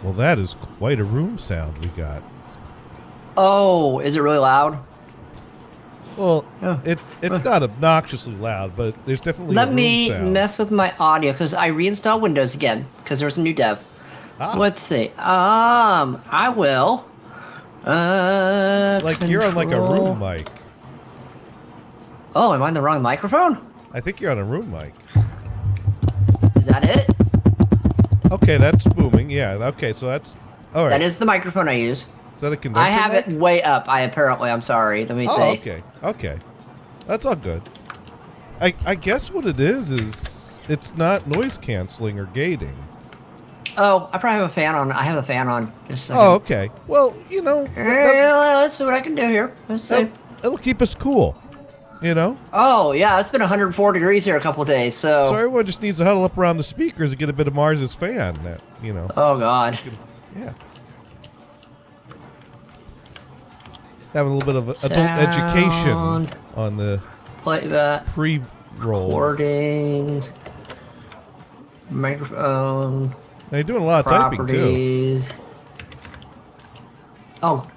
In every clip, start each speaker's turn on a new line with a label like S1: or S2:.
S1: Well, that is quite a room sound we got.
S2: Oh, is it really loud?
S1: Well,
S2: Oh.
S1: it's not obnoxiously loud, but there's definitely a
S2: Let
S1: room
S2: me
S1: sound.
S2: mess with my audio because I reinstalled Windows again because there's a new dev.
S1: Ah,
S2: Let's see. I will.
S1: like you're on like a
S2: Control.
S1: room mic.
S2: Oh, am I on the wrong microphone?
S1: I think you're on a room mic.
S2: Is that it?
S1: Okay, that's booming. Yeah. Okay, so that's all right.
S2: That is the microphone I use.
S1: Is that a condenser
S2: I have
S1: mic?
S2: it way up. I'm sorry. Let me
S1: Oh,
S2: see.
S1: okay. Okay. That's all good. I guess what it is it's not noise canceling or gating.
S2: Oh, I probably have a fan on. I have a fan on. Just a
S1: Oh,
S2: second.
S1: okay. Well, you know,
S2: Let's see what I can do here. Let's see.
S1: it'll keep us cool. You know?
S2: Oh, yeah, it's been 104 degrees here a couple days, so.
S1: So everyone just needs to huddle up around the speakers and get a bit of Mars's fan. That, you know.
S2: Oh, God.
S1: Yeah. Having a little bit of adult
S2: Sound.
S1: education on the
S2: Play that.
S1: pre-roll.
S2: Recordings. Microphone.
S1: Now you're doing a lot of typing too.
S2: Properties. Oh.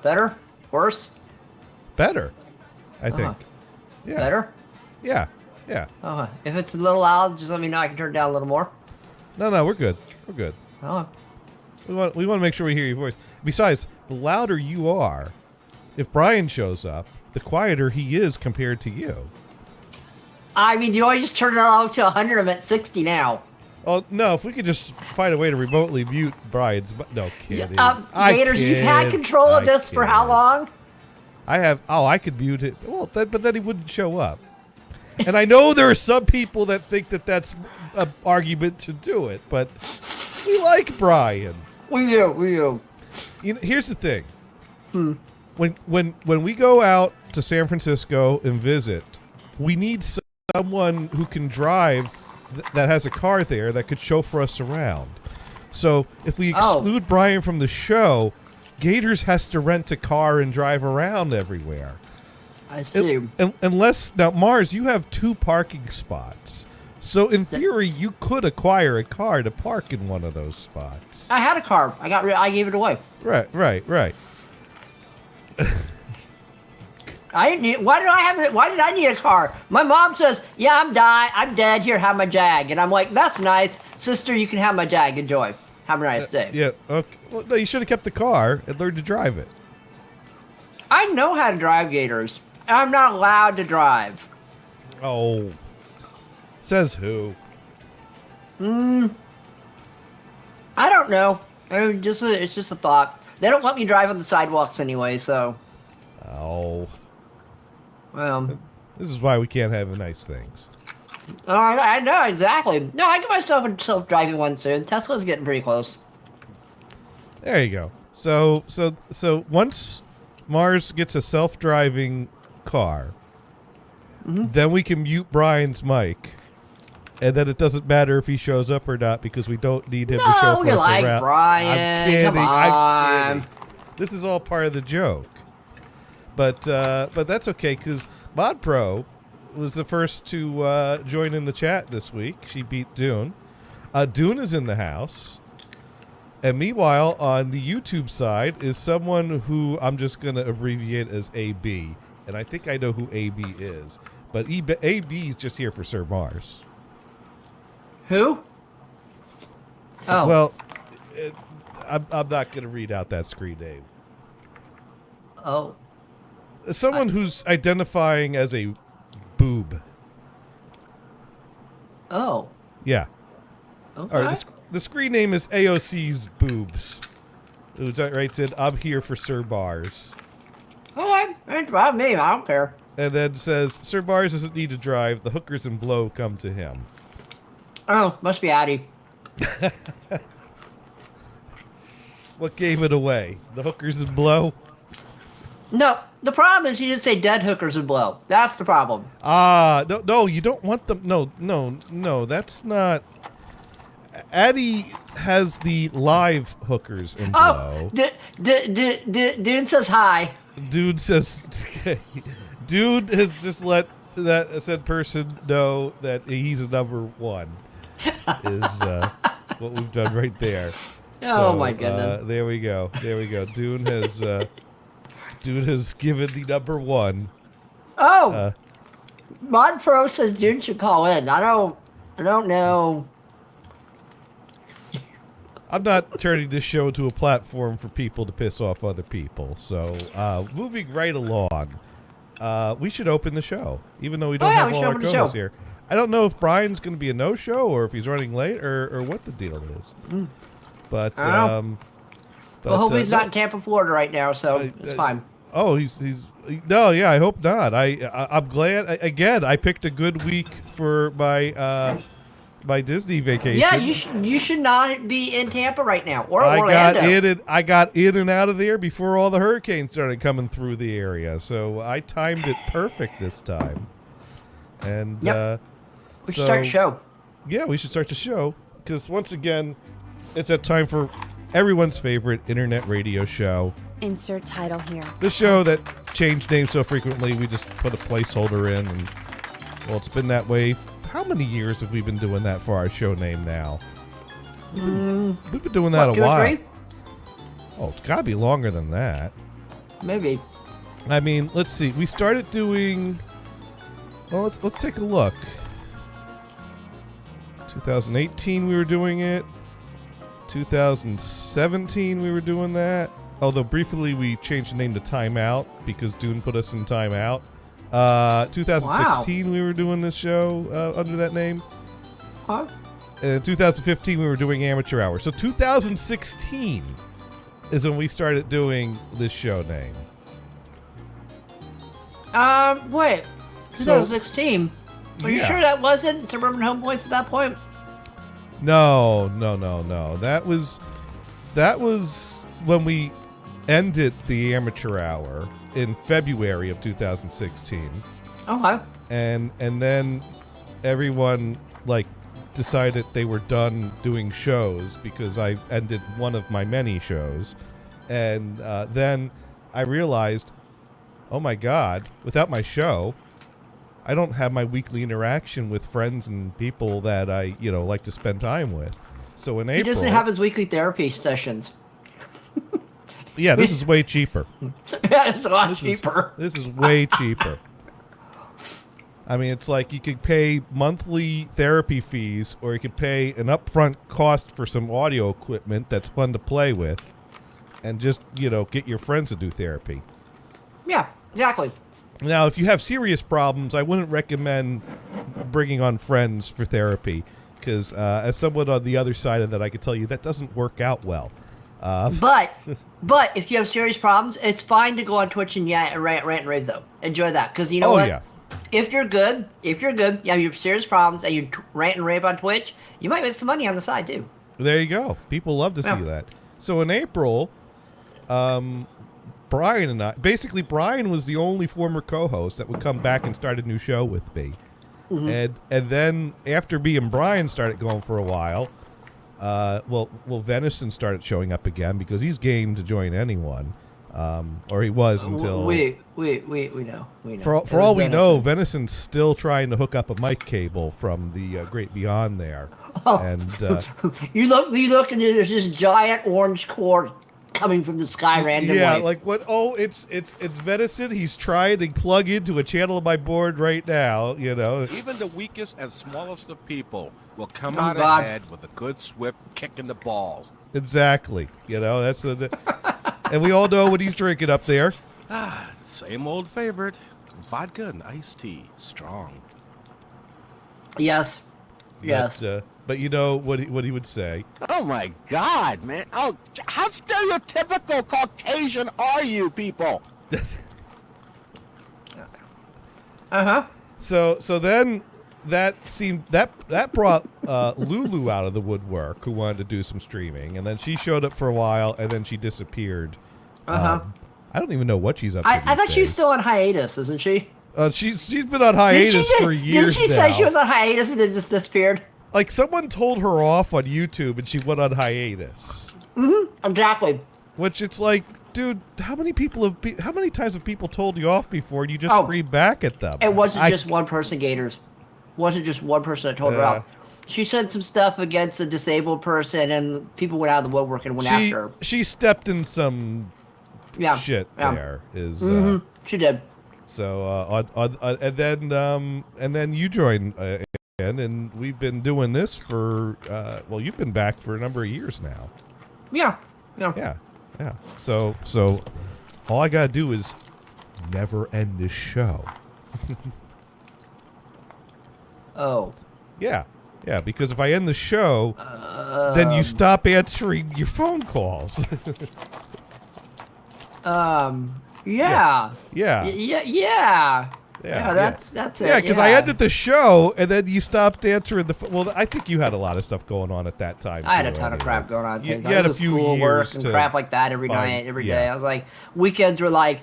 S2: Better? Worse?
S1: Better, I think.
S2: Uh-huh.
S1: Yeah.
S2: Better?
S1: Yeah. Yeah.
S2: If it's a little loud, just let me know. I can turn it down a little more.
S1: No, we're good. We're good.
S2: Oh.
S1: We want to make sure we hear your voice. Besides, the louder you are, if Brian shows up, the quieter he is compared to you.
S2: I mean, do I just turn it all to 100? I'm at 60 now.
S1: Oh no! If we could just find a way to remotely mute Brian's, no kidding.
S2: Gators, you've had control of this for how long?
S1: I have. Oh, I could mute it. Well, but then he wouldn't show up. And I know there are some people that think that that's an argument to do it, but we like Brian.
S2: We do.
S1: You know, here's the thing. When we go out to San Francisco and visit, we need someone who can drive that has a car there that could chauffeur us around. So if we exclude Brian from the show, Gators has to rent a car and drive around everywhere.
S2: I see.
S1: Unless now, Mars, you have 2 parking spots. So in theory, you could acquire a car to park in one of those spots.
S2: I had a car. I gave it away.
S1: Right.
S2: I didn't need. Why did I have it? Why did I need a car? My mom says, "Yeah, I'm dead. Here, have my Jag." And I'm like, "That's nice, sister. You can have my Jag. Enjoy. Have a nice day."
S1: Yeah. Okay. Well, no, you should have kept the car and learned to drive it.
S2: I know how to drive Gators. I'm not allowed to drive.
S1: Oh. Says who?
S2: I don't know. It's just a thought. They don't let me drive on the sidewalks anyway, so.
S1: Oh.
S2: This
S1: is why we can't have nice things.
S2: I know exactly. No, I get myself a self-driving one soon. Tesla's getting pretty close.
S1: There you go. So once Mars gets a self-driving car, then we can mute Brian's mic, and then it doesn't matter if he shoes up or not because we don't need him to chauffeur
S2: we
S1: us
S2: like
S1: around.
S2: Brian.
S1: I'm kidding.
S2: Come on.
S1: I'm kidding. This is all part of the joke. But that's okay because Mod Pro was the first to join in the chat this week. She beat Dune. Dune is in the house. And meanwhile, on the YouTube side is someone who I'm just going to abbreviate as AB. And I think I know who AB is. But AB is just here for Sir Mars.
S2: Who? Oh.
S1: Well, I'm not going to read out that screen name.
S2: Oh.
S1: Someone who's identifying as a boob.
S2: Oh.
S1: Yeah.
S2: Okay.
S1: All right, the screen name is AOC's boobs. Who writes in, "I'm here for Sir Mars."
S2: Okay. It's about me. I don't care.
S1: And then says, "Sir Mars doesn't need to drive. The hookers and blow come to him."
S2: Oh, must be Addie.
S1: What gave it away? The hookers and blow?
S2: No, the problem is you didn't say dead hookers and blow. That's the problem.
S1: No, you don't want them. No, that's not. Addie has the live hookers and blow.
S2: Dune says hi.
S1: Dude says, dude has just let that said person know that he's a number one. what we've done right there.
S2: Oh, my goodness.
S1: There we go. Dune has given the number one.
S2: Oh, Mod Pro says Dune should call in. I don't know.
S1: I'm not turning this show into a platform for people to piss off other people. So, moving right along, we should open the show, even though we don't have all our co-hosts here. I don't know if Brian's going to be a no-show or if he's running late or what the deal is. But,
S2: well, hopefully he's not in Tampa, Florida right now, so it's fine.
S1: Oh, he's no, yeah. I hope not. I'm glad. Again, I picked a good week for my Disney vacation.
S2: Yeah, you should not be in Tampa right now or Orlando.
S1: I got in and out of there before all the hurricanes started coming through the area, so I timed it perfect this time. And
S2: we should start the show.
S1: Yeah, we should start the show because once again, it's that time for everyone's favorite internet radio show.
S3: Insert title here.
S1: The show that changed names so frequently, we just put a placeholder in, and well, it's been that way. How many years have we been doing that for our show name now? We've been doing that a while.
S2: 3?
S1: Oh, it's got to be longer than that.
S2: Maybe.
S1: I mean, let's see. We started doing. Well, let's take a look. 2018, we were doing it. 2017, we were doing that. Although briefly we changed the name to Time Out because Dune put us in Time Out. 2016 we were doing this show under that name.
S2: Huh?
S1: In 2015 we were doing Amateur Hour. So 2016 is when we started doing this show name.
S2: Wait. 2016. Are you sure that wasn't Suburban Homeboys at that point?
S1: No. That was when we ended the Amateur Hour in February of 2016.
S2: Okay.
S1: And then everyone decided they were done doing shows because I ended one of my many shows. And then I realized, oh my God, without my show, I don't have my weekly interaction with friends and people that I, like to spend time with. So in April,
S2: he doesn't have his weekly therapy sessions.
S1: Yeah, this is way cheaper.
S2: Yeah, it's a lot cheaper.
S1: This is way cheaper. I mean, it's like you could pay monthly therapy fees, or you could pay an upfront cost for some audio equipment that's fun to play with, and just, get your friends to do therapy.
S2: Yeah, exactly.
S1: Now, if you have serious problems, I wouldn't recommend bringing on friends for therapy, because as someone on the other side of that, I can tell you that doesn't work out well.
S2: But if you have serious problems, it's fine to go on Twitch and rant and rave though. Enjoy that, because you know what? Yeah. If you're good, you have your serious problems, and you rant and rave on Twitch, you might make some money on the side too.
S1: There you go. People love to see that. So in April, Brian and I, basically Brian was the only former co-host that would come back and start a new show with me. Mm-hmm. And then after me and Brian started going for a while, Venison started showing up again because he's game to join anyone, or he was until
S2: we know.
S1: For all we know, Venison's still trying to hook up a mic cable from the Great Beyond there, and
S2: you look and there's this giant orange cord coming from the sky randomly.
S1: Yeah, like what? Oh, it's Venison. He's trying to plug into a channel on my board right now. Even
S4: the weakest and smallest of people will come out ahead with a good swift kick in the balls.
S1: Exactly. That's and we all know what he's drinking up there.
S4: Same old favorite, vodka and iced tea, strong.
S2: Yes.
S1: But you know what he would say.
S4: Oh my God, man! Oh, how stereotypical Caucasian are you people?
S1: So then that brought Lulu out of the woodwork, who wanted to do some streaming, and then she showed up for a while, and then she disappeared. I don't even know what she's up to.
S2: I thought she was still on hiatus, isn't she?
S1: She's been on hiatus for years.
S2: Didn't she say she was on hiatus and then just disappeared?
S1: Like someone told her off on YouTube, and she went on hiatus.
S2: Mm-hmm. Exactly.
S1: Which it's like, dude, how many times have people told you off before, and you just scream back at them?
S2: It wasn't just one person, Gators. Wasn't just one person that told her off. She said some stuff against a disabled person, and people went out of the woodwork and went after her.
S1: She stepped in some shit. There is.
S2: She did.
S1: So and then you joined again, and we've been doing this for you've been back for a number of years now.
S2: Yeah.
S1: So all I gotta do is never end this show.
S2: Oh.
S1: Yeah, because if I end the show, then you stop answering your phone calls.
S2: Yeah.
S1: Yeah.
S2: Yeah, that's it.
S1: Yeah, because I ended the show, and then you stopped answering the phone. Well, I think you had a lot of stuff going on at that time,
S2: I had a ton of crap going on.
S1: You had a few
S2: schoolwork
S1: years
S2: and
S1: to
S2: crap like that every night, every day.
S1: Yeah.
S2: I was like, weekends were like,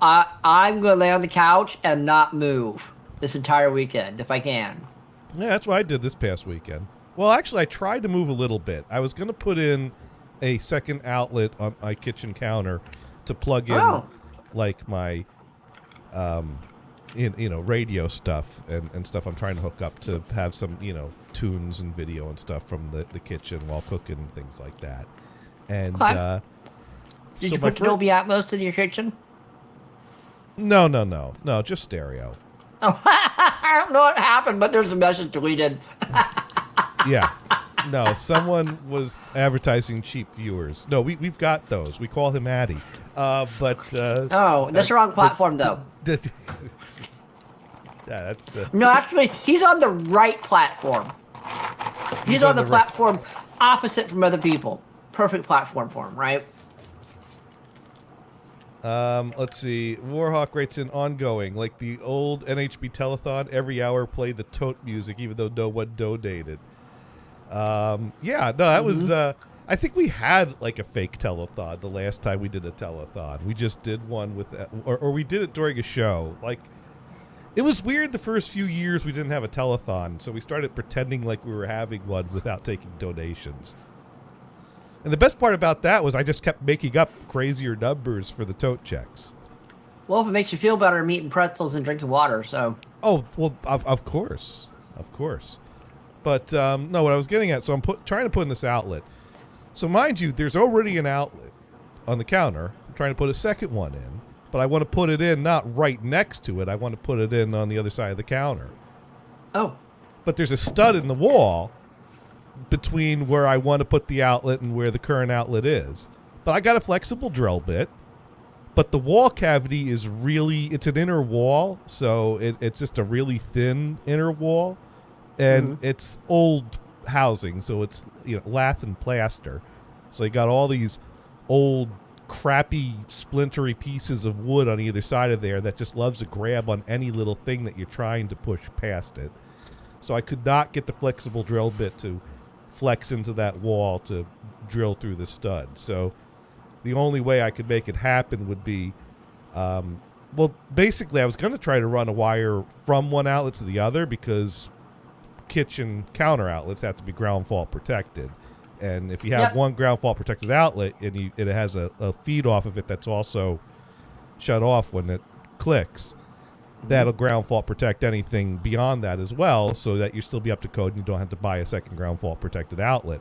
S2: I'm going to lay on the couch and not move this entire weekend if I can.
S1: Yeah, that's what I did this past weekend. Well, actually, I tried to move a little bit. I was going to put in a second outlet on my kitchen counter to plug in, like, my, radio stuff and stuff I'm trying to hook up to have some, tunes and video and stuff from the kitchen while cooking and things like that. And
S2: did you put Dolby Atmos in your kitchen?
S1: No, just stereo.
S2: Oh, I don't know what happened, but there's a message deleted.
S1: Yeah. No, someone was advertising cheap viewers. No, we've got those. We call him Addy. That's
S2: the wrong platform, though.
S1: Yeah, that's the...
S2: No, actually, he's on the right platform. He's on the platform opposite from other people. Perfect platform for him, right?
S1: Let's see. Warhawk writes in ongoing, like the old NHB telethon, every hour play the tote music, even though no one donated. That was, I think we had like a fake telethon the last time we did a telethon. We just did one with, or we did it during a show. Like, it was weird the first few years we didn't have a telethon, so we started pretending like we were having one without taking donations. And the best part about that was I just kept making up crazier numbers for the tote checks.
S2: Well, if it makes you feel better, I'm eating pretzels and drinking water, so...
S1: Oh, well, of course. Of course. But, no, what I was getting at, so I'm trying to put in this outlet. So mind you, there's already an outlet on the counter. I'm trying to put a second one in. But I want to put it in not right next to it. I want to put it in on the other side of the counter.
S2: Oh.
S1: But there's a stud in the wall between where I want to put the outlet and where the current outlet is. But I got a flexible drill bit, but the wall cavity is it's an inner wall, so it's just a really thin inner wall, and it's old housing, so it's lath and plaster. So you got all these old crappy splintery pieces of wood on either side of there that just loves to grab on any little thing that you're trying to push past it. So I could not get the flexible drill bit to flex into that wall to drill through the stud. So the only way I could make it happen would be, basically I was going to try to run a wire from one outlet to the other because kitchen counter outlets have to be ground fault protected. And if you have one ground fault protected outlet and it has a feed off of it that's also shut off when it clicks, that'll ground fault protect anything beyond that as well, so that you still be up to code and you don't have to buy a second ground fault protected outlet.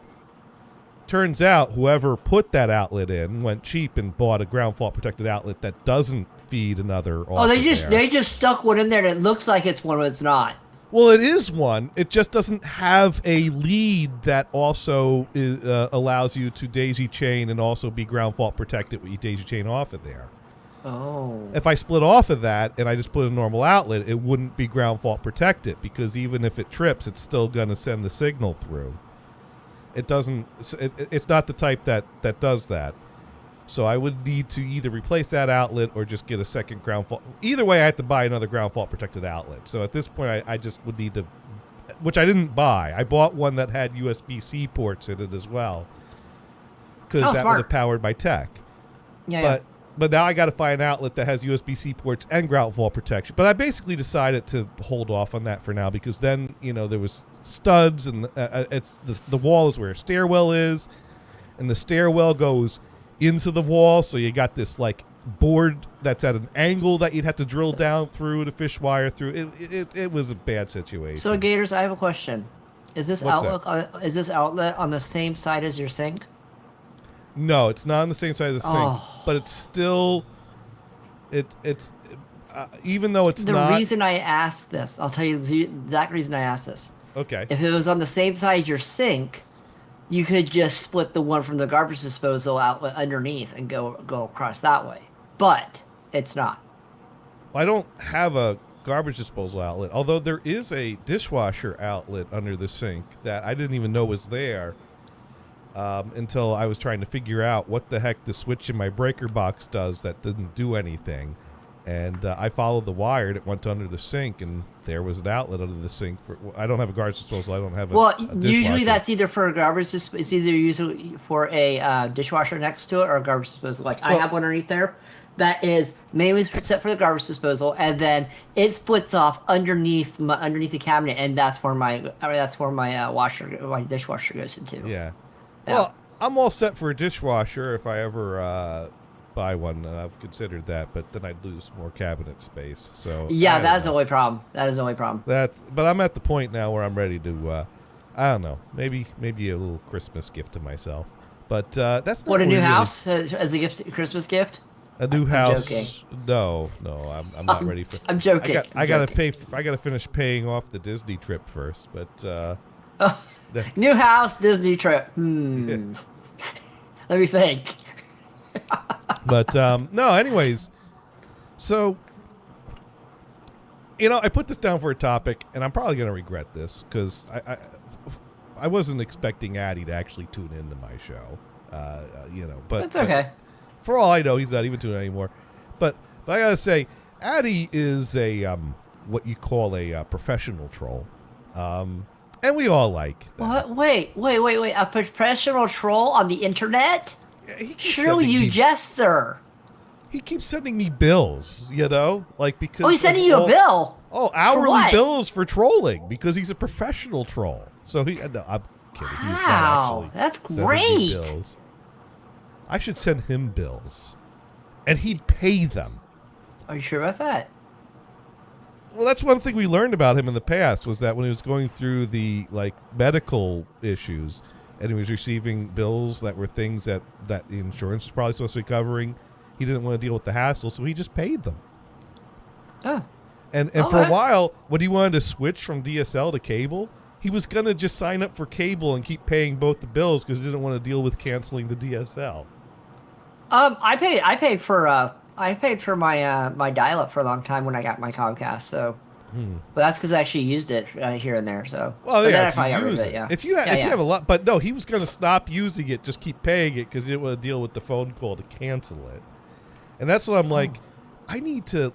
S1: Turns out whoever put that outlet in went cheap and bought a ground fault protected outlet that doesn't feed another.
S2: Oh, they just stuck one in there that looks like it's one, but it's not.
S1: Well, it is one. It just doesn't have a lead that also allows you to daisy chain and also be ground fault protected when you daisy chain off of there.
S2: Oh.
S1: If I split off of that and I just put a normal outlet, it wouldn't be ground fault protected because even if it trips, it's still going to send the signal through. It doesn't. It's not the type that does that. So I would need to either replace that outlet or just get a second ground fault. Either way, I have to buy another ground fault protected outlet. So at this point, I just would need to, which I didn't buy. I bought one that had USB-C ports in it as well because that would have powered my tech. But now I got to find an outlet that has USB-C ports and ground fault protection. But I basically decided to hold off on that for now because then there was studs and the wall is where a stairwell is, and the stairwell goes into the wall, so you got this like board that's at an angle that you'd have to drill down through to fish wire through. It was a bad situation.
S2: So Gators, I have a question. Is this
S1: What's
S2: outlet on the same side as your sink?
S1: No, it's not on the same side of the sink,
S2: Oh.
S1: but it's still it's even though it's
S2: The
S1: not
S2: reason I asked this, I'll tell you the exact reason I asked this.
S1: okay.
S2: If it was on the same side as your sink, you could just split the one from the garbage disposal outlet underneath and go across that way. But it's not.
S1: I don't have a garbage disposal outlet, although there is a dishwasher outlet under the sink that I didn't even know was there until I was trying to figure out what the heck the switch in my breaker box does that didn't do anything. And I followed the wire, and it went under the sink, and there was an outlet under the sink. I don't have a garbage disposal. I don't have a
S2: Usually
S1: dishwasher.
S2: that's either for a garbage. It's either usually for a dishwasher next to it or a garbage disposal. Like I have one underneath there that is mainly set for the garbage disposal, and then it splits off underneath the cabinet, and that's where my dishwasher goes into.
S1: Yeah. Well, I'm all set for a dishwasher if I ever buy one, and I've considered that, but then I'd lose more cabinet space. So
S2: Yeah,
S1: I don't
S2: that is
S1: know.
S2: the only problem. That is the only problem.
S1: But I'm at the point now where I'm ready to, I don't know, maybe a little Christmas gift to myself. But that's not
S2: What, a new
S1: really
S2: house as a gift, Christmas gift?
S1: A new
S2: I'm
S1: house?
S2: joking.
S1: No, I'm not ready for.
S2: I'm joking.
S1: I gotta pay. I gotta finish paying off the Disney trip first. But
S2: New house, Disney trip. Let me think.
S1: But no. Anyways, so I put this down for a topic, and I'm probably gonna regret this because I wasn't expecting Addie to actually tune into my show. But
S2: It's okay.
S1: For all I know, he's not even doing it anymore. But I gotta say, Addie is a what you call a professional troll, and we all like that.
S2: What? Wait. A professional troll on the internet?
S1: He keeps
S2: True,
S1: sending
S2: you
S1: me-
S2: jester.
S1: He keeps sending me bills, like because.
S2: Oh, he's sending
S1: of
S2: you a
S1: all-
S2: bill.
S1: Oh, hourly
S2: what?
S1: bills for trolling because he's a professional troll. So no, I'm kidding. He's not
S2: Wow,
S1: actually
S2: that's
S1: sending me
S2: great.
S1: bills. I should send him bills, and he'd pay them.
S2: Are you sure about that?
S1: Well, that's one thing we learned about him in the past was that when he was going through the medical issues, and he was receiving bills that were things that the insurance was probably supposed to be covering, he didn't want to deal with the hassle, so he just paid them.
S2: Oh.
S1: And for a
S2: Okay.
S1: while, when he wanted to switch from DSL to cable, he was gonna just sign up for cable and keep paying both the bills because he didn't want to deal with canceling the DSL.
S2: I paid for my dial-up for a long time when I got my Comcast. So, but that's because I actually used it here and there. So,
S1: Well,
S2: but then
S1: yeah,
S2: I
S1: if
S2: probably
S1: you
S2: got rid
S1: use
S2: of
S1: it.
S2: yeah.
S1: If you have a lot, but no, he was going to stop using it, just keep paying it because he didn't want to deal with the phone call to cancel it. And that's what I'm like. I need to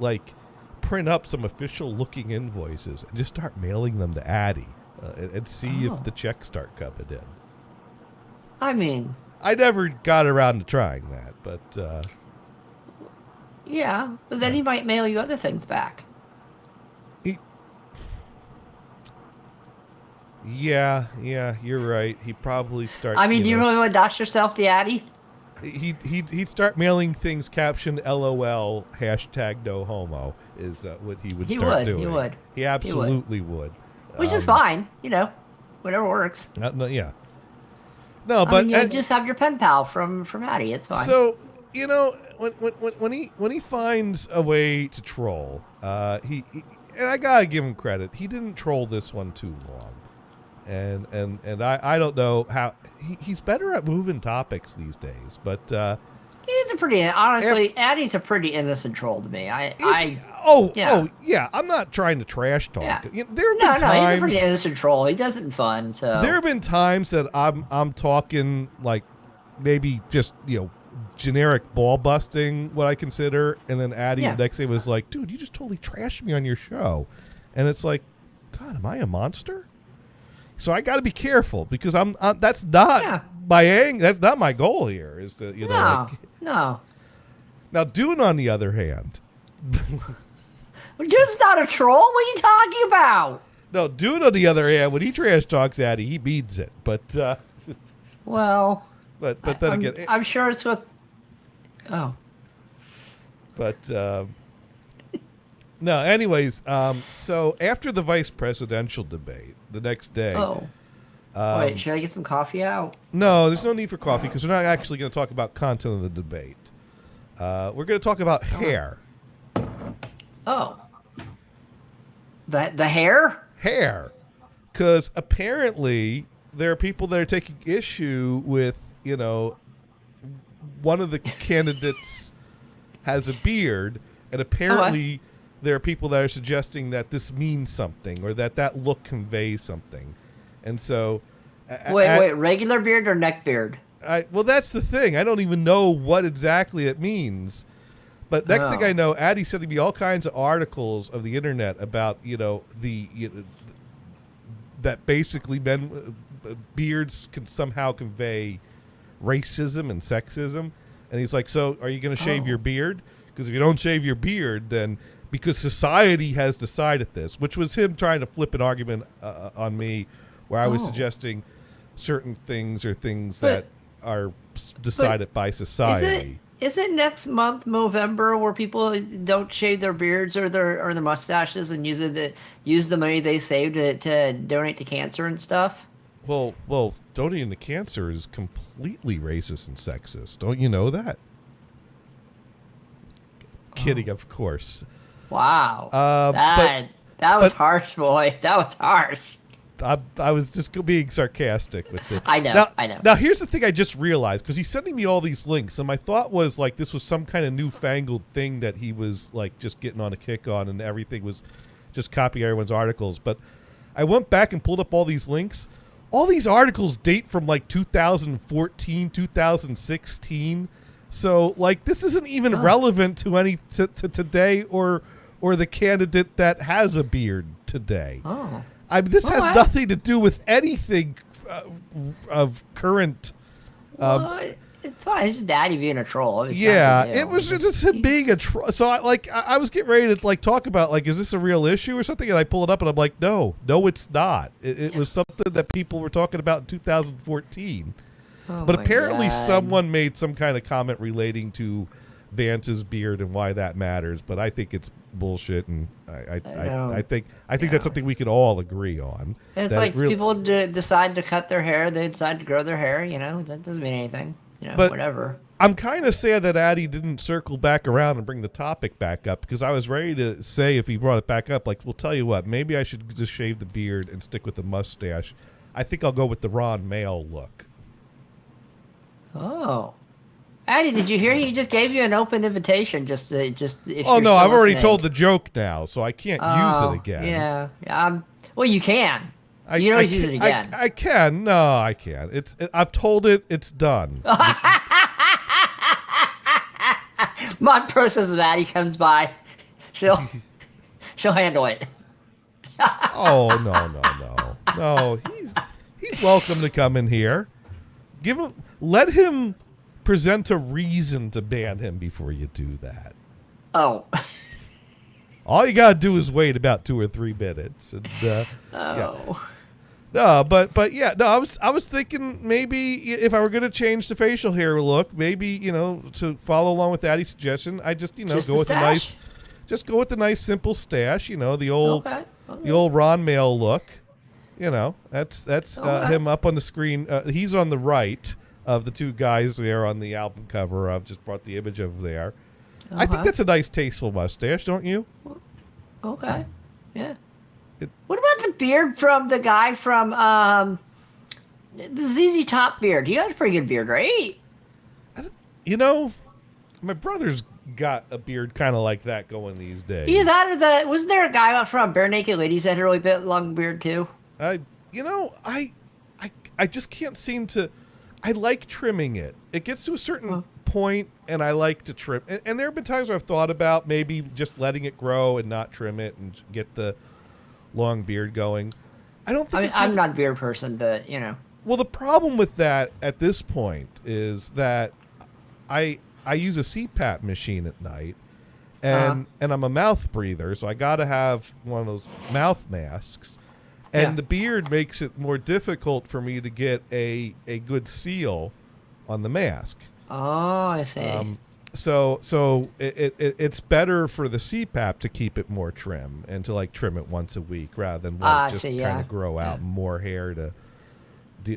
S1: print up some official looking invoices and just start mailing them to Addie and see if the checks start coming in.
S2: I mean,
S1: I never got around to trying that, but
S2: yeah, but then he might mail you other things back.
S1: Yeah, you're right. He probably start.
S2: I mean, do you really want to dox yourself, the Addy?
S1: He'd start mailing things captioned LOL #no homo is what he would start doing.
S2: He would.
S1: He absolutely would.
S2: Which is fine, whatever works.
S1: Yeah. No,
S2: I
S1: but
S2: mean, you'll just have your pen pal from Addy. It's fine.
S1: so when he finds a way to troll, he and I gotta give him credit. He didn't troll this one too long. And I don't know how he's better at moving topics these days, but
S2: he's Addy's a pretty innocent troll to me.
S1: Yeah, I'm not trying to trash talk.
S2: Yeah.
S1: There have been
S2: he's a
S1: times
S2: pretty innocent troll. He does it in fun. So
S1: there have been times that I'm talking maybe just generic ball busting what I consider, and then Addie the next day was like, dude, you just totally trashed me on your show, and it's like, God, am I a monster? So I got to be careful because that's not that's not my goal here. Is to
S2: no.
S1: Now Dune, on the other hand,
S2: Dude's not a troll. What are you talking about?
S1: no, Dune on the other hand, when he trash talks Addie, he means it. But
S2: Well,
S1: but then again,
S2: I'm sure it's with. Oh.
S1: But no. Anyways, so after the vice presidential debate, the next day,
S2: Wait, should I get some coffee out?
S1: No, there's no need for coffee because we're not actually going to talk about content of the debate. We're going to talk about hair.
S2: Oh. The hair?
S1: Hair. Because apparently there are people that are taking issue with, one of the candidates has a beard, and apparently there are people that are suggesting that this means something or that look conveys something. And so...
S2: Wait, regular beard or neck beard?
S1: Well, that's the thing. I don't even know what exactly it means. But next thing I know, Addie's sending me all kinds of articles of the internet about, that basically beards can somehow convey racism and sexism. And he's like, so are you going to shave your beard? Because if you don't shave your beard, then because society has decided this, which was him trying to flip an argument on me where I was suggesting certain things or things that are decided by society.
S2: Is it next month, November, where people don't shave their beards or their mustaches and use the money they saved to donate to cancer and stuff?
S1: Well, donating to cancer is completely racist and sexist. Don't you know that? Kidding, of course.
S2: Wow. That was harsh, boy. That was harsh.
S1: I was just being sarcastic with it.
S2: I know.
S1: Now, here's the thing I just realized, because he's sending me all these links, and my thought was, like, this was some kind of newfangled thing that he was, like, just getting on a kick on, and everything was just copying everyone's articles. But I went back and pulled up all these links. All these articles date from, like, 2014, 2016. So, like, this isn't even relevant to today or the candidate that has a beard today.
S2: Oh.
S1: This has nothing to do with anything of current.
S2: It's fine. It's just Daddy being a troll.
S1: It was just him being a troll. So I was getting ready to like talk about like, is this a real issue or something? And I pull it up and I'm like, no, it's not. It was something that people were talking about in 2014. But apparently someone made some kind of comment relating to Vance's beard and why that matters. But I think it's bullshit, and I think that's something we can all agree on.
S2: It's like people decide to cut their hair, they decide to grow their hair. That doesn't mean anything. But whatever.
S1: I'm kind of sad that Addie didn't circle back around and bring the topic back up, because I was ready to say, if he brought it back up, like, we'll tell you what, maybe I should just shave the beard and stick with the mustache. I think I'll go with the Ron Mail look.
S2: Oh. Addie, did you hear he just gave you an open invitation? Just if
S1: oh
S2: you're
S1: no, I've already
S2: listening.
S1: told the joke now, so I can't use it again.
S2: Yeah. Well, you can. You can always use it again.
S1: I can. No, I can't. I've told it. It's done.
S2: Mod Pro says if Addie comes by, she'll handle it.
S1: Oh no. He's welcome to come in here. Let him present a reason to ban him before you do that.
S2: Oh.
S1: All you gotta do is wait about 2 or 3 minutes. And,
S2: Yeah.
S1: No, but yeah, no. I was thinking maybe if I were gonna change the facial hair look, maybe to follow along with Addie's suggestion, I just go with the nice simple stash. The old Ron Mail look. That's him up on the screen. He's on the right of the 2 guys there on the album cover. I've just brought the image of there. I think that's a nice, tasteful mustache, don't you?
S2: Okay. Yeah. What about the beard from the guy from the ZZ Top beard? He got a pretty good beard, right?
S1: My brother's got a beard kind of like that going these days.
S2: Either that or wasn't there a guy from Bare Naked Ladies that had a really big long beard too?
S1: I just can't seem to. I like trimming it. It gets to a certain point, and I like to trim. And there have been times where I've thought about maybe just letting it grow and not trim it and get the long beard going. I don't think.
S2: I'm not a beard person, but
S1: Well, the problem with that at this point is that I use a CPAP machine at night, and I'm a mouth breather, so I got to have one of those mouth masks. And the beard makes it more difficult for me to get a good seal on the mask.
S2: Oh, I see.
S1: So it's better for the CPAP to keep it more trim and to like trim it once a week rather than let it just kind of grow out more hair to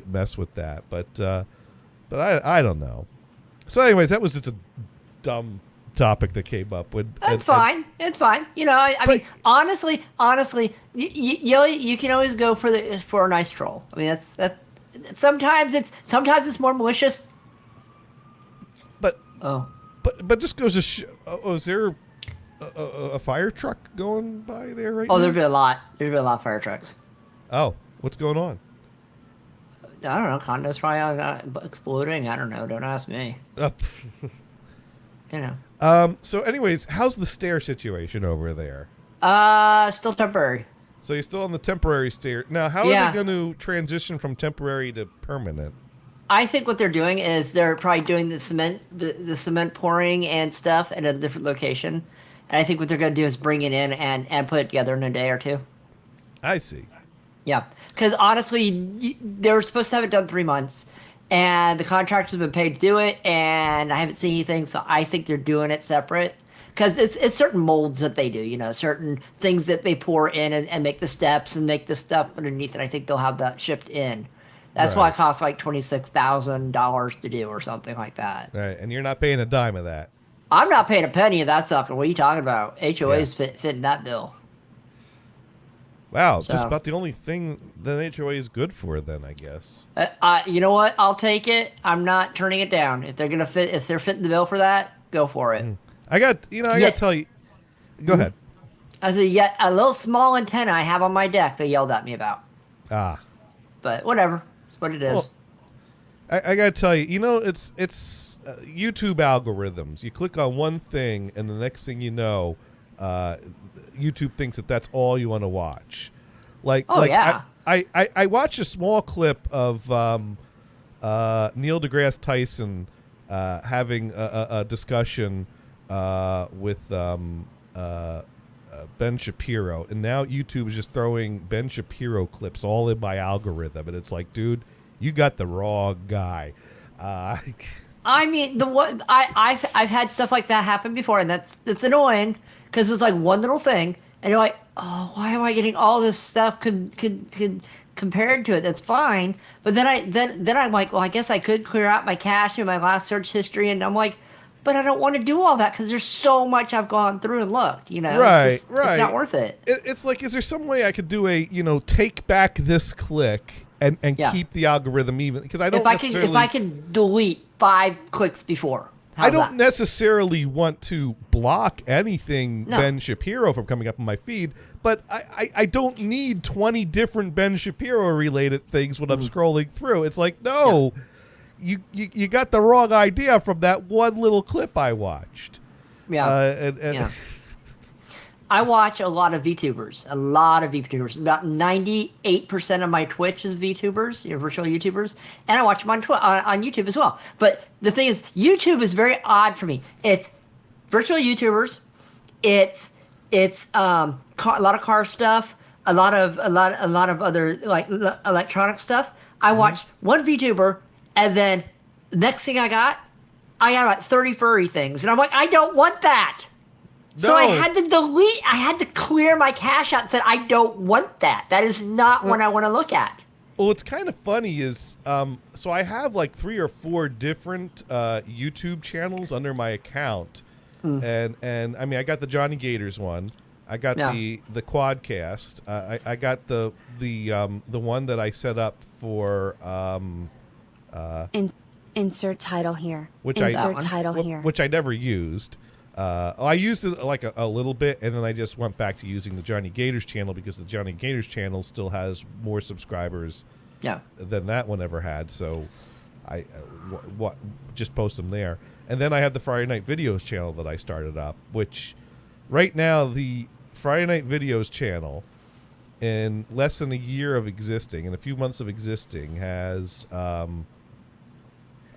S1: mess with that. But I don't know. So, anyways, that was just a dumb topic that came up.
S2: It's fine. It's fine. You know, I mean, honestly, you can always go for a nice troll. I mean, that. Sometimes it's more malicious.
S1: But just goes to is there a fire truck going by there right now?
S2: Oh, there'd be a lot. There'd be a lot of fire trucks.
S1: Oh, what's going on?
S2: I don't know. Condos probably exploding. I don't know. Don't ask me. You know.
S1: So, anyways, how's the stair situation over there?
S2: Still temporary.
S1: So you're still on the temporary stair. Now, how are they going to transition from temporary to permanent?
S2: I think what they're doing is they're probably doing the cement pouring and stuff at a different location. And I think what they're going to do is bring it in and put it together in a day or two.
S1: I see.
S2: Yeah. Because honestly, they were supposed to have it done 3 months. And the contractors have been paid to do it. And I haven't seen anything. So I think they're doing it separate. Because it's certain molds that they do, you know, certain things that they pour in and make the steps and make the stuff underneath it. I think they'll have that shipped in. That's why it costs like $26,000 to do or something like that.
S1: Right, and you're not paying a dime of that.
S2: I'm not paying a penny of that sucker. What are you talking about? HOA's fitting that bill.
S1: Wow, just about the only thing that an HOA is good for, then, I guess.
S2: You know what? I'll take it. I'm not turning it down. If they're fitting the bill for that, go for it.
S1: I got to tell you. Go ahead.
S2: As a little small antenna I have on my deck they yelled at me about. But whatever. It's what it is.
S1: Well, I got to tell you, you know, it's YouTube algorithms. You click on one thing, and the next thing you know, YouTube thinks that that's all you want to watch. I watched a small clip of Neil deGrasse Tyson having a discussion with Ben Shapiro, and now YouTube is just throwing Ben Shapiro clips all in my algorithm, and it's like, dude, you got the wrong guy.
S2: I mean, I've had stuff like that happen before, and that's annoying because it's like one little thing, and you're like, oh, why am I getting all this stuff compared to it? That's fine, but then I'm like, well, I guess I could clear out my cache and my last search history, and I'm like, but I don't want to do all that because there's so much I've gone through and looked, you know.
S1: Right.
S2: It's not worth it.
S1: It's like, is there some way I could do a, take back this click and keep the algorithm even? Because I don't
S2: if I can delete 5 clicks before.
S1: I don't necessarily want to block anything Ben Shapiro from coming up on my feed, but I don't need 20 different Ben Shapiro related things when I'm scrolling through. It's like, no. Yeah. You got the wrong idea from that one little clip I watched.
S2: Yeah. I watch a lot of VTubers. About 98% of my Twitch is VTubers, virtual YouTubers, and I watch them on YouTube as well. But the thing is, YouTube is very odd for me. It's virtual YouTubers. It's a lot of car stuff, a lot of other like electronic stuff. I watch one VTuber. And then next thing I got like 30 furry things. And I'm like, I don't want that. No. So I had to clear my cache out and said, I don't want that. That is not what I want to look at.
S1: Well, what's kind of funny is, so I have like 3 or 4 different YouTube channels under my account. And I mean, I got the Johnny Gators one. I got the Quadcast. I got the one that I set up for...
S3: insert title here. Which
S1: I never used. I used it like a little bit, and then I just went back to using the Johnny Gators channel because the Johnny Gators channel still has more subscribers than that one ever had. So I just post them there. And then I have the Friday Night Videos channel that I started up, which right now the Friday Night Videos channel, in less than a year of existing, in a few months of existing, has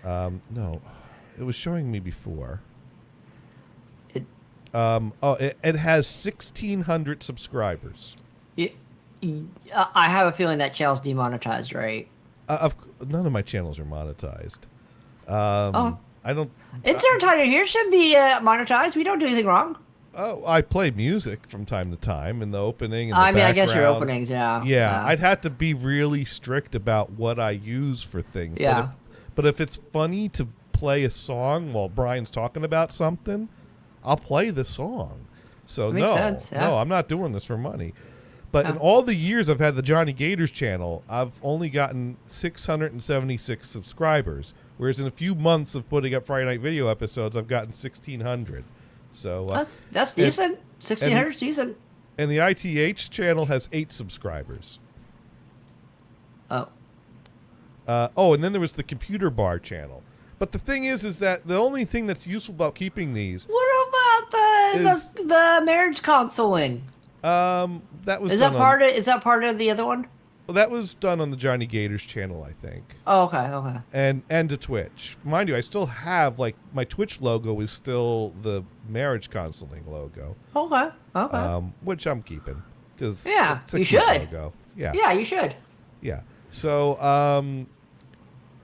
S1: no, it was showing me before. It has 1,600 subscribers.
S2: I have a feeling that channel's demonetized, right?
S1: None of my channels are monetized. I don't.
S2: Insert title here should be monetized. We don't do anything wrong.
S1: Oh, I play music from time to time in the opening. And
S2: I mean, I guess your
S1: background.
S2: openings, yeah.
S1: Yeah, I'd have to be really strict about what I use for things.
S2: Yeah.
S1: But if it's funny to play a song while Brian's talking about something, I'll play the song. So
S2: That makes sense, yeah.
S1: no, I'm not doing this for money. But in all the years I've had the Johnny Gators channel, I've only gotten 676 subscribers. Whereas in a few months of putting up Friday Night Video episodes, I've gotten 1,600. So
S2: That's decent. 1,600 is decent.
S1: And the ITH channel has 8 subscribers.
S2: Oh.
S1: And then there was the Computer Bar channel. But the thing is that the only thing that's useful about keeping these
S2: What about the marriage counseling?
S1: that was
S2: Is
S1: done
S2: that part of the other one?
S1: well, that was done on the Johnny Gators channel, I think.
S2: Oh, okay.
S1: And to Twitch. Mind you, I still have my Twitch logo is still the marriage counseling logo.
S2: Okay.
S1: Which I'm keeping because
S2: Yeah,
S1: it's a
S2: you
S1: cute
S2: should.
S1: logo. Yeah.
S2: Yeah, you should.
S1: Yeah. So,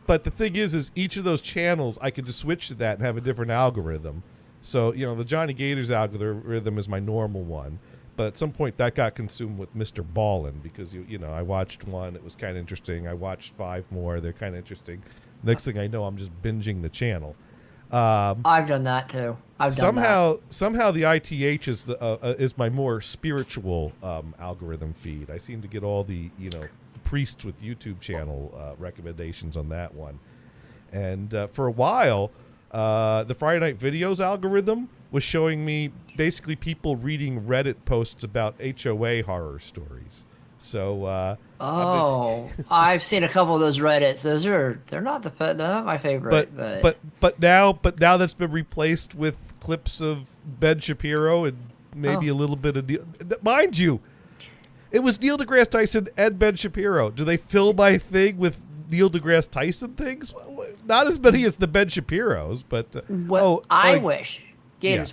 S1: but the thing is each of those channels, I could just switch to that and have a different algorithm. So, the Johnny Gators algorithm is my normal one. But at some point that got consumed with Mr. Ballin because, I watched one. It was kind of interesting. I watched 5 more. They're kind of interesting. Next thing I know, I'm just binging the channel.
S2: I've done that too.
S1: Somehow the ITH is my more spiritual algorithm feed. I seem to get all the, priests with YouTube channel recommendations on that one. And for a while, the Friday Night Videos algorithm was showing me basically people reading Reddit posts about HOA horror stories. So
S2: I've seen a couple of those Reddits. They're not my favorite.
S1: But now that's been replaced with clips of Ben Shapiro and maybe a little bit of mind you, it was Neil deGrasse Tyson and Ben Shapiro. Do they fill my thing with Neil deGrasse Tyson things? Not as many as the Ben Shapiros, but
S2: I wish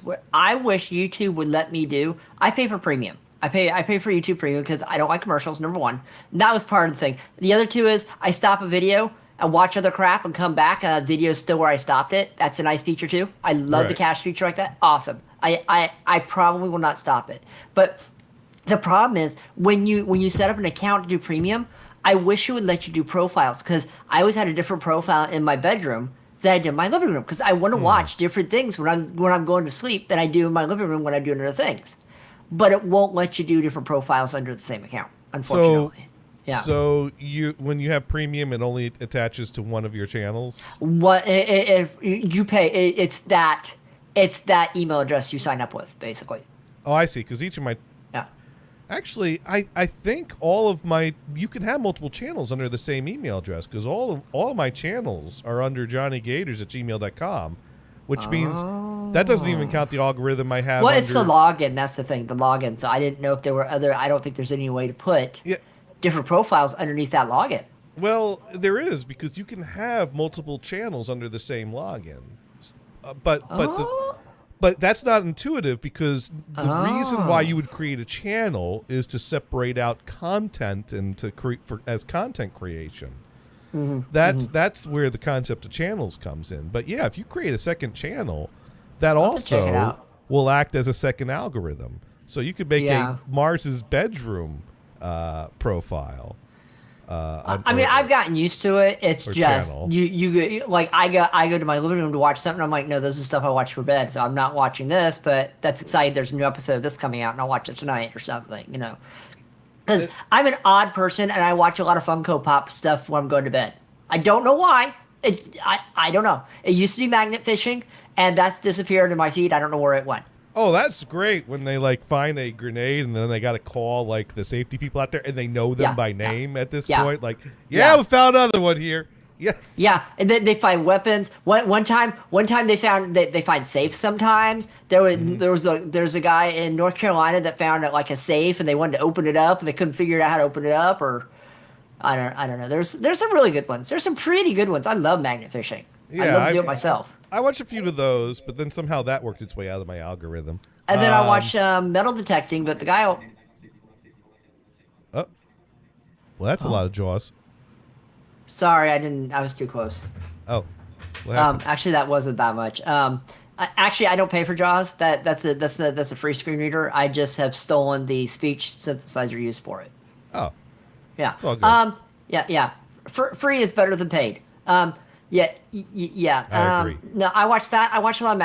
S2: What I wish YouTube would let me do. I pay for premium. I pay for YouTube Premium because I don't like commercials, number one. And that was part of the thing. The other two is I stop a video and watch other crap and come back and that video is still where I stopped it. That's a nice feature too. I love the cache feature like that. Awesome. I probably will not stop it. But the problem is when you set up an account to do premium, I wish it would let you do profiles because I always had a different profile in my bedroom than I did in my living room because I want to watch different things when I'm going to sleep than I do in my living room when I do other things. But it won't let you do different profiles under the same account, unfortunately.
S1: So when you have premium, it only attaches to one of your channels?
S2: What if you pay? It's that email address you sign up with, basically.
S1: Oh, I see. Because each of my actually, I think all of you can have multiple channels under the same email address because all of my channels are under JohnnyGators@gmail.com. Which means that doesn't even count the algorithm I have.
S2: Well, it's the login. That's the thing, the login. So I didn't know if there were other. I don't think there's any way to put different profiles underneath that login.
S1: Well, there is because you can have multiple channels under the same login, but that's not intuitive because the reason why you would create a channel is to separate out content and to create as content creation. That's where the concept of channels comes in. But yeah, if you create a second channel, that also will act as a second algorithm. So you could make a Mars's bedroom profile.
S2: I've gotten used to it. It's just channel. You like I go to my living room to watch something. I'm like, no, this is stuff I watch for bed, so I'm not watching this. But that's exciting. There's a new episode of this coming out, and I'll watch it tonight or something. Because I'm an odd person and I watch a lot of Funko Pop stuff when I'm going to bed. I don't know why. I don't know. It used to be magnet fishing and that's disappeared in my feed. I don't know where it went.
S1: Oh, that's great when they find a grenade and then they got to call the safety people out there and they know them by name at this point. We found another one here. Yeah.
S2: Yeah, and then they find weapons. One time they find safes. Sometimes there's a guy in North Carolina that found a safe, and they wanted to open it up, and they couldn't figure out how to open it up, or I don't know. There's some really good ones. There's some pretty good ones. I love magnet fishing.
S1: Yeah,
S2: I love to do it myself.
S1: I watched a few of those, but then somehow that worked its way out of my algorithm.
S2: And then I watched metal detecting, but the guy.
S1: Oh, well, that's a lot of Jaws.
S2: Sorry, I was too close.
S1: Oh.
S2: Actually, that wasn't that much. Actually, I don't pay for JAWS. That's a free screen reader. I just have stolen the speech synthesizer used for it.
S1: Oh,
S2: Yeah.
S1: it's all good.
S2: Yeah. Free is better than paid. Yeah.
S1: I agree.
S2: No, I watched that. I watched a lot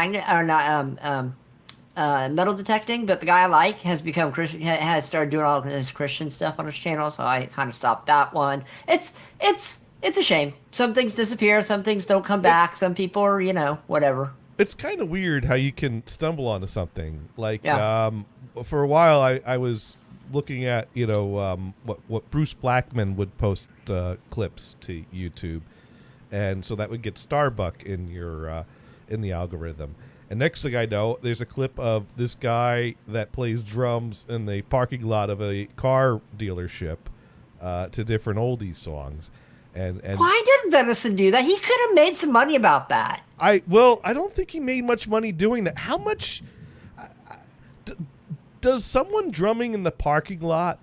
S2: of metal detecting, but the guy I like has become Christian. Has started doing all his Christian stuff on his channel, so I kind of stopped that one. It's a shame. Some things disappear. Some things don't come back. Some people are, whatever.
S1: It's kind of weird how you can stumble onto something. Like,
S2: Yeah.
S1: For a while, I was looking at, what Bruce Blackman would post clips to YouTube. And so that would get Starbuck in your in the algorithm. And next thing I know, there's a clip of this guy that plays drums in the parking lot of a car dealership to different oldies songs. And
S2: Why didn't Venison do that? He could have made some money about that.
S1: I don't think he made much money doing that. How much does someone drumming in the parking lot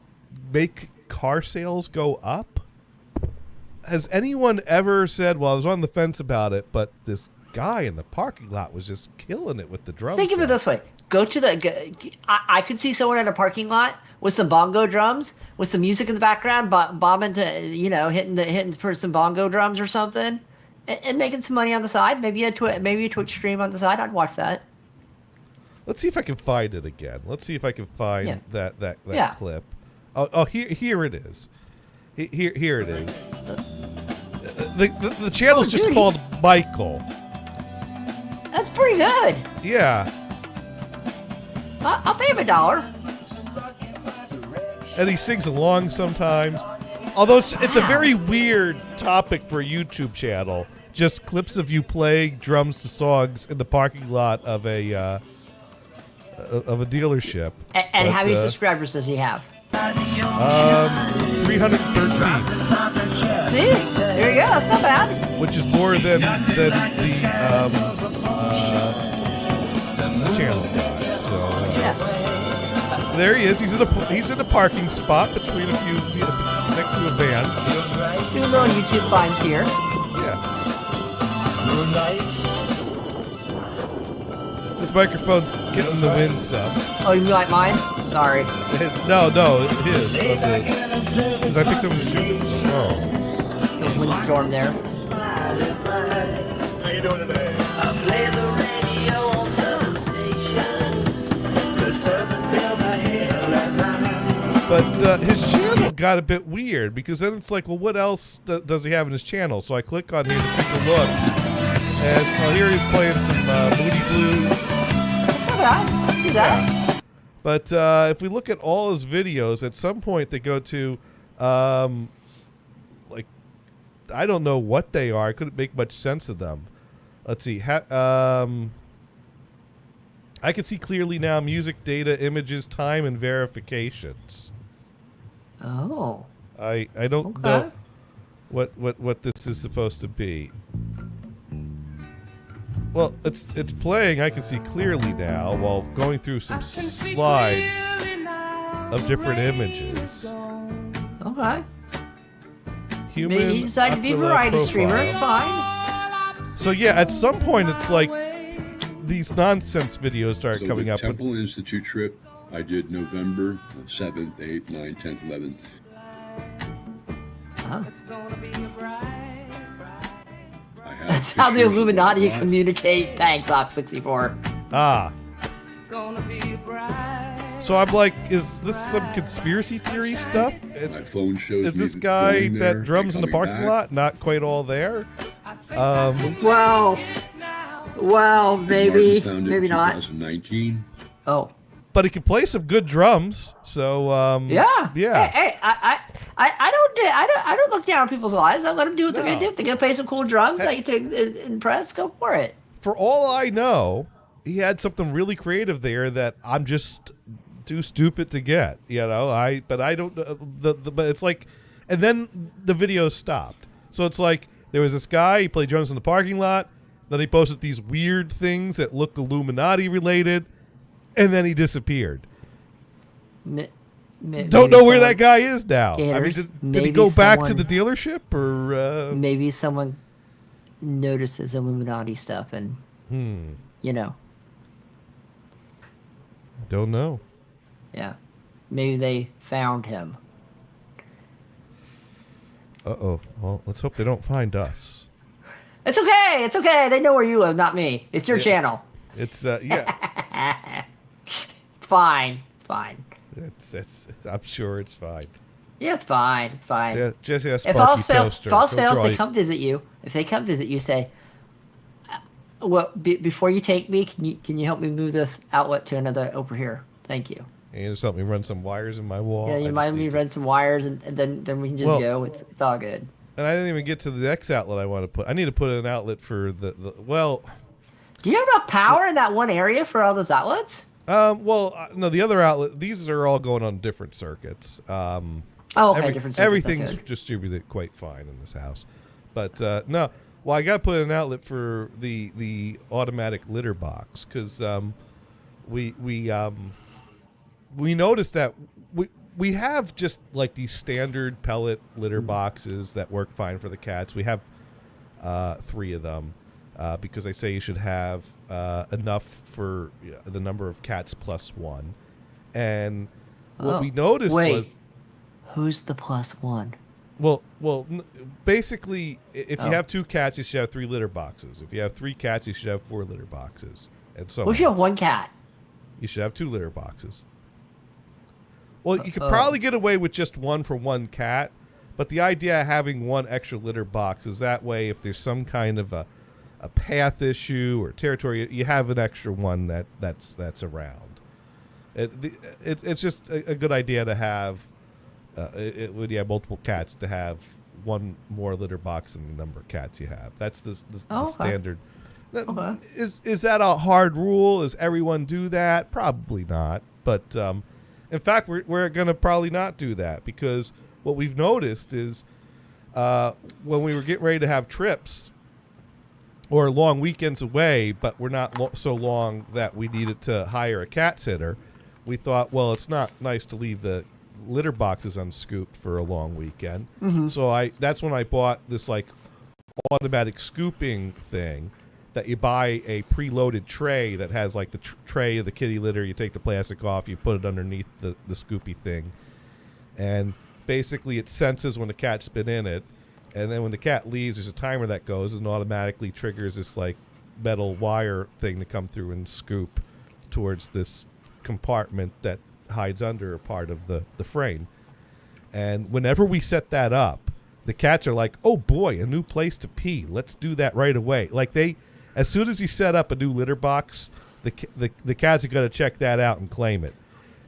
S1: make car sales go up? Has anyone ever said, well, I was on the fence about it, but this guy in the parking lot was just killing it with the drums?
S2: Think of it this way. I could see someone in a parking lot with some bongo drums, with some music in the background, bombing to, hitting for some bongo drums or something, and making some money on the side. Maybe a Twitch stream on the side. I'd watch that.
S1: Let's see if I can find it again. Let's see if I can find that
S2: Yeah.
S1: clip. Oh, here it is. Here it is. The channel's just
S2: dude,
S1: called Michael.
S2: That's pretty good.
S1: Yeah.
S2: I'll pay him $1.
S1: And he sings along sometimes. Although it's a very weird topic for a YouTube channel. Just clips of you playing drums to songs in the parking lot of a dealership.
S2: And how many subscribers does he have?
S1: 313,
S2: See? There you go. That's not bad.
S1: which is more than the channel got. So
S2: Yeah.
S1: there he is. He's in a parking spot between a few next to a van.
S2: Doing little YouTube finds here.
S1: Yeah. This microphone's getting the wind some.
S2: Oh, you like mine? Sorry.
S1: No, his. Because I think someone's shooting. Oh.
S2: The windstorm there.
S5: How you doing today? I play the radio on certain stations. The certain bells I hear like mine.
S1: But his channel got a bit weird because then it's like, well, what else does he have in his channel? So I click on here to take a look. And here he's playing some Moody Blues.
S2: That's not bad. Do that.
S1: But if we look at all his videos, at some point they go to, like, I don't know what they are. I couldn't make much sense of them. Let's see. I can see clearly now music, data, images, time, and verifications.
S2: Oh.
S1: I don't know what this is supposed to be. Well, it's playing. I can see clearly now while going through some slides of different images.
S2: Okay.
S1: Human
S2: Maybe he decided to be a
S1: Aquila
S2: variety
S1: profile.
S2: streamer. It's fine.
S1: So yeah, at some point it's like these nonsense videos start coming
S6: the
S1: up. With,
S6: Temple Institute trip I did November 7th, 8th, 9th, 10th, 11th.
S2: Huh.
S6: I have
S2: That's how the
S6: pictures
S2: Illuminati
S6: of
S2: communicate. Thanks, Ox64.
S1: So I'm like, is this some conspiracy theory stuff?
S6: My phone shows
S1: Is
S6: me
S1: this guy
S6: going there,
S1: that drums in the
S6: coming
S1: parking
S6: back.
S1: lot not quite all there?
S2: Well, maybe,
S6: Martin found it
S2: maybe
S6: in
S2: not.
S6: 2019.
S2: Oh,
S1: But he can play some good drums. So
S2: yeah,
S1: yeah.
S2: Hey, I don't look down on people's lives. I let them do what they're gonna do. If they're gonna play some cool drums, I get to impress. Go for it.
S1: For all I know, he had something really creative there that I'm just too stupid to get. But I don't. But it's like, and then the video stopped. So it's like there was this guy. He played drums in the parking lot. Then he posted these weird things that looked Illuminati related, and then he disappeared. Don't know where that guy is now. I mean, did he
S2: maybe
S1: go back to
S2: someone-
S1: the dealership or?
S2: Maybe someone notices Illuminati stuff and You know.
S1: Don't know.
S2: Yeah. Maybe they found him.
S1: Uh-oh. Well, let's hope they don't find us.
S2: It's okay. It's okay. They know where you live, not me. It's your channel.
S1: It's, yeah.
S2: It's fine. It's fine.
S1: I'm sure it's fine.
S2: Yeah, it's fine. It's fine.
S1: Just ask
S2: If
S1: Sparky
S2: all fails,
S1: Toaster.
S2: if all
S1: He'll
S2: fails,
S1: draw
S2: they
S1: you-
S2: come visit you. If they come visit you, say, "Well, before you take me, can you help me move this outlet to another over here? Thank you."
S1: And you just help me run some wires in my wall.
S2: Yeah,
S1: I
S2: you
S1: just
S2: mind
S1: need
S2: me
S1: to-
S2: run some wires, and then we can just
S1: Well-
S2: go. It's all good.
S1: And I didn't even get to the next outlet I want to put. I need to put an outlet for the well,
S2: Do you have enough power in that one area for all those outlets?
S1: no, the other outlet. These are all going on different circuits.
S2: Oh, okay, different circuits, that's
S1: Everything's
S2: good.
S1: distributed quite fine in this house, but no. Well, I got to put an outlet for the automatic litter box because we noticed that we have just like these standard pellet litter boxes that work fine for the cats. We have 3 of them because I say you should have enough for the number of cats plus 1. And what we noticed was,
S2: Who's the +1?
S1: basically, if you have 2 cats, you should have 3 litter boxes. If you have 3 cats, you should have 4 litter boxes, and so
S2: What if you have 1 cat?
S1: you should have 2 litter boxes. Well, you could probably get away with just 1 for 1 cat, but the idea of having 1 extra litter box is that way if there's some kind of a path issue or territory, you have an extra one that's around. It's just a good idea to have when you have multiple cats to have 1 more litter box than the number of cats you have. That's the
S2: Okay.
S1: standard.
S2: Okay.
S1: Is that a hard rule? Does everyone do that? Probably not. But in fact, we're going to probably not do that because what we've noticed is when we were getting ready to have trips or long weekends away, but we're not so long that we needed to hire a cat sitter, we thought, well, it's not nice to leave the litter boxes unscooped for a long weekend. So that's when I bought this like automatic scooping thing that you buy a preloaded tray that has like the tray of the kitty litter. You take the plastic off, you put it underneath the scoopy thing, and basically it senses when the cat's been in it, and then when the cat leaves, there's a timer that goes and automatically triggers this like metal wire thing to come through and scoop towards this compartment that hides under a part of the frame. And whenever we set that up, the cats are like, oh boy, a new place to pee, let's do that right away. Like as soon as you set up a new litter box, the cats are going to check that out and claim it.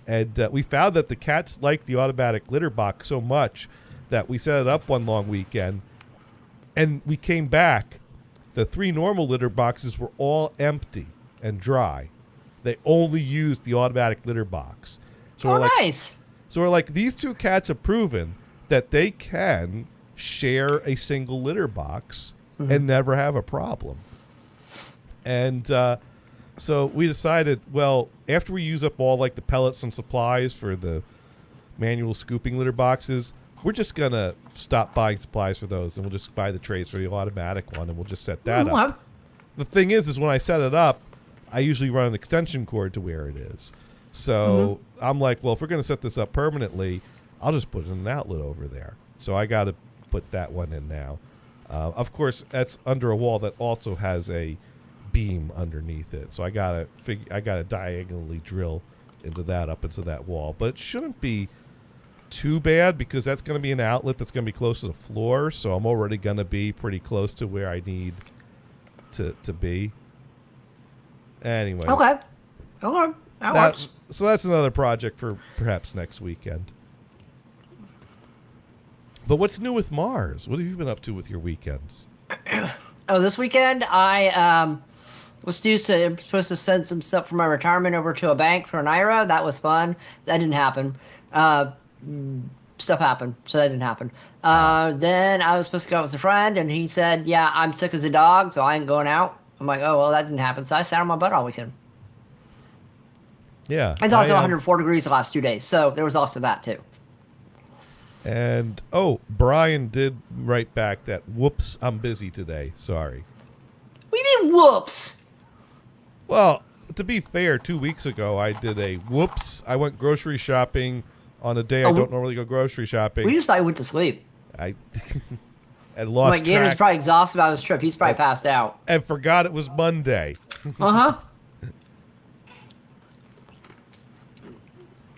S1: And we found that the cats like the automatic litter box so much that we set it up one long weekend, and we came back, the 3 normal litter boxes were all empty and dry. They only used the automatic litter box. So
S2: Oh,
S1: we're like,
S2: nice.
S1: so we're like, these 2 cats have proven that they can share a single litter box and never have a problem. And so we decided, well, after we use up all like the pellets and supplies for the manual scooping litter boxes, we're just going to stop buying supplies for those, and we'll just buy the trays for the automatic one, and we'll just set that up. The thing is when I set it up, I usually run an extension cord to where it is. So I'm like, well, if we're going to set this up permanently, I'll just put an outlet over there. So I got to put that one in now. Of course, that's under a wall that also has a beam underneath it. So I got to diagonally drill into that, up into that wall. But it shouldn't be too bad because that's going to be an outlet that's going to be close to the floor. So I'm already going to be pretty close to where I need to be. Anyway.
S2: Okay. That works.
S1: So that's another project for perhaps next weekend. But what's new with Mars? What have you been up to with your weekends?
S2: Oh, this weekend I was supposed to send some stuff for my retirement over to a bank for an IRA. That was fun. That didn't happen. Stuff happened, so that didn't happen. Then I was supposed to go out with a friend, and he said, "Yeah, I'm sick as a dog, so I ain't going out." I'm like, "Oh well, that didn't happen." So I sat on my butt all weekend.
S1: Yeah.
S2: It's also 104 degrees the last 2 days, so there was also that too.
S1: And Brian did write back that, "Whoops, I'm busy today. Sorry."
S2: What do you mean, whoops?
S1: Well, to be fair, 2 weeks ago I did a whoops. I went grocery shopping on a day I don't normally go grocery shopping.
S2: We just thought he went to sleep.
S1: I and lost
S2: Like Gator's
S1: track
S2: probably exhausted about his trip. He's probably passed out.
S1: and forgot it was Monday.
S2: Uh-huh.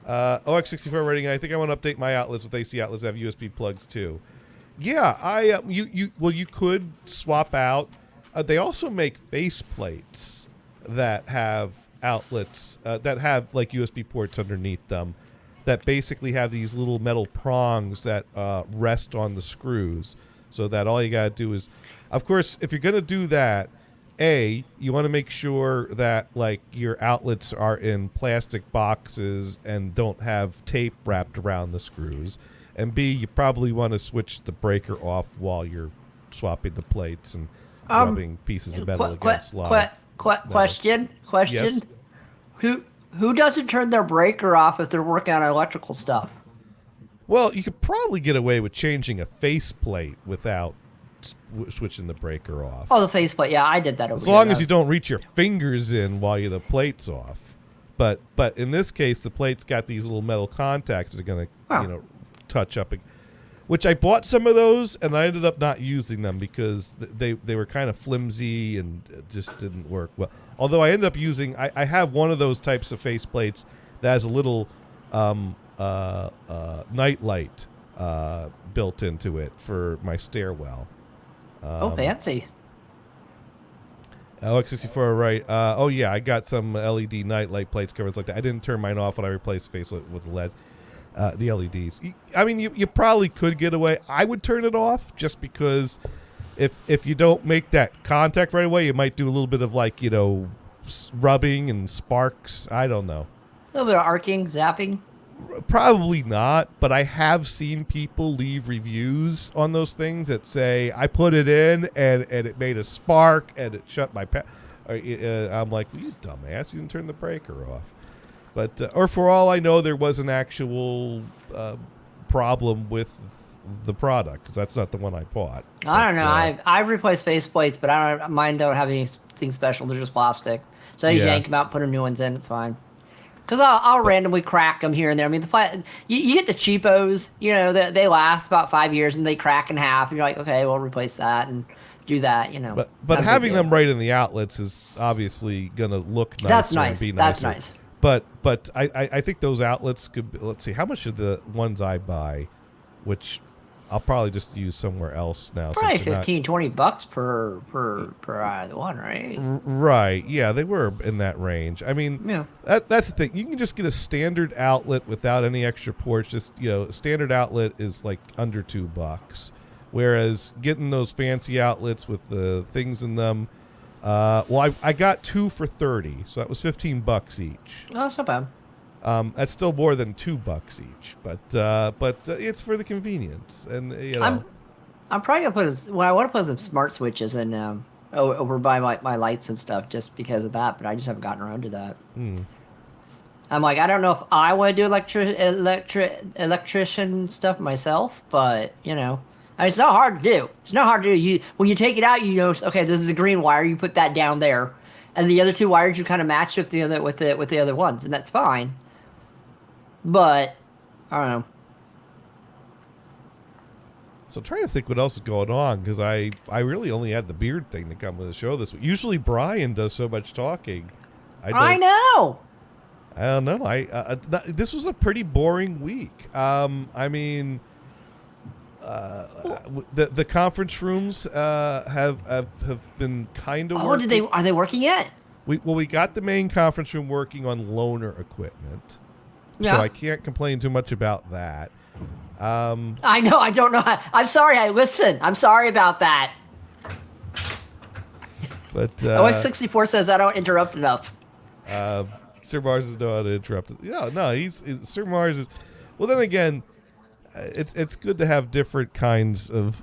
S1: OX64 rating. I think I want to update my outlets with AC outlets that have USB plugs too. Yeah, you could swap out. They also make face plates that have outlets that have like USB ports underneath them that basically have these little metal prongs that rest on the screws, so that all you gotta do is, of course, if you're gonna do that, you want to make sure that like your outlets are in plastic boxes and don't have tape wrapped around the screws, and B, you probably want to switch the breaker off while you're swapping the plates and rubbing pieces of metal against live.
S2: Question.
S1: Yes.
S2: Who doesn't turn their breaker off if they're working on electrical stuff?
S1: Well, you could probably get away with changing a faceplate without switching the breaker off.
S2: Oh, the faceplate. Yeah, I did that over
S1: As
S2: here.
S1: long as you don't reach your fingers in while the plate's off. But in this case, the plate's got these little metal contacts that are going to touch up. Which I bought some of those, and I ended up not using them because they were kind of flimsy and it just didn't work well. Although I ended up using, I have one of those types of faceplates that has a little night light built into it for my stairwell.
S2: Oh, fancy.
S1: LX64, right. I got some LED nightlight plates covers like that. I didn't turn mine off when I replaced the face with the LEDs, the LEDs. I mean, you probably could get away. I would turn it off just because if you don't make that contact right away, you might do a little bit of like, rubbing and sparks. I don't know.
S2: A little bit of arcing, zapping.
S1: Probably not, but I have seen people leave reviews on those things that say, I put it in and it made a spark and it shut my I'm like, well, you dumbass, you didn't turn the breaker off. But or for all I know, there was an actual problem with the product because that's not the one I bought.
S2: I don't know. I've replaced faceplates, but mine don't have anything special. They're just plastic. So I just yank them out, put new ones in. It's fine. Because I'll randomly crack them here and there. I mean, you get the cheapos, they last about 5 years and they crack in half. And you're like, okay, we'll replace that and do that,
S1: But having them right in the outlets is obviously going to look nicer.
S2: That's nice.
S1: And be
S2: That's
S1: nicer.
S2: nice.
S1: But I think those outlets could be, let's see, how much are the ones I buy, which I'll probably just use somewhere else now.
S2: Probably $15-$20 per one, right?
S1: Right. Yeah, they were in that range. I mean, that's the thing. You can just get a standard outlet without any extra ports. Just a standard outlet is like under $2, whereas getting those fancy outlets with the things in them. I got 2 for $30, so that was $15 each.
S2: Oh, that's not bad.
S1: That's still more than $2 each, but it's for the convenience, and
S2: I'm probably gonna I want to put some smart switches in over by my lights and stuff just because of that, but I just haven't gotten around to that. I'm like, I don't know if I want to do electrician stuff myself, but it's not hard to do. It's not hard to do. When you take it out, okay, this is the green wire. You put that down there, and the other 2 wires you kind of match with the other ones, and that's fine. But I don't know.
S1: So I'm trying to think what else is going on because I really only had the beard thing to come with the show this week. Usually Brian does so much talking.
S2: I know.
S1: I don't know. This was a pretty boring week. I mean, the conference rooms have been kind of.
S2: Oh, are they working yet?
S1: We got the main conference room working on loaner equipment.
S2: Yeah.
S1: So I can't complain too much about that.
S2: I know. I don't know. I'm sorry. I'm sorry about that.
S1: But
S2: OX64 says I don't interrupt enough.
S1: Sir Mars doesn't know how to interrupt it. No. Sir Mars is. Well, then again, it's good to have different kinds of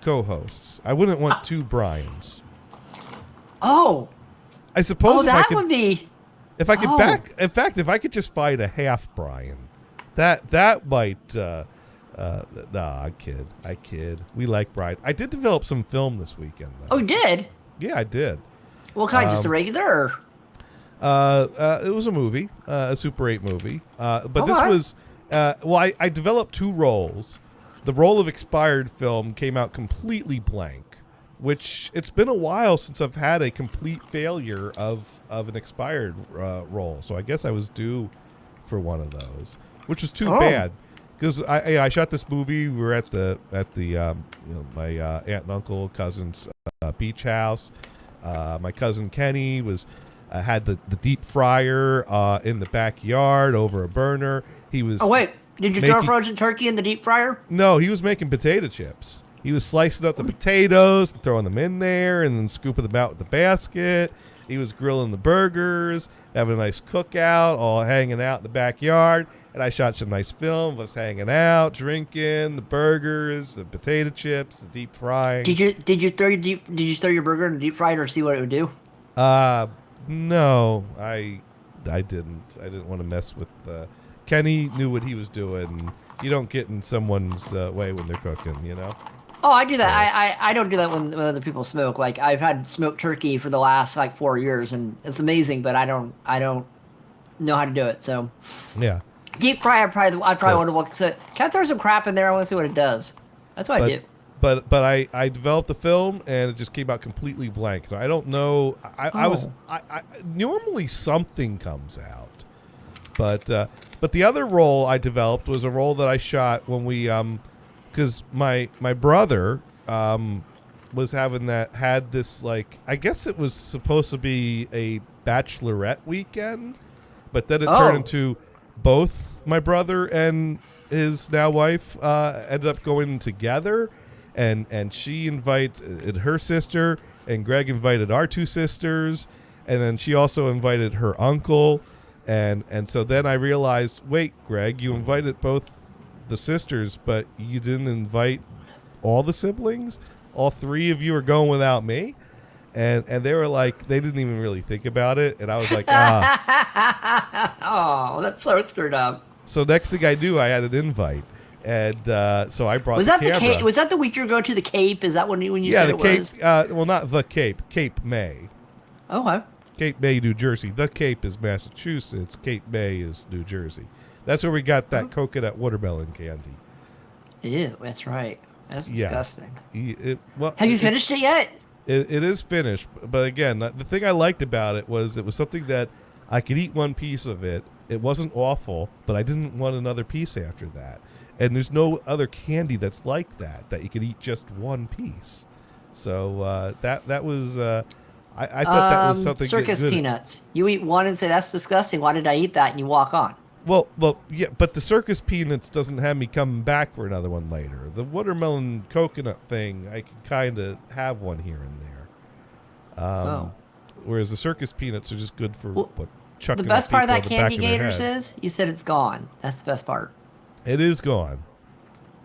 S1: co-hosts. I wouldn't want 2 Brians.
S2: Oh.
S1: I suppose
S2: would be.
S1: If I could if I could just find a half Brian, that might. Nah, I kid. We like Brian. I did develop some film this weekend, though.
S2: Oh, you did?
S1: Yeah, I did.
S2: What kind? Just a regular? Or?
S1: It was a movie, a Super 8 movie. But this
S2: Alright.
S1: was, I developed 2 roles. The role of expired film came out completely blank, which it's been a while since I've had a complete failure of an expired role. So I guess I was due for one of those, which was too bad. Because I shot this movie. We were at my aunt and uncle, cousin's beach house. My cousin Kenny had the deep fryer in the backyard over a burner. He was.
S2: Oh wait, did you throw frozen turkey in the deep fryer?
S1: No, he was making potato chips. He was slicing up the potatoes, and throwing them in there, and then scooping them out with the basket. He was grilling the burgers, having a nice cookout, all hanging out in the backyard. And I shot some nice film of us hanging out, drinking, the burgers, the potato chips, the deep frying.
S2: Did you throw your burger in the deep fryer to see what it would do?
S1: No, I didn't. I didn't want to mess with. Kenny knew what he was doing. You don't get in someone's way when they're cooking, you know.
S2: Oh, I do that. I don't do that when other people smoke. Like I've had smoked turkey for the last 4 years, and it's amazing. But I don't know how to do it. So
S1: Yeah.
S2: deep fry, I probably want to look. So can I throw some crap in there? I want to see what it does. That's what I do.
S1: But I developed the film and it just came out completely blank. So I don't know. I normally something comes out, but the other role I developed was a role that I shot when we because my brother had this I guess it was supposed to be a bachelorette weekend, but then it turned into both my brother and his now wife ended up going together. And she invited her sister, and Greg invited our 2 sisters, and then she also invited her uncle, and so then I realized, wait, Greg, you invited both the sisters, but you didn't invite all the siblings? All 3 of you are going without me? And they were like, they didn't even really think about it, and I was like,
S2: Oh, that's so screwed up.
S1: So next thing I knew, I had an invite. And so I brought the camera.
S2: Cape? Was that the week you were going to the Cape? Is that when you said it was?
S1: Yeah, the Cape. Well, not the Cape. Cape May.
S2: Okay.
S1: Cape May, New Jersey. The Cape is Massachusetts. Cape May is New Jersey. That's where we got that coconut watermelon candy.
S2: Ew, that's right. That's disgusting.
S1: Have
S2: you finished it yet?
S1: It is finished, but again, the thing I liked about it was something that I could eat one piece of it. It wasn't awful, but I didn't want another piece after that. And there's no other candy that's like that you could eat just one piece. So that was I thought that was something
S2: circus
S1: good.
S2: Peanuts. You eat one and say that's disgusting. Why did I eat that? And you walk on.
S1: Well, yeah, but the circus peanuts doesn't have me coming back for another one later. The watermelon coconut thing, I can kind of have one here and there. Whereas the circus peanuts are just good for chucking.
S2: The best part of that
S1: people in the
S2: candy
S1: back of their
S2: gators
S1: head.
S2: is you said it's gone. That's the best part.
S1: It is gone.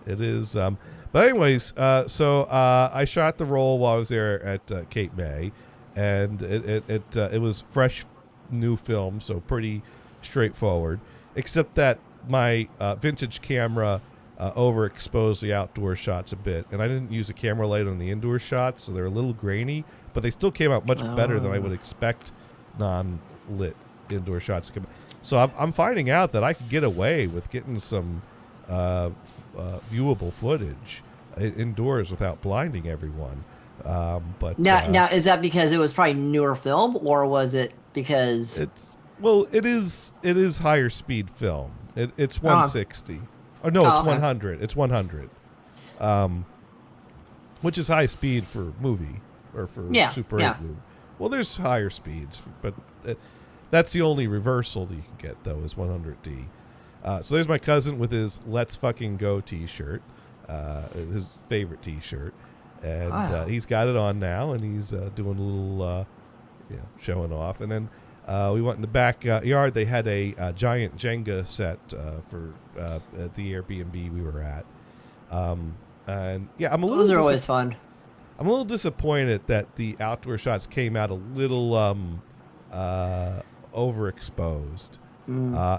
S1: It is. But anyways, so I shot the role while I was there at Cape May, and it was fresh, new film, so pretty straightforward. Except that my vintage camera overexposed the outdoor shots a bit, and I didn't use a camera light on the indoor shots, so they're a little grainy. But they still came out much better than I would expect non-lit indoor shots to come out. So I'm finding out that I can get away with getting some viewable footage indoors without blinding everyone. But
S2: now is that because it was probably newer film, or was it because
S1: it is higher speed film. It's 160. Oh no, it's 100. It's 100. Which is high speed for movie or for Super 8 movie. Well, there's higher speeds, but that's the only reversal that you can get, though, is 100D. So there's my cousin with his Let's Fucking Go t-shirt, his favorite t-shirt. And he's got it on now, and he's doing a little showing off. And then we went in the backyard. They had a giant Jenga set at the Airbnb we were at. And yeah, I'm a little.
S2: Those are always fun.
S1: I'm a little disappointed that the outdoor shots came out a little overexposed,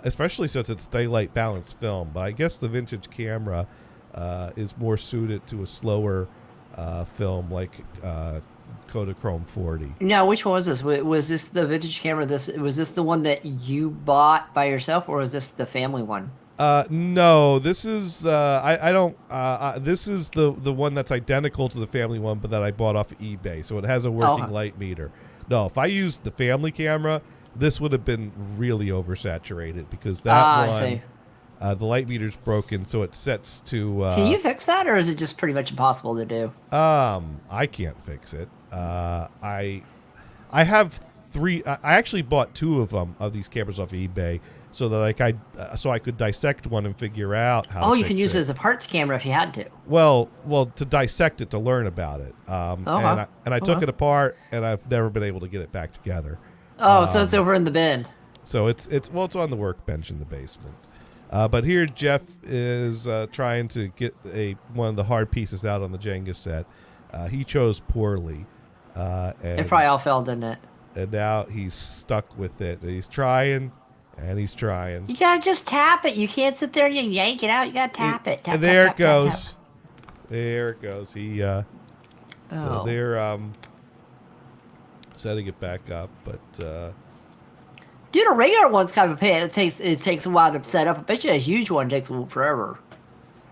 S1: especially since it's daylight balanced film. But I guess the vintage camera is more suited to a slower film like Kodachrome 40.
S2: No, which one was this? Was this the vintage camera? Was this the one that you bought by yourself, or was this the family one?
S1: No, this is I don't this is the one that's identical to the family one, but that I bought off of eBay. So it has a working light meter. No, if I used the family camera, this would have been really oversaturated because that one, the light meter's broken, so it sets to.
S2: Can you fix that, or is it just pretty much impossible to do?
S1: I can't fix it. I have 3. I actually bought 2 of them of these cameras off eBay, so that I could dissect one and figure out how.
S2: Oh,
S1: to
S2: you
S1: fix
S2: can use
S1: it
S2: it as a parts camera if you had to.
S1: Well, to dissect it to learn about it. And I took it apart, and I've never been able to get it back together.
S2: Oh, so it's over in the bin.
S1: So it's on the workbench in the basement. But here Jeff is trying to get one of the hard pieces out on the Jenga set. He chose poorly. And
S2: It probably all fell, didn't it?
S1: And now he's stuck with it. He's trying, and he's trying.
S2: You gotta just tap it. You can't sit there and yank it out. You gotta tap it. Tap,
S1: And there
S2: tap,
S1: it
S2: tap,
S1: goes. There it goes. He so
S2: Oh.
S1: they're setting it back up, but
S2: Dude, a regular one's kind of a pain. It takes a while to set up. I bet you a huge one takes forever.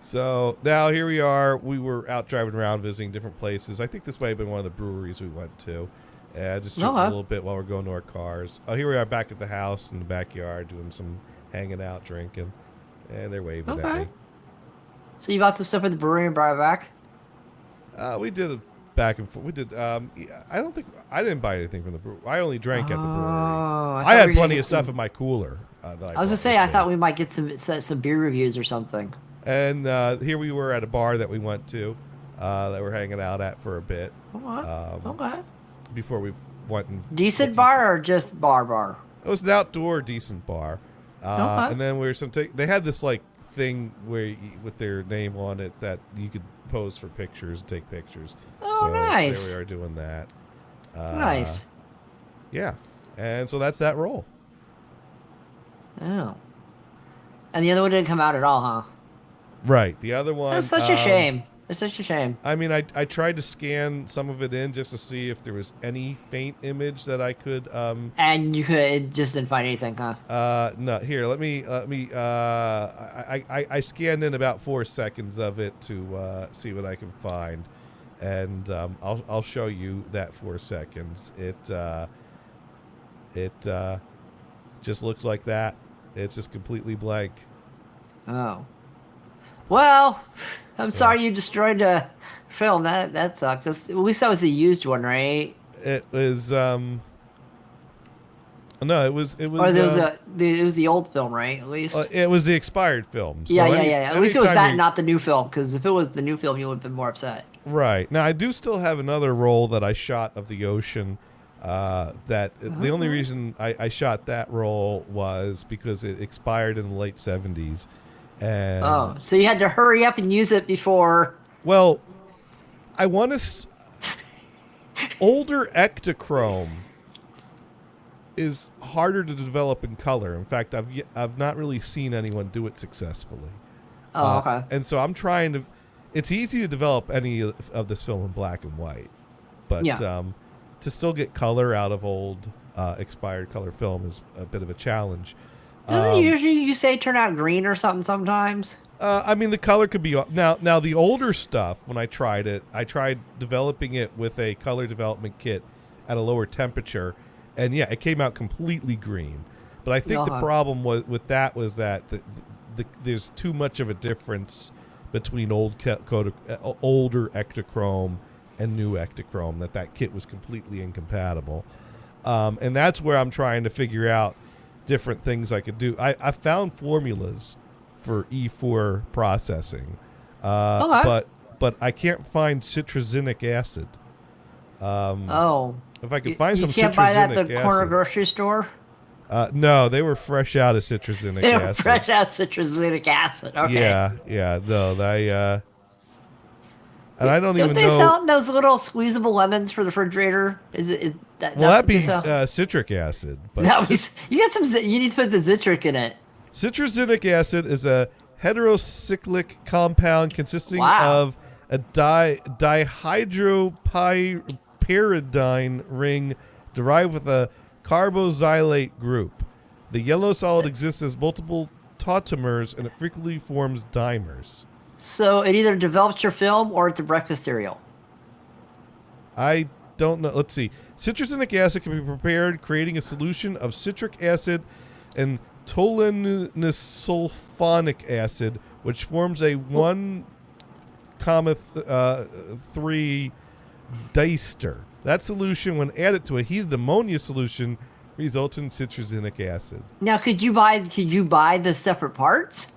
S1: so now here we are. We were out driving around visiting different places. I think this might have been one of the breweries we went to. Just drinking a little bit while we're going to our cars. Oh, here we are back at the house in the backyard doing some hanging out, drinking. And they're waving at me.
S2: So you bought some stuff at the brewery and brought it back?
S1: We did a back and forth. We did. I don't think I didn't buy anything from the brewery. I only drank at the brewery. I had plenty of stuff in my cooler. That I
S2: was gonna say I thought we might get some beer reviews or something.
S1: And here we were at a bar that we went to, that we're hanging out at for a bit.
S2: Okay.
S1: Before we went and
S2: Decent bar or just bar?
S1: it was an outdoor decent bar. And then we were they had this like thing where with their name on it that you could pose for pictures and take pictures.
S2: Oh,
S1: so
S2: nice.
S1: There we are doing that.
S2: Nice.
S1: Yeah. And so that's that roll.
S2: Oh. And the other one didn't come out at all, huh?
S1: Right. The other one.
S2: That's such a shame. It's such a shame.
S1: I mean, I tried to scan some of it in just to see if there was any faint image that I could.
S2: And you just didn't find anything, huh?
S1: No. Here, let me. I scanned in about 4 seconds of it to see what I can find, and I'll show you that 4 seconds. It just looks like that. It's just completely blank.
S2: Oh. Well, I'm sorry you destroyed the film. That sucks. At least that was the used one, right?
S1: It was no, it was
S2: Or it was the old film, right? At least.
S1: It was the expired film. So
S2: yeah. At least it was that,
S1: you,
S2: not the new film. Because if it was the new film, you would have been more upset.
S1: Right. Now I do still have another roll that I shot of the ocean. The only reason I shot that roll was because it expired in the late 70s. And
S2: so you had to hurry up and use it before.
S1: Well, I want to. Older Ektachrome is harder to develop in color. In fact, I've not really seen anyone do it successfully.
S2: Oh, okay.
S1: And so I'm trying to. It's easy to develop any of this film in black and white, but to still get color out of old expired color film is a bit of a challenge.
S2: Doesn't usually you say turn out green or something sometimes?
S1: I mean, the color could be now the older stuff. When I tried developing it with a color development kit at a lower temperature, and it came out completely green. But I think the problem with that was that there's too much of a difference between older Ektachrome and new Ektachrome that kit was completely incompatible, and that's where I'm trying to figure out different things I could do. I found formulas for E4 processing, but I can't find citrusinic acid. If I could find some citrusinic acid. You can't buy that at the
S2: corner grocery store?
S1: No, they were fresh out of citrusinic
S2: They
S1: acid.
S2: were fresh out of citrusinic acid. Okay.
S1: Yeah. No, and I don't even know.
S2: Don't they sell those little squeezable lemons for the refrigerator?
S1: That'd be citric acid. But
S2: you got some. You need to put the citric in it.
S1: Citrusinic acid is a heterocyclic compound consisting of a dihydropyridine pyridine ring derived with a carboxylate group. The yellow solid exists as multiple tautomers, and it frequently forms dimers.
S2: So it either develops your film or it's a breakfast cereal.
S1: I don't know. Let's see. Citrusinic acid can be prepared creating a solution of citric acid and toluenesulfonic acid, which forms a 1,3 diester. That solution, when added to a heated ammonia solution, results in citrusinic acid.
S2: Now, could you buy the separate parts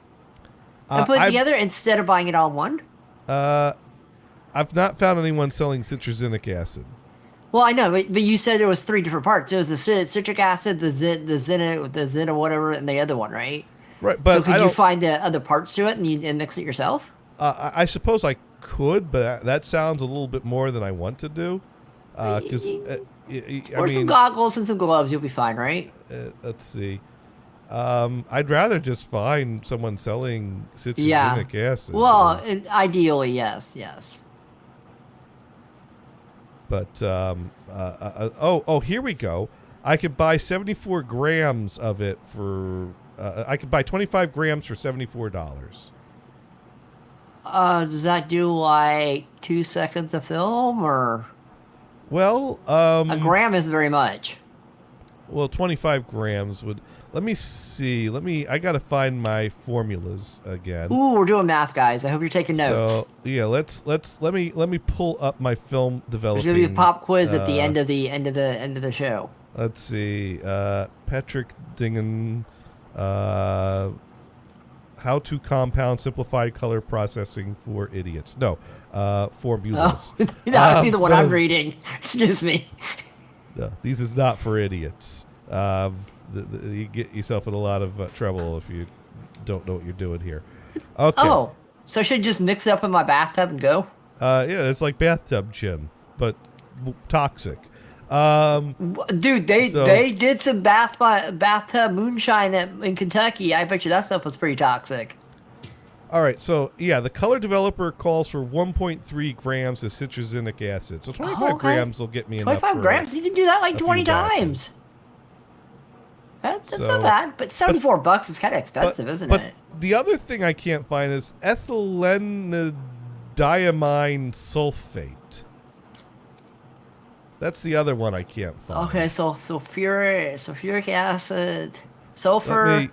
S2: and put it together instead of buying it all in one?
S1: I've not found anyone selling citrusinic acid.
S2: Well, I know, but you said there was 3 different parts. There was the citric acid, the zena whatever, and the other one, right?
S1: Right, but
S2: so could you find the other parts to it and mix it yourself?
S1: I suppose I could, but that sounds a little bit more than I want to do. Because
S2: some goggles and some gloves, you'll be fine, right?
S1: Let's see. I'd rather just find someone selling citrusinic acid.
S2: Well, ideally, yes.
S1: But here we go. I could buy 74 grams of it for. I could buy 25 grams for $74.
S2: Does that do like 2 seconds of film or?
S1: Well,
S2: a gram is very much.
S1: Well, 25 grams would. Let me see. I gotta find my formulas again.
S2: Ooh, we're doing math, guys. I hope you're taking notes.
S1: So yeah, let me pull up my film developing.
S2: There's gonna be a pop quiz at the end of the show.
S1: Let's see. Patrick Dingen. How to compound simplified color processing for idiots. No, formulas.
S2: Oh, that would be the one I'm reading. Excuse me.
S1: No, these is not for idiots. You get yourself in a lot of trouble if you don't know what you're doing here. Okay.
S2: Oh, so I should just mix it up in my bathtub and go?
S1: Yeah, it's like bathtub gin, but toxic.
S2: Dude, they did some bathtub moonshine in Kentucky. I bet you that stuff was pretty toxic.
S1: All right, so yeah, the color developer calls for 1.3 grams of citrusinic acid. So 25 grams will get me
S2: 25 grams? You can do that like 20 times. That's not bad, but $74 is kind of expensive, isn't it?
S1: But the other thing I can't find is ethylenediamine sulfate. That's the other one I can't find.
S2: Okay, so sulfuric acid, sulfur,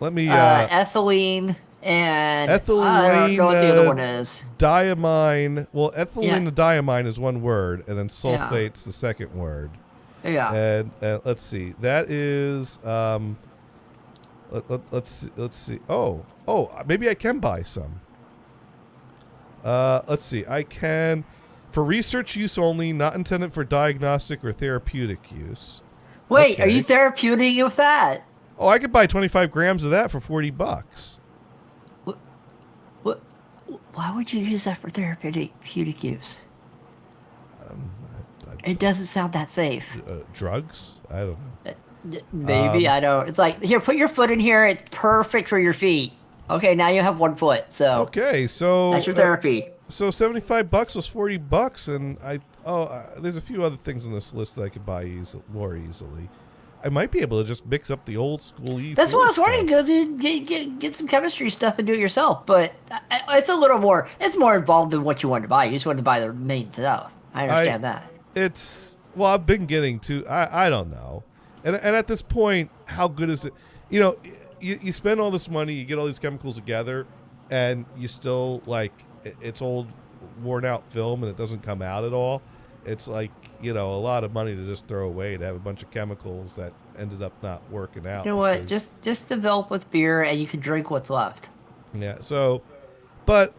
S1: let me
S2: ethylene, and
S1: ethylene.
S2: I don't know what the other one is.
S1: Diamine. Well, ethylene and diamine is one word, and then sulfate's the second word.
S2: Yeah.
S1: And let's see. That is let's see. Oh, maybe I can buy some. Let's see. I can for research use only, not intended for diagnostic or therapeutic use.
S2: Wait, are you therapeutic with that?
S1: Oh, I could buy 25 grams of that for $40.
S2: What? Why would you use that for therapeutic use? It doesn't sound that safe.
S1: Drugs? I don't know.
S2: Maybe, I don't. It's like, here, put your foot in here. It's perfect for your feet. Okay, now you have 1 foot. So
S1: okay, so
S2: that's your therapy.
S1: So $75 was $40, and there's a few other things on this list that I could buy more easily. I might be able to just mix up the old school.
S2: That's what I was wondering. Go get some chemistry stuff and do it yourself. But it's a little more. It's more involved than what you wanted to buy. You just wanted to buy the main stuff. I understand that.
S1: I've been getting to. I don't know, and at this point, how good is it? You know, you spend all this money, you get all these chemicals together, and you still it's old, worn out film, and it doesn't come out at all. It's like, a lot of money to just throw away to have a bunch of chemicals that ended up not working out.
S2: You know what? Just develop with beer, and you can drink what's left.
S1: Yeah. So, but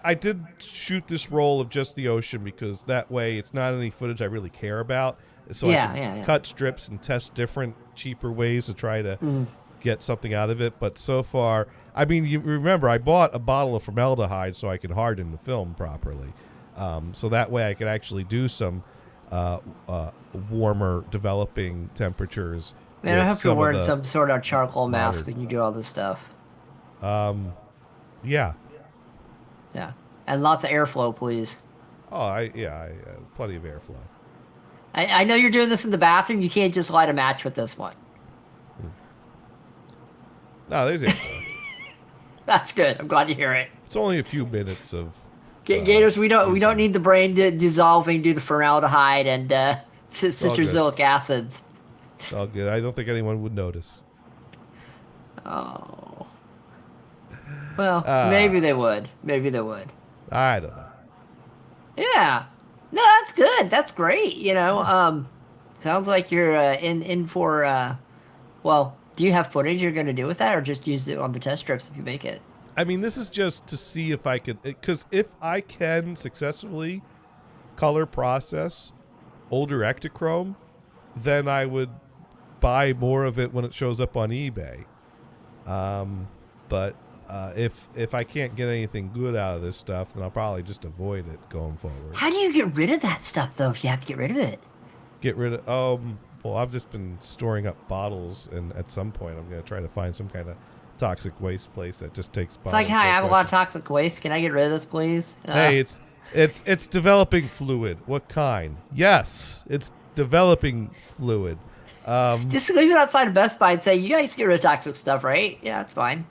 S1: I did shoot this roll of just the ocean because that way it's not any footage I really care about. So I can cut strips and test different, cheaper ways to try to get something out of it. But so far, I mean, you remember I bought a bottle of formaldehyde so I could harden the film properly. So that way I could actually do some warmer developing temperatures.
S2: Man, I hope you're wearing some sort of charcoal mask when you do all this stuff.
S1: Yeah.
S2: Yeah. And lots of airflow, please.
S1: Oh, plenty of airflow.
S2: I know you're doing this in the bathroom. You can't just light a match with this one.
S1: No, there's it.
S2: That's good. I'm glad to hear it.
S1: It's only a few minutes of.
S2: Gators, we don't need the brain to dissolving due to formaldehyde and citric acids.
S1: It's all good. I don't think anyone would notice.
S2: Oh. Well, maybe they would. Maybe they would.
S1: I don't know.
S2: Yeah. No, that's good. That's great. You know, sounds like you're in for. Well, do you have footage you're going to do with that, or just use it on the test strips if you make it?
S1: I mean, this is just to see if I could, because if I can successfully color process older Ektachrome, then I would buy more of it when it shows up on eBay. But if I can't get anything good out of this stuff, then I'll probably just avoid it going forward.
S2: How do you get rid of that stuff, though, if you have to get rid of it?
S1: Get rid of, well, I've just been storing up bottles, and at some point I'm going to try to find some kind of toxic waste place that just takes bottles.
S2: It's like, hi, I have a lot of toxic waste. Can I get rid of this, please?
S1: Hey, it's developing fluid. What kind? Yes, it's developing fluid.
S2: Just leave it outside of Best Buy and say, you guys get rid of toxic stuff, right? Yeah, that's fine.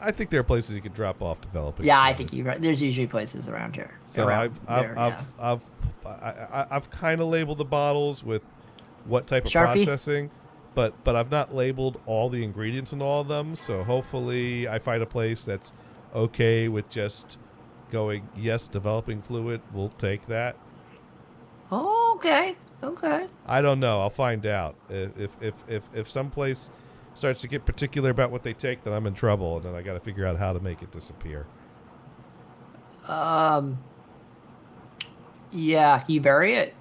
S1: I think there are places you could drop off developing.
S2: Yeah,
S1: fluid.
S2: I think you're right. There's usually places around here.
S1: So I've kind of labeled the bottles with what type of
S2: Sharpie?
S1: processing, but I've not labeled all the ingredients in all of them. So hopefully I find a place that's okay with just going, yes, developing fluid. We'll take that.
S2: Oh, okay. Okay.
S1: I don't know. I'll find out. If some place starts to get particular about what they take, then I'm in trouble, and then I got to figure out how to make it disappear.
S2: Yeah, you bury it?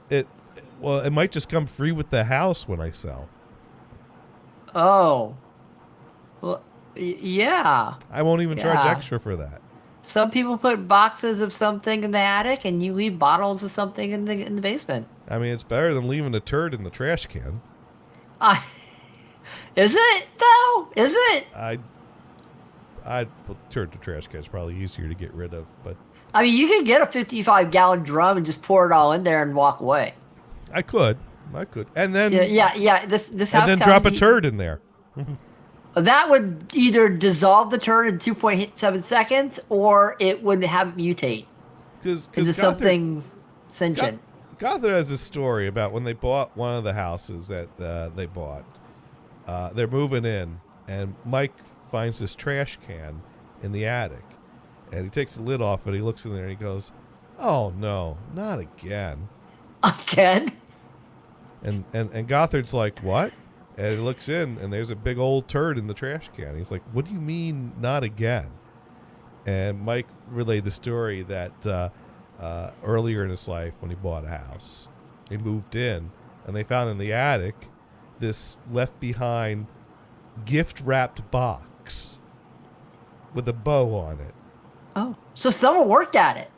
S1: Well, it might just come free with the house when I sell.
S2: Oh. Well, yeah.
S1: I won't even charge
S2: Yeah.
S1: extra for that.
S2: Some people put boxes of something in the attic, and you leave bottles of something in the basement.
S1: I mean, it's better than leaving a turd in the trash can.
S2: Is it though? Is it?
S1: I'd put the turd in the trash can. It's probably easier to get rid of, but
S2: I mean, you could get a 55-gallon drum and just pour it all in there and walk away.
S1: I could, and then
S2: Yeah. This house.
S1: and then drop a turd in there.
S2: That would either dissolve the turd in 2.7 seconds, or it would have mutate into something sentient.
S1: Gothard has a story about when they bought one of the houses that they bought. They're moving in, and Mike finds this trash can in the attic, and he takes the lid off and he looks in there and he goes, "Oh no, not again!"
S2: Again?
S1: And Gothard's like, "What?" And he looks in, and there's a big old turd in the trash can. He's like, "What do you mean, not again?" And Mike relayed the story that earlier in his life, when he bought a house, he moved in, and they found in the attic this left behind gift wrapped box with a bow on it.
S2: Oh, so someone worked at it.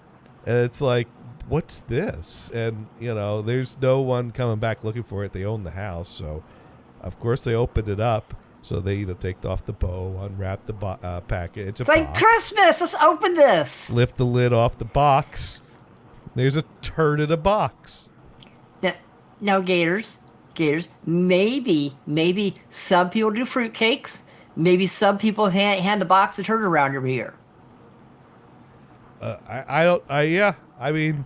S1: And it's like, what's this? And, there's no one coming back looking for it. They own the house. So, of course, they opened it up. So they, take off the bow, unwrap the package.
S2: It's like Christmas. Let's open this.
S1: Lift the lid off the box. There's a turd in a box.
S2: Now, Gators, maybe some people do fruitcakes. Maybe some people hand the box of turd around over here. I mean,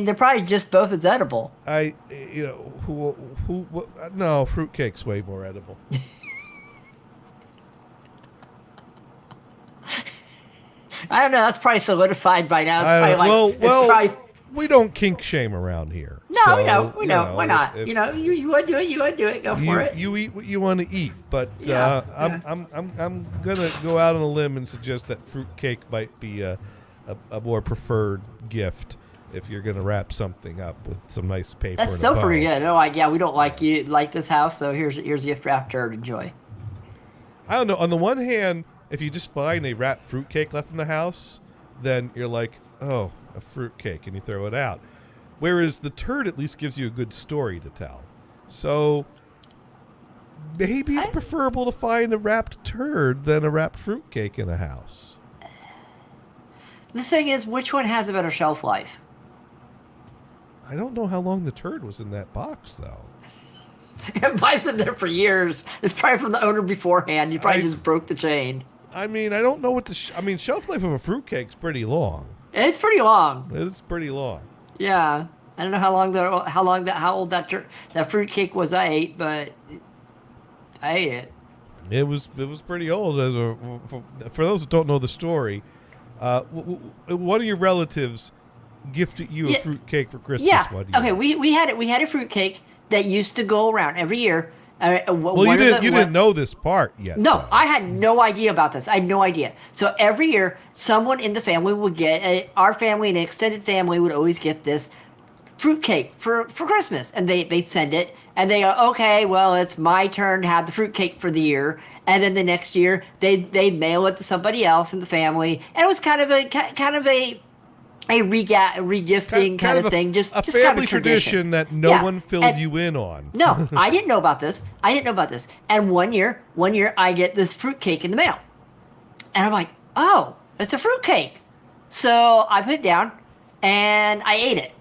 S2: they're probably just both as edible.
S1: No, fruitcake's way more edible.
S2: I don't know. That's probably solidified by now.
S1: We don't kink shame around here.
S2: No, so, we don't. Why not? You want to do it. You want to do it. Go for it.
S1: You eat what you want to eat, but I'm gonna go out on a limb and suggest that fruitcake might be a more preferred gift if you're gonna wrap something up with some nice paper.
S2: That's still pretty good. No, we don't like this house, so here's a gift wrapped turd. Enjoy.
S1: I don't know. On the one hand, if you just find a wrapped fruitcake left in the house, then you're like, oh, a fruitcake, and you throw it out. Whereas the turd at least gives you a good story to tell. So maybe it's preferable to find a wrapped turd than a wrapped fruitcake in a house.
S2: The thing is, which one has a better shelf life?
S1: I don't know how long the turd was in that box, though.
S2: It might have been there for years. It's probably from the owner beforehand. You probably just broke the chain.
S1: I mean, I don't know what the. Shelf life of a fruitcake's pretty long.
S2: It's pretty long.
S1: It's pretty long.
S2: Yeah, I don't know how old that fruit cake was I ate, but I ate it.
S1: It was pretty old. For those that don't know the story, one of your relatives gifted you a fruit cake for Christmas.
S2: Yeah.
S1: One year.
S2: Okay. We had a fruit cake that used to go around every year.
S1: Well, you didn't know this part yet.
S2: No,
S1: though.
S2: I had no idea about this. I had no idea. So every year, someone in the family would get our family, an extended family, would always get this fruitcake for Christmas, and they'd send it, and they go, okay, well, it's my turn to have the fruitcake for the year, and then the next year they'd mail it to somebody else in the family, and it was kind of a regifting kind of thing, just
S1: a
S2: family
S1: family
S2: tradition
S1: tradition that no one filled you in on.
S2: No, I didn't know about this. And one year I get this fruitcake in the mail, and I'm like, oh, it's a fruitcake. So I put it down, and I ate it.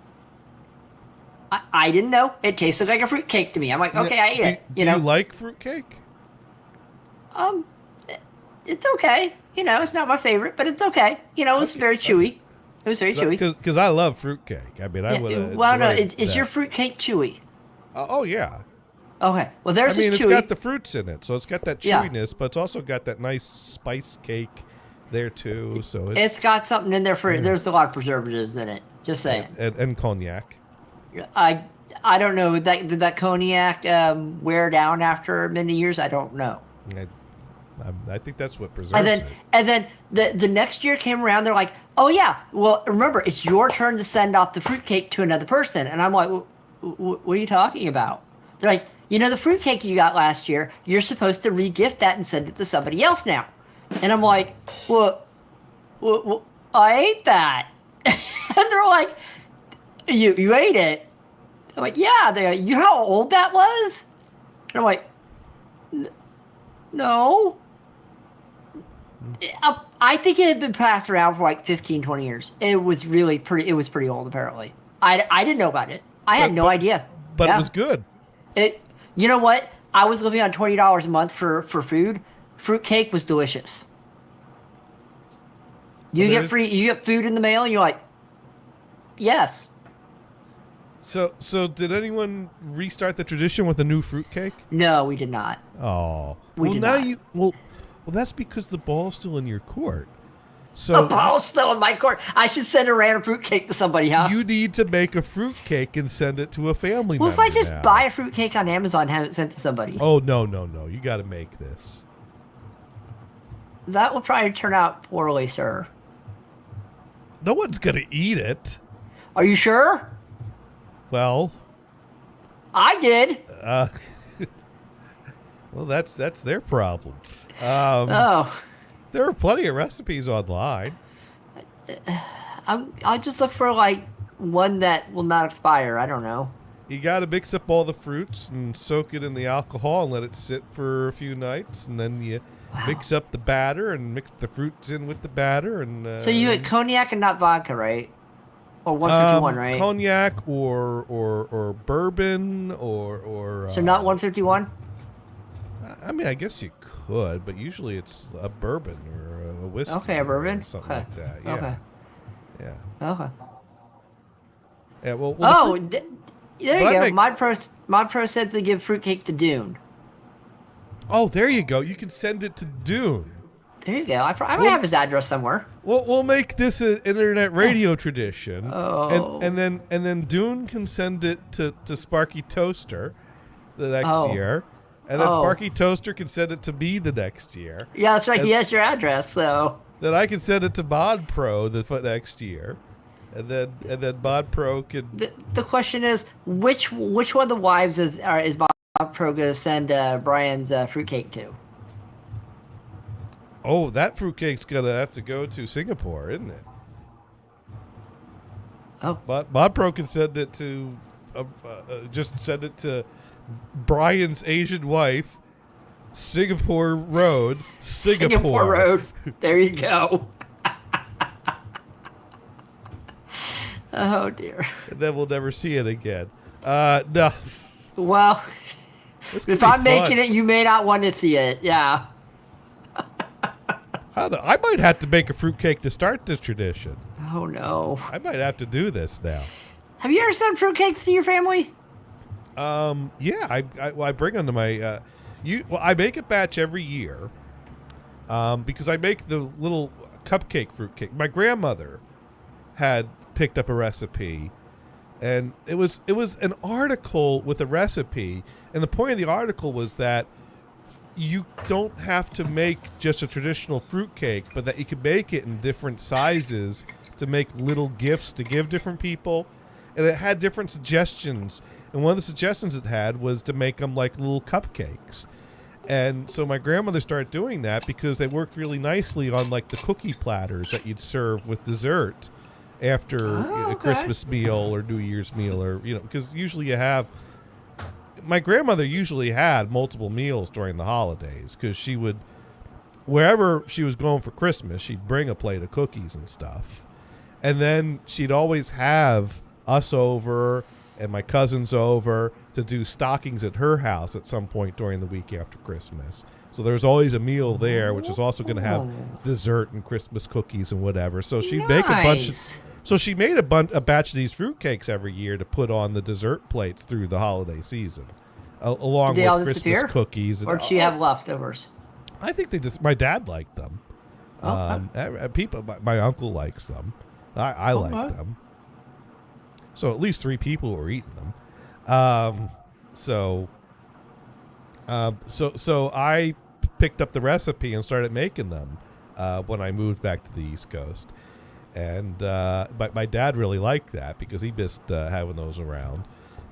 S2: I didn't know it tasted like a fruitcake to me. I'm like, okay, I ate it.
S1: Do you like fruitcake?
S2: It's okay. It's not my favorite, but it's okay. It was very chewy. It was very chewy.
S1: Because I love fruitcake. I mean, I would.
S2: Well, no, is your fruitcake chewy?
S1: Oh yeah.
S2: Okay. Well, there's
S1: it's
S2: chewy.
S1: got the fruits in it, so it's got that
S2: Yeah.
S1: chewiness, but it's also got that nice spice cake there too. So
S2: It's got something in there for it. There's a lot of preservatives in it. Just saying.
S1: and cognac.
S2: I don't know. Did that cognac wear down after many years? I don't know.
S1: I think that's what preserves it.
S2: And then the next year came around. They're like, oh yeah, well remember it's your turn to send off the fruitcake to another person. And I'm like, what are you talking about? They're like, the fruitcake you got last year, you're supposed to re-gift that and send it to somebody else now. And I'm like, well I ate that. And they're like, you ate it? I'm like, yeah. They're like, you know how old that was? And I'm like, no. I think it had been passed around for like 15, 20 years. It was pretty old apparently. I didn't know about it. I had no idea.
S1: But
S2: Yeah.
S1: it was good.
S2: You know what? I was living on $20 a month for food. Fruitcake was delicious. You get food in the mail, and you're like, yes.
S1: So did anyone restart the tradition with a new fruitcake?
S2: No, we did not.
S1: Oh,
S2: We
S1: well
S2: did
S1: now
S2: not.
S1: well, that's because the ball's still in your court. So
S2: A ball's still in my court. I should send a random fruitcake to somebody, huh?
S1: you need to make a fruitcake and send it to a family
S2: Well,
S1: member.
S2: if I just
S1: now.
S2: buy a fruitcake on Amazon and have it sent to somebody,
S1: Oh no! You got to make this.
S2: that will probably turn out poorly, sir.
S1: No one's gonna eat it.
S2: Are you sure?
S1: Well,
S2: I did.
S1: well, that's their problem.
S2: Oh,
S1: There are plenty of recipes online.
S2: I'll just look for like one that will not expire. I don't know.
S1: You got to mix up all the fruits and soak it in the alcohol and let it sit for a few nights, and then you mix up the batter and mix the fruits in with the batter. And
S2: So you had cognac and not vodka, right? Or 151, right?
S1: Cognac or bourbon or.
S2: So not 151.
S1: I mean, I guess you could, but usually it's a bourbon or a whiskey.
S2: Okay, a bourbon?
S1: or something
S2: Okay.
S1: like that. Yeah.
S2: Okay.
S1: Yeah.
S2: Okay.
S1: Yeah. Well.
S2: Oh,
S1: the
S2: there
S1: But
S2: you
S1: I
S2: go.
S1: make-
S2: Mod Pro said to give fruitcake to Dune.
S1: oh, there you go. You can send it to Dune.
S2: There you go. I might have his address somewhere.
S1: We'll make this an internet radio tradition,
S2: Oh.
S1: and then Dune can send it to Sparky Toaster the next
S2: Oh.
S1: year, and then
S2: Oh.
S1: Sparky Toaster can send it to me the next year.
S2: Yeah, that's right.
S1: And-
S2: He has your address, so.
S1: Then I can send it to Mod Pro the next year, and then Mod Pro could.
S2: The question is, which one of the wives is Bob Pro going to send Brian's fruitcake to?
S1: Oh, that fruitcake's gonna have to go to Singapore, isn't it?
S2: Oh.
S1: But Mod Pro can send it to, just send it to Brian's Asian wife, Singapore Road, Singapore.
S2: Road. There you go. Oh dear.
S1: And then we'll never see it again. No.
S2: Well,
S1: This could
S2: if
S1: be
S2: I'm
S1: fun.
S2: making it, you may not want to see it. Yeah.
S1: I might have to make a fruitcake to start this tradition.
S2: Oh no.
S1: I might have to do this now.
S2: Have you ever sent fruitcakes to your family?
S1: Yeah, I bring them to my. I make a batch every year. Because I make the little cupcake fruitcake. My grandmother had picked up a recipe, and it was an article with a recipe, and the point of the article was that you don't have to make just a traditional fruitcake, but that you can make it in different sizes to make little gifts to give different people. And it had different suggestions. And one of the suggestions it had was to make them like little cupcakes. And so my grandmother started doing that because they worked really nicely on like the cookie platters that you'd serve with dessert after a Christmas meal or New Year's meal, or, because usually you have. My grandmother usually had multiple meals during the holidays because she would, wherever she was going for Christmas, she'd bring a plate of cookies and stuff. And then she'd always have us over and my cousins over to do stockings at her house at some point during the week after Christmas. So there was always a meal there, which was also going to have dessert and Christmas cookies and whatever. So she'd make a bunch of. So she made a batch of these fruitcakes every year to put on the dessert plates through the holiday season, along
S2: Did they all
S1: with Christmas
S2: disappear?
S1: cookies.
S2: Or did she have leftovers?
S1: I think they just. My dad liked them. People, my uncle likes them. I like them. So at least 3 people were eating them. So I picked up the recipe and started making them when I moved back to the East Coast. And my dad really liked that because he missed having those around.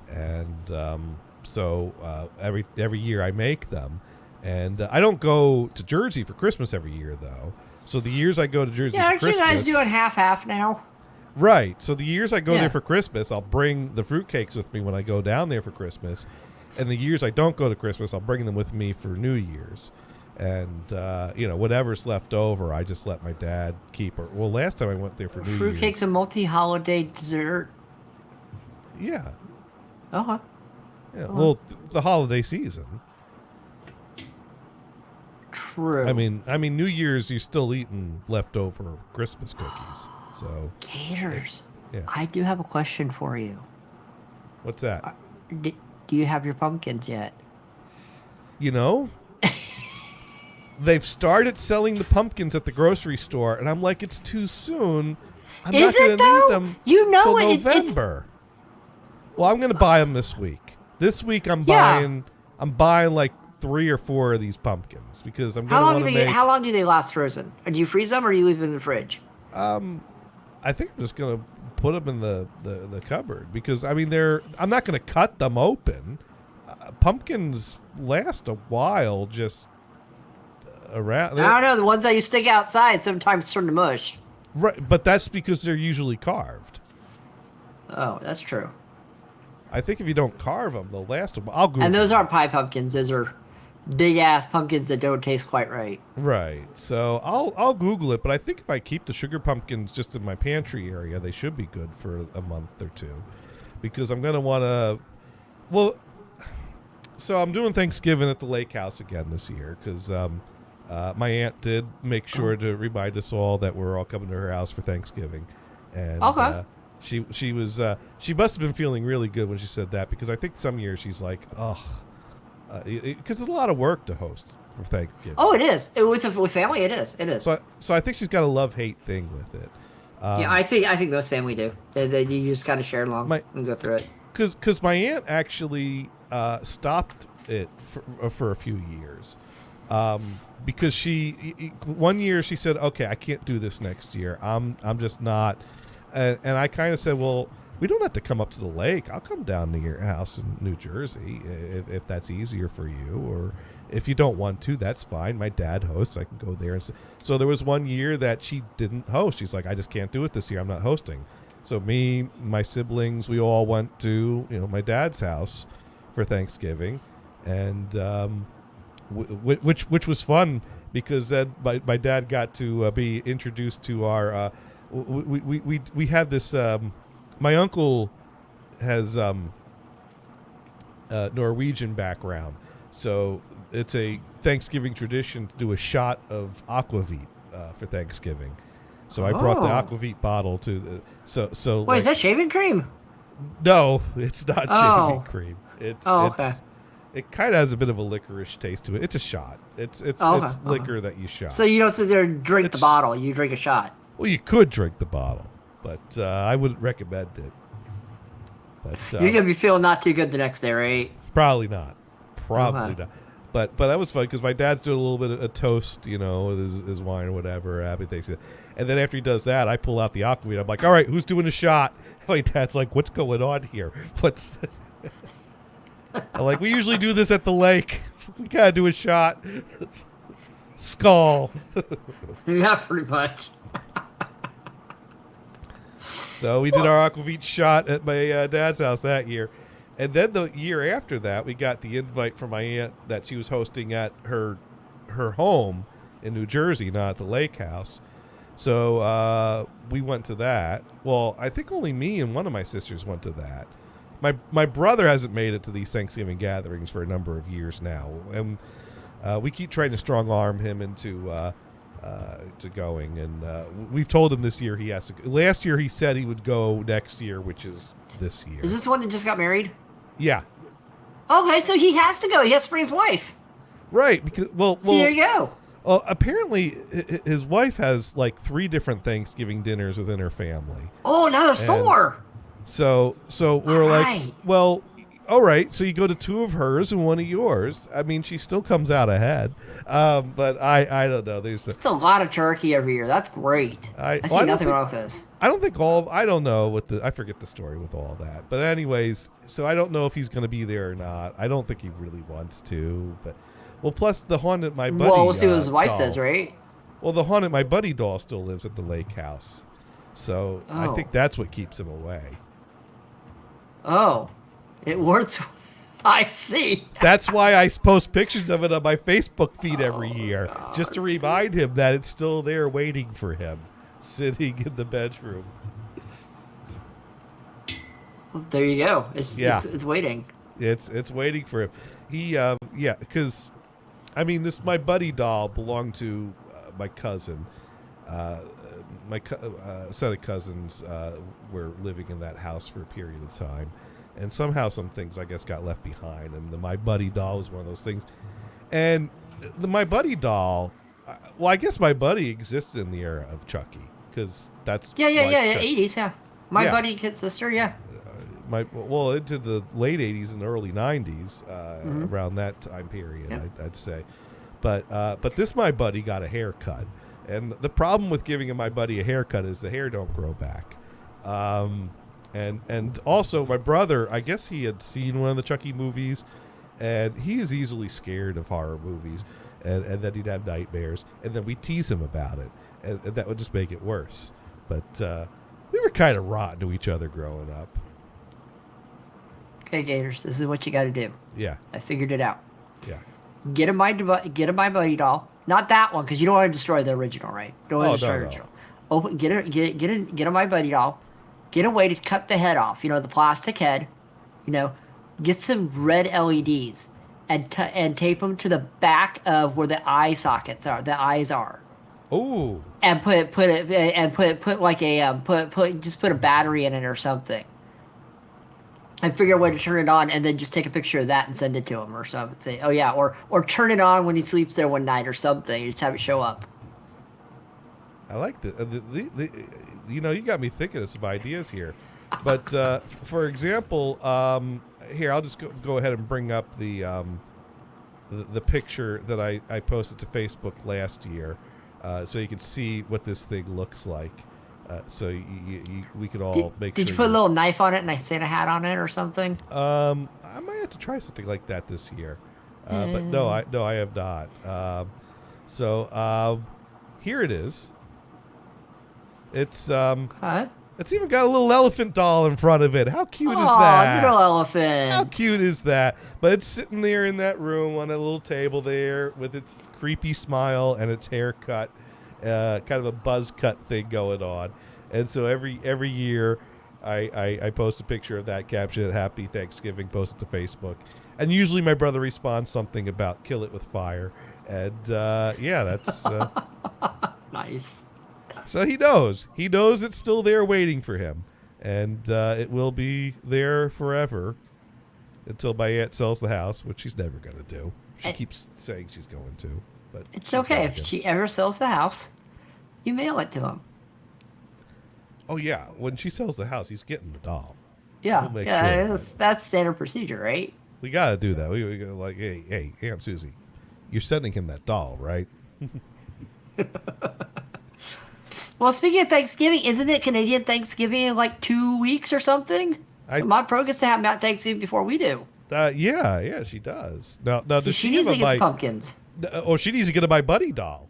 S1: And so every year I make them. And I don't go to Jersey for Christmas every year, though. So the years I go to Jersey for Christmas...
S2: Yeah, aren't you guys doing half-half now?
S1: Right. So the years I go there for Christmas, I'll bring the fruitcakes with me when I go down there for Christmas. And the years I don't go to Christmas, I'll bring them with me for New Year's. And, whatever's left over, I just let my dad keep. Well, last time I went there for New Year's.
S2: Fruitcake's a multi-holiday dessert.
S1: Yeah.
S2: Uh-huh.
S1: Yeah. Well, the holiday season.
S2: True.
S1: I mean, New Year's, you're still eating leftover Christmas cookies. So.
S2: Gators.
S1: Yeah.
S2: I do have a question for you.
S1: What's that?
S2: Do you have your pumpkins yet?
S1: They've started selling the pumpkins at the grocery store, and I'm like, it's too soon. I'm
S2: Is
S1: not
S2: it,
S1: going to
S2: though?
S1: need them
S2: You know
S1: till
S2: it-
S1: November. Well, I'm going to buy them this week. This week I'm buying like 3 or 4 of these pumpkins because I'm going to want to make.
S2: How long do they last frozen? Or do you freeze them or do you leave them in the fridge?
S1: I think I'm just going to put them in the cupboard because I'm not going to cut them open. Pumpkins last a while just around.
S2: I don't know. The ones that you stick outside sometimes turn to mush.
S1: Right, but that's because they're usually carved.
S2: Oh, that's true.
S1: I think if you don't carve them, they'll last a while. I'll Google
S2: And those
S1: it.
S2: aren't pie pumpkins. Those are big ass pumpkins that don't taste quite right.
S1: Right. So I'll Google it, but I think if I keep the sugar pumpkins just in my pantry area, they should be good for a month or 2, because I'm gonna want to. Well, so I'm doing Thanksgiving at the lake house again this year because my aunt did make sure to remind us all that we're all coming to her house for Thanksgiving, and she was she must have been feeling really good when she said that because I think some years she's like, because it's a lot of work to host for Thanksgiving.
S2: Oh, it is. With family, it is. It is.
S1: So I think she's got a love-hate thing with it.
S2: Yeah, I think most family do. You just got to share along and go through it.
S1: Because my aunt actually stopped it for a few years. Because one year she said, okay, I can't do this next year. I'm just not. And I kind of said, well, we don't have to come up to the lake. I'll come down to your house in New Jersey if that's easier for you. Or if you don't want to, that's fine. My dad hosts. I can go there. So there was one year that she didn't host. She's like, I just can't do it this year. I'm not hosting. So me, my siblings, we all went to my dad's house for Thanksgiving. And which was fun because then my dad got to be introduced to our we have this my uncle has Norwegian background, so it's a Thanksgiving tradition to do a shot of aquavit for Thanksgiving. So I brought the aquavit bottle to the so.
S2: Wait, is that shaving cream?
S1: No, it's not shaving cream.
S2: Okay.
S1: It kind of has a bit of a licorice taste to it. It's a shot. It's liquor that you shot.
S2: So you don't sit there and drink the bottle. You drink a shot.
S1: Well, you could drink the bottle, but I wouldn't recommend it. But
S2: You're gonna be feeling not too good the next day, right?
S1: Probably not. Probably not. But that was fun because my dad's doing a little bit of a toast, with his wine or whatever. Happy Thanksgiving. And then after he does that, I pull out the aquavit. I'm like, all right, who's doing a shot? My dad's like, what's going on here? I'm like, we usually do this at the lake. We gotta do a shot. Skull.
S2: Yeah, pretty much.
S1: So we did our aquavit shot at my dad's house that year. And then the year after that, we got the invite from my aunt that she was hosting at her home in New Jersey, not at the lake house. So we went to that. Well, I think only me and one of my sisters went to that. My brother hasn't made it to these Thanksgiving gatherings for a number of years now. And we keep trying to strong arm him into to going. And we've told him this year he has to go. Last year he said he would go next year, which is this year.
S2: Is this the one that just got married?
S1: Yeah.
S2: Okay, so he has to go. He has to bring his wife.
S1: Right. Because
S2: See, there you go.
S1: Apparently, his wife has like 3 different Thanksgiving dinners within her family.
S2: Oh, now there's 4.
S1: So we're like, well, all right. So you go to 2 of hers and 1 of yours. I mean, she still comes out ahead. But I don't know.
S2: It's a lot of turkey every year. That's great. I see nothing wrong with this.
S1: I don't think I don't know I forget the story with all that. But anyways, so I don't know if he's going to be there or not. I don't think he really wants to. But well, plus the haunt at my buddy.
S2: Well, we'll see what his wife
S1: doll.
S2: says, right?
S1: Well, the haunt at my buddy doll still lives at the lake house. So I think that's what keeps him away.
S2: Oh, it works. I see.
S1: That's why I post pictures of it on my Facebook feed every year, just to remind him that it's still there waiting for him, sitting in the bedroom.
S2: Well, there you go. It's waiting.
S1: It's waiting for him. He because my buddy doll belonged to my cousin. My set of cousins were living in that house for a period of time, and somehow some things I guess got left behind, and my buddy doll was one of those things. And my buddy doll, I guess my buddy existed in the era of Chucky because that's
S2: yeah 80s, yeah. My buddy kid sister, yeah.
S1: Into the late 80s and early 90s, around that time period, I'd say. But this my buddy got a haircut. And the problem with giving my buddy a haircut is the hair don't grow back. And also my brother, I guess he had seen one of the Chucky movies, and he is easily scared of horror movies, and then he'd have nightmares, and then we tease him about it, and that would just make it worse. But we were kind of rotten to each other growing up.
S2: Okay, Gators, this is what you got to do.
S1: Yeah.
S2: I figured it out.
S1: Yeah.
S2: Get a my buddy doll. Not that one, because you don't want to destroy the original, right? You don't want to destroy the original. Open, get a my buddy doll. Get a way to cut the head off. The plastic head. Get some red LEDs and tape them to the back of where the eye sockets are. The eyes are.
S1: Oh.
S2: And put a battery in it or something. And figure out a way to turn it on, and then just take a picture of that and send it to him or something. Say, oh yeah, or turn it on when he sleeps there one night or something. You just have it show up.
S1: I like you got me thinking of some ideas here. But for example, here I'll just go ahead and bring up the picture that I posted to Facebook last year, so you can see what this thing looks like. So we could all make sure.
S2: Did you put a little knife on it and a Santa hat on it or something?
S1: I might have to try something like that this year. But no, I have not. So here it is. It's it's even got a little elephant doll in front of it. How cute is that?
S2: Little elephant.
S1: How cute is that? But it's sitting there in that room on a little table there with its creepy smile and its haircut. Kind of a buzz cut thing going on, and so every year I post a picture of that, caption it Happy Thanksgiving, post it to Facebook. And usually my brother responds something about kill it with fire. And yeah, that's
S2: Nice.
S1: so he knows. He knows it's still there waiting for him. And it will be there forever until my aunt sells the house, which she's never going to do. She keeps saying she's going to. But
S2: It's okay. If she ever sells the house, you mail it to him.
S1: Oh, yeah. When she sells the house, he's getting the doll.
S2: Yeah.
S1: We'll make
S2: Yeah,
S1: sure.
S2: that's standard procedure, right?
S1: We got to do that. We go like, hey, Aunt Susie, you're sending him that doll, right?
S2: Well, speaking of Thanksgiving, isn't it Canadian Thanksgiving in like 2 weeks or something? So my pro gets to have Mount Thanksgiving before we do.
S1: Yeah, she does. Now,
S2: So
S1: does
S2: she
S1: she
S2: needs
S1: have
S2: to
S1: a
S2: get the
S1: my?
S2: pumpkins.
S1: Oh, she needs to get a My Buddy doll.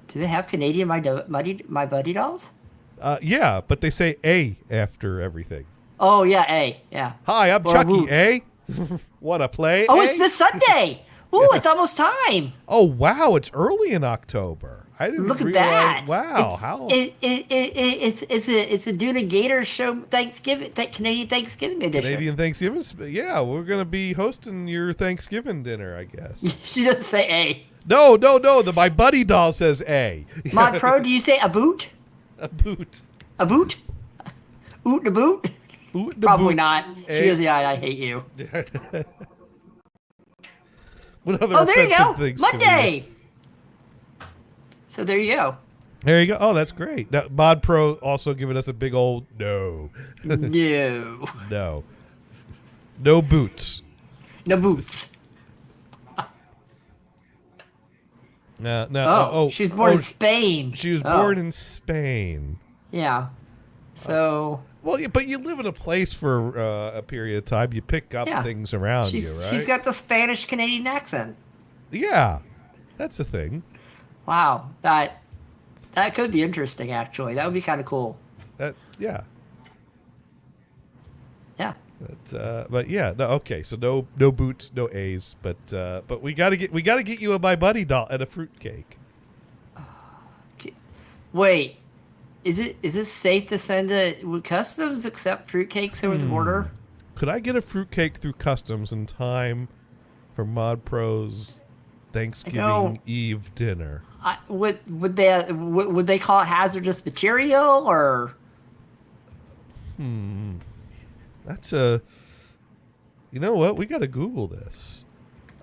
S2: Do they have Canadian My Buddy dolls?
S1: Yeah, but they say A after everything.
S2: Oh yeah, yeah.
S1: Hi, I'm
S2: Or
S1: Chucky.
S2: Woot.
S1: A. Want to play?
S2: Oh,
S1: A?
S2: it's this Sunday. Ooh, it's almost time.
S1: Oh wow, it's early in October. I didn't
S2: Look at
S1: realize.
S2: that.
S1: Wow,
S2: It's,
S1: how?
S2: it's a Duna Gator show Thanksgiving, Canadian Thanksgiving edition.
S1: Canadian Thanksgiving. Yeah, we're gonna be hosting your Thanksgiving dinner, I guess.
S2: She doesn't say A.
S1: No. The My Buddy doll says A.
S2: My pro, do you say a boot?
S1: A boot.
S2: A boot? Oot the boot?
S1: Boot the
S2: Probably
S1: boot.
S2: not.
S1: A.
S2: She goes, yeah, I hate you.
S1: What other
S2: Oh, there you
S1: offensive
S2: go.
S1: things can we
S2: Monday. So there you go.
S1: There you go. Oh, that's great. Now, Mod Pro also giving us a big old no.
S2: No.
S1: No boots.
S2: No boots.
S1: No.
S2: Oh, she's born in Spain.
S1: She was
S2: Oh,
S1: born in Spain.
S2: Yeah. So
S1: Well, but you live in a place for a period of time. You pick up
S2: Yeah.
S1: things around you, right?
S2: she's got the Spanish Canadian accent.
S1: Yeah, that's a thing.
S2: Wow. That could be interesting actually. That would be kind of cool.
S1: Yeah.
S2: Yeah.
S1: But yeah, no. Okay, so no boots, no A's, but we gotta get you a My Buddy doll and a fruitcake.
S2: Wait. Is it safe to send it? Would customs accept fruitcakes over the border?
S1: Could I get a fruitcake through customs in time for Mod Pro's Thanksgiving Eve dinner?
S2: Would they call it hazardous material or?
S1: That's a. You know what? We got to Google this.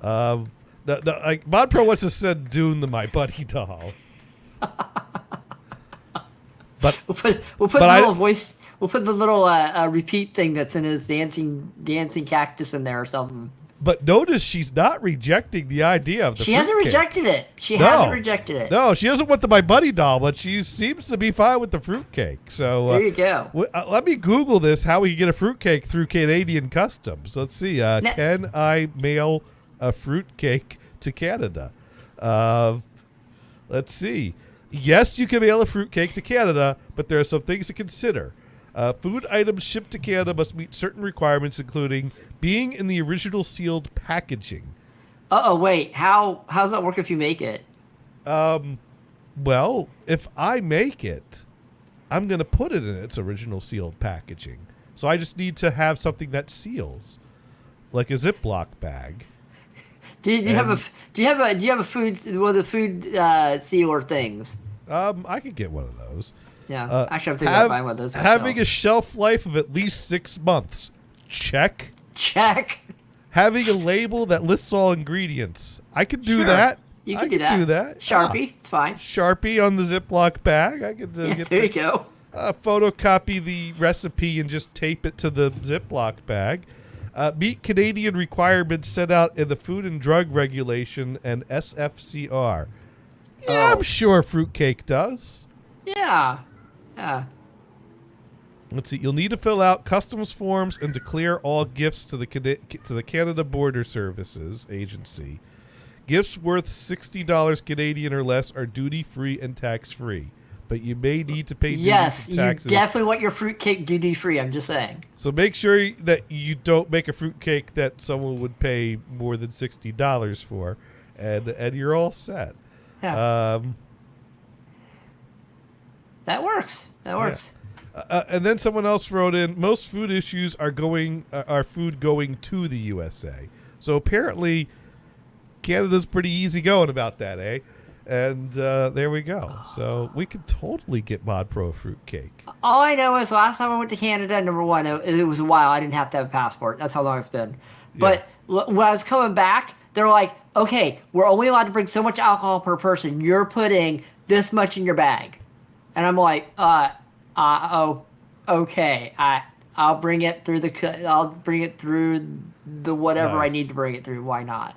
S1: Like Mod Pro wants to send Dune the My Buddy doll. But
S2: We'll put
S1: But
S2: the
S1: I-
S2: little voice. We'll put the little repeat thing that's in his dancing cactus in there or something.
S1: but notice she's not rejecting the idea of the
S2: She hasn't
S1: fruitcake.
S2: rejected it. She
S1: No.
S2: hasn't rejected it.
S1: No, she doesn't want the My Buddy doll, but she seems to be fine with the fruitcake. So
S2: There you go.
S1: let me Google this: how we can get a fruitcake through Canadian customs. Let's see. Can I mail a fruitcake to Canada? Let's see. Yes, you can mail a fruitcake to Canada, but there are some things to consider. Food items shipped to Canada must meet certain requirements, including being in the original sealed packaging.
S2: Wait. How's that work if you make it?
S1: Well, if I make it, I'm going to put it in its original sealed packaging. So I just need to have something that seals, like a Ziploc bag.
S2: Do you have a food one of the food sealer things?
S1: I could get one of those.
S2: Yeah. Actually, I'm thinking about buying one of those.
S1: Having a shelf life of at least 6 months. Check.
S2: check.
S1: Having a label that lists all ingredients. I could do
S2: Sure.
S1: that.
S2: You
S1: I
S2: can
S1: could
S2: do that. Sharpie. It's fine.
S1: Sharpie on the Ziploc bag. I could
S2: Yeah,
S1: get
S2: there you
S1: the,
S2: go.
S1: photocopy the recipe and just tape it to the Ziploc bag. Meet Canadian requirements set out in the Food and Drug Regulation and SFCR. Yeah, I'm sure fruitcake does.
S2: Yeah. Yeah.
S1: Let's see. You'll need to fill out customs forms and declare all gifts to the Canada Border Services Agency. Gifts worth $60 Canadian or less are duty-free and tax-free, but you may need to pay duties
S2: Yes,
S1: and
S2: you
S1: taxes.
S2: definitely want your fruitcake duty free. I'm just saying.
S1: So make sure that you don't make a fruitcake that someone would pay more than $60 for, and you're all set.
S2: Yeah. That works. That works.
S1: And then someone else wrote in, most food issues are food going to the USA. So apparently Canada's pretty easy going about that, eh? And there we go. So we could totally get Mod Pro a fruitcake.
S2: All I know is last time I went to Canada, number one, it was a while. I didn't have to have a passport. That's how long it's been. But when I was coming back, they're like, okay, we're only allowed to bring so much alcohol per person. You're putting this much in your bag. And I'm like, okay. I'll bring it through the whatever I
S1: Nice.
S2: need to bring it through. Why not?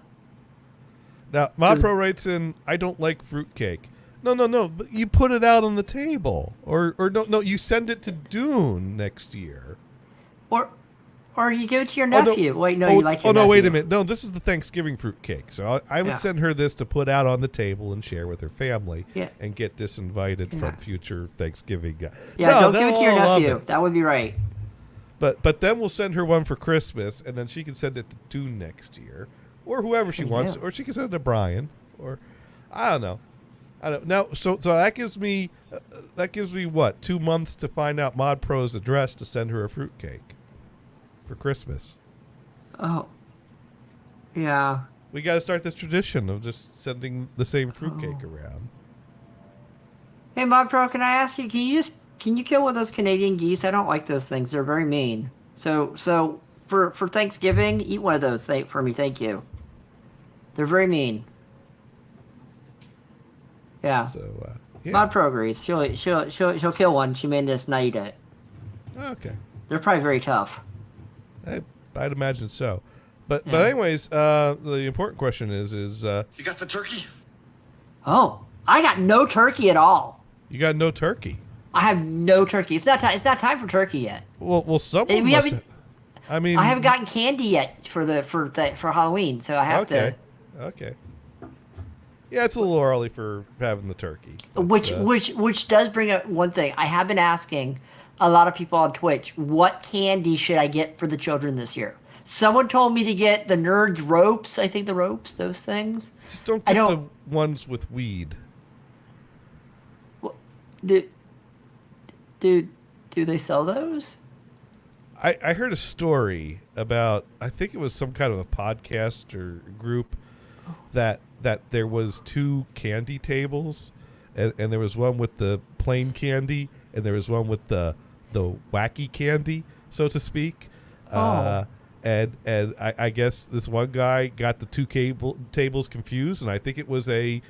S1: Now, Mod Pro writes in, I don't like fruitcake. No. But you put it out on the table. Or no, you send it to Dune next year.
S2: Or you give it to your
S1: Oh, no.
S2: nephew. Wait, no, you like your
S1: no,
S2: nephew.
S1: wait a minute. No, this is the Thanksgiving fruitcake. So I would
S2: Yeah.
S1: send her this to put out on the table and share with her family
S2: Yeah.
S1: and get disinvited
S2: Yeah.
S1: from future Thanksgiving.
S2: Yeah,
S1: No,
S2: don't give it to your
S1: they'll all love
S2: nephew.
S1: it.
S2: That would be right.
S1: But then we'll send her one for Christmas, and then she can send it to Dune next year, or whoever she wants,
S2: Yeah.
S1: or she can send it to Brian, or I don't know. Now, so that gives me what, 2 months to find out Mod Pro's address to send her a fruitcake for Christmas.
S2: Oh. Yeah.
S1: We got to start this tradition of just sending the same fruitcake around.
S2: Hey, Mod Pro, can I ask you, can you kill one of those Canadian geese? I don't like those things. They're very mean. So for Thanksgiving, eat one of those for me. Thank you. They're very mean. Yeah.
S1: So yeah.
S2: Mod Pro agrees. She'll kill one. She may just not eat it.
S1: Okay.
S2: They're probably very tough.
S1: I'd imagine so. But
S2: Yeah.
S1: anyways, the important question is
S7: You got the turkey?
S2: Oh, I got no turkey at all.
S1: you got no turkey.
S2: I have no turkey. It's not time for turkey yet.
S1: Well, someone
S2: We
S1: must.
S2: haven't-
S1: I mean,
S2: I haven't gotten candy yet for Halloween, so I have
S1: okay. Okay. Yeah, it's a little early for having the turkey.
S2: to.
S1: but,
S2: Which does bring up one thing. I have been asking a lot of people on Twitch, what candy should I get for the children this year? Someone told me to get the Nerds ropes. I think the ropes, those things.
S1: just don't
S2: I
S1: get
S2: don't-
S1: the ones with weed.
S2: Do they sell those?
S1: I heard a story about, I think it was some kind of a podcast or group that there was 2 candy tables, and there was one with the plain candy and there was one with the wacky candy, so to speak.
S2: Oh.
S1: And I guess this one guy got the 2 tables confused, and I think it was a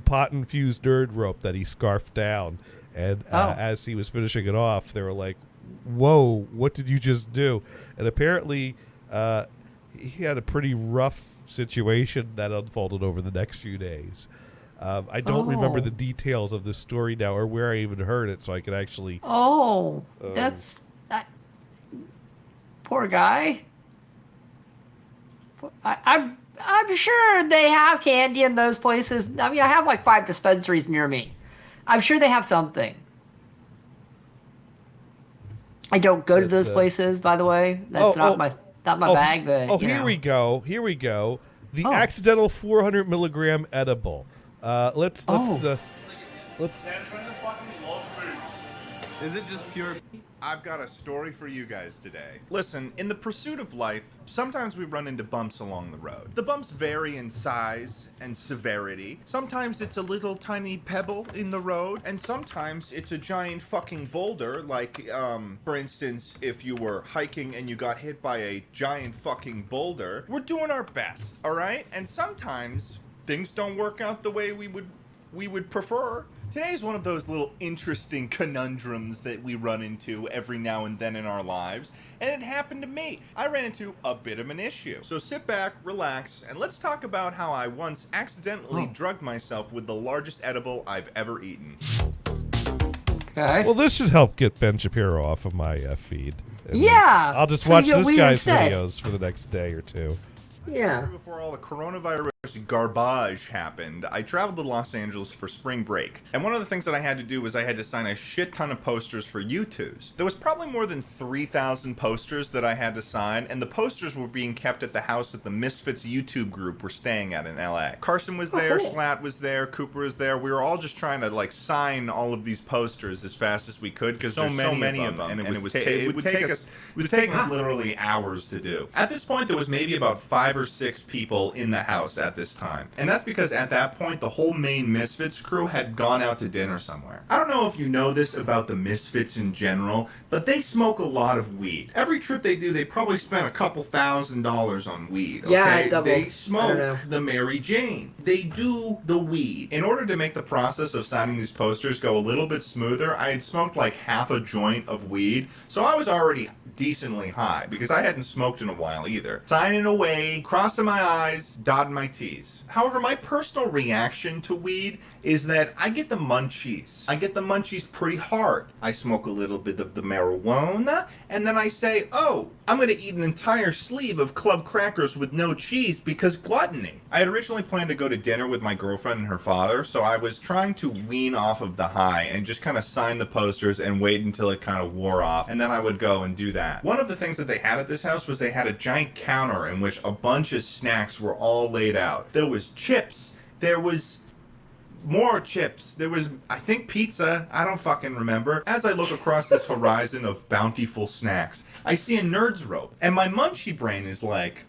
S1: pot-infused nerd rope that he scarfed down. And as he was finishing it off, they were like, whoa, what did you just do? And apparently he had a pretty rough situation that unfolded over the next few days. I don't remember the details of this story now or where I even heard it, so I could actually...
S2: Oh, that's... poor guy. I'm sure they have candy in those places. I mean, I have like 5 dispensaries near me. I'm sure they have something. I don't go to those places, by the way. That's not my bag. But
S1: here we go. Here we go. The
S2: Oh.
S1: accidental 400 milligram edible. Let's.
S8: Is it just pure?
S7: I've got a story for you guys today. Listen, in the pursuit of life, sometimes we run into bumps along the road. The bumps vary in size and severity. Sometimes it's a little tiny pebble in the road, and sometimes it's a giant fucking boulder, like, for instance, if you were hiking and you got hit by a giant fucking boulder. We're doing our best, alright? And sometimes things don't work out the way we would prefer. Today's one of those little interesting conundrums that we run into every now and then in our lives, and it happened to me. I ran into a bit of an issue. So sit back, relax, and let's talk about how I once accidentally drugged myself with the largest edible I've ever eaten.
S2: Okay.
S1: Well, this should help get Ben Shapiro off of my feed. And
S2: Yeah.
S1: I'll just
S2: So
S1: watch
S2: you'll
S1: this
S2: read
S1: guy's
S2: instead.
S1: videos for the next day or two.
S2: Yeah.
S7: Before all the coronavirus garbage happened, I traveled to Los Angeles for spring break. And one of the things that I had to do was I had to sign a shit ton of posters for U2s. There was probably more than 3,000 posters that I had to sign, and the posters were being kept at the house that the Misfits YouTube group were staying at in LA. Carson was there,
S2: cool.
S7: Schlatt was there, Cooper was there. We were all just trying to like sign all of these posters as fast as we could because there's so many of them, and it would take us literally hours to do. At this point, there was maybe about 5 or 6 people in the house at this time. And that's because at that point, the whole main Misfits crew had gone out to dinner somewhere. I don't know if you know this about the Misfits in general, but they smoke a lot of weed. Every trip they do, they probably spend a couple $1,000s on weed. Okay?
S2: Yeah, double.
S7: They
S2: I don't
S7: smoke
S2: know.
S7: the Mary Jane. They do the weed. In order to make the process of signing these posters go a little bit smoother, I had smoked like half a joint of weed, so I was already decently high because I hadn't smoked in a while either. Signing away, crossing my I's, dotting my T's. However, my personal reaction to weed is that I get the munchies. I get the munchies pretty hard. I smoke a little bit of the marijuana, and then I say, oh, I'm going to eat an entire sleeve of club crackers with no cheese because gluttony. I had originally planned to go to dinner with my girlfriend and her father, so I was trying to wean off of the high and just kind of sign the posters and wait until it kind of wore off, and then I would go and do that. One of the things that they had at this house was they had a giant counter in which a bunch of snacks were all laid out. There was chips, there was more chips. There was, I think, pizza. I don't fucking remember. As I look across this horizon of bountiful snacks, I see a Nerds Rope, and my munchie brain is like,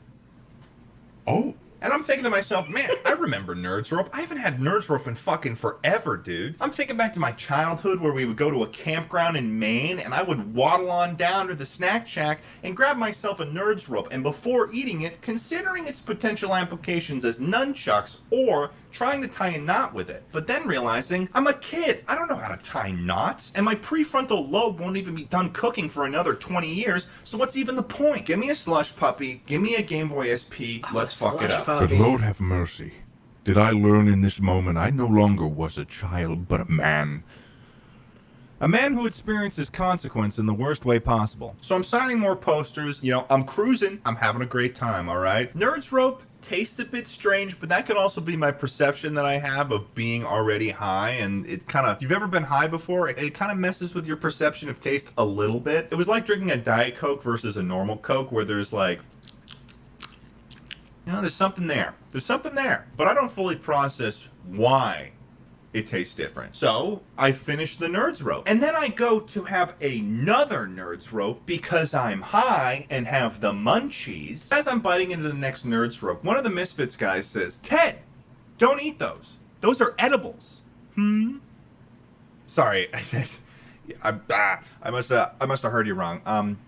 S7: oh. And I'm thinking to myself, man, I remember Nerds Rope. I haven't had Nerds Rope in fucking forever, dude. I'm thinking back to my childhood where we would go to a campground in Maine and I would waddle on down to the snack shack and grab myself a Nerds Rope. And before eating it, considering its potential applications as nunchucks or trying to tie a knot with it. But then realizing, I'm a kid. I don't know how to tie knots. And my prefrontal lobe won't even be done cooking for another 20 years. So what's even the point? Give me a slush puppy. Give me a Game Boy SP. Let's fuck it up.
S8: But Lord have mercy. Did I learn in this moment I no longer was a child, but a man?
S7: A man who experiences consequence in the worst way possible. So I'm signing more posters. You know, I'm cruising. I'm having a great time, all right? Nerds Rope tastes a bit strange, but that could also be my perception that I have of being already high. And it kind of, if you've ever been high before, it kind of messes with your perception of taste a little bit. It was like drinking a Diet Coke versus a normal Coke where there's like, you know, there's something there. There's something there. But I don't fully process why it tastes different. So I finish the Nerds Rope. And then I go to have another Nerds Rope because I'm high and have the munchies. As I'm biting into the next Nerds Rope, one of the Misfits guys says, Ted, don't eat those. Those are edibles. Sorry. I must have heard you wrong.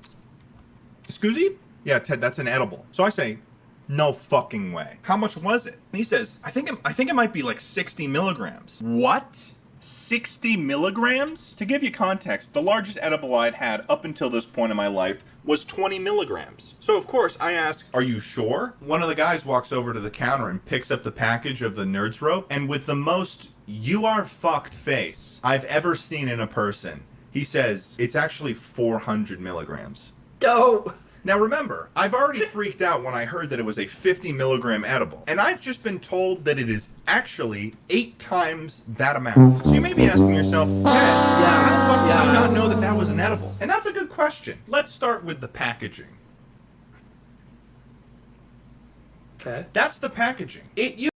S7: Scusi? Yeah, Ted, that's an edible. So I say, no fucking way. How much was it? And he says, I think it might be like 60 milligrams. What? 60 milligrams? To give you context, the largest edible I'd had up until this point in my life was 20 milligrams. So of course I ask, are you sure? One of the guys walks over to the counter and picks up the package of the Nerds Rope, and with the most you are fucked face I've ever seen in a person, he says, it's actually 400 milligrams.
S2: Dope.
S7: Now remember, I've already freaked out when I heard that it was a 50 milligram edible, and I've just been told that it is actually 8 times that amount. So you may be asking yourself, Ted, how the fuck did you not know that that was an edible? And that's a good question. Let's start with the packaging.
S2: Okay.
S7: That's the packaging. It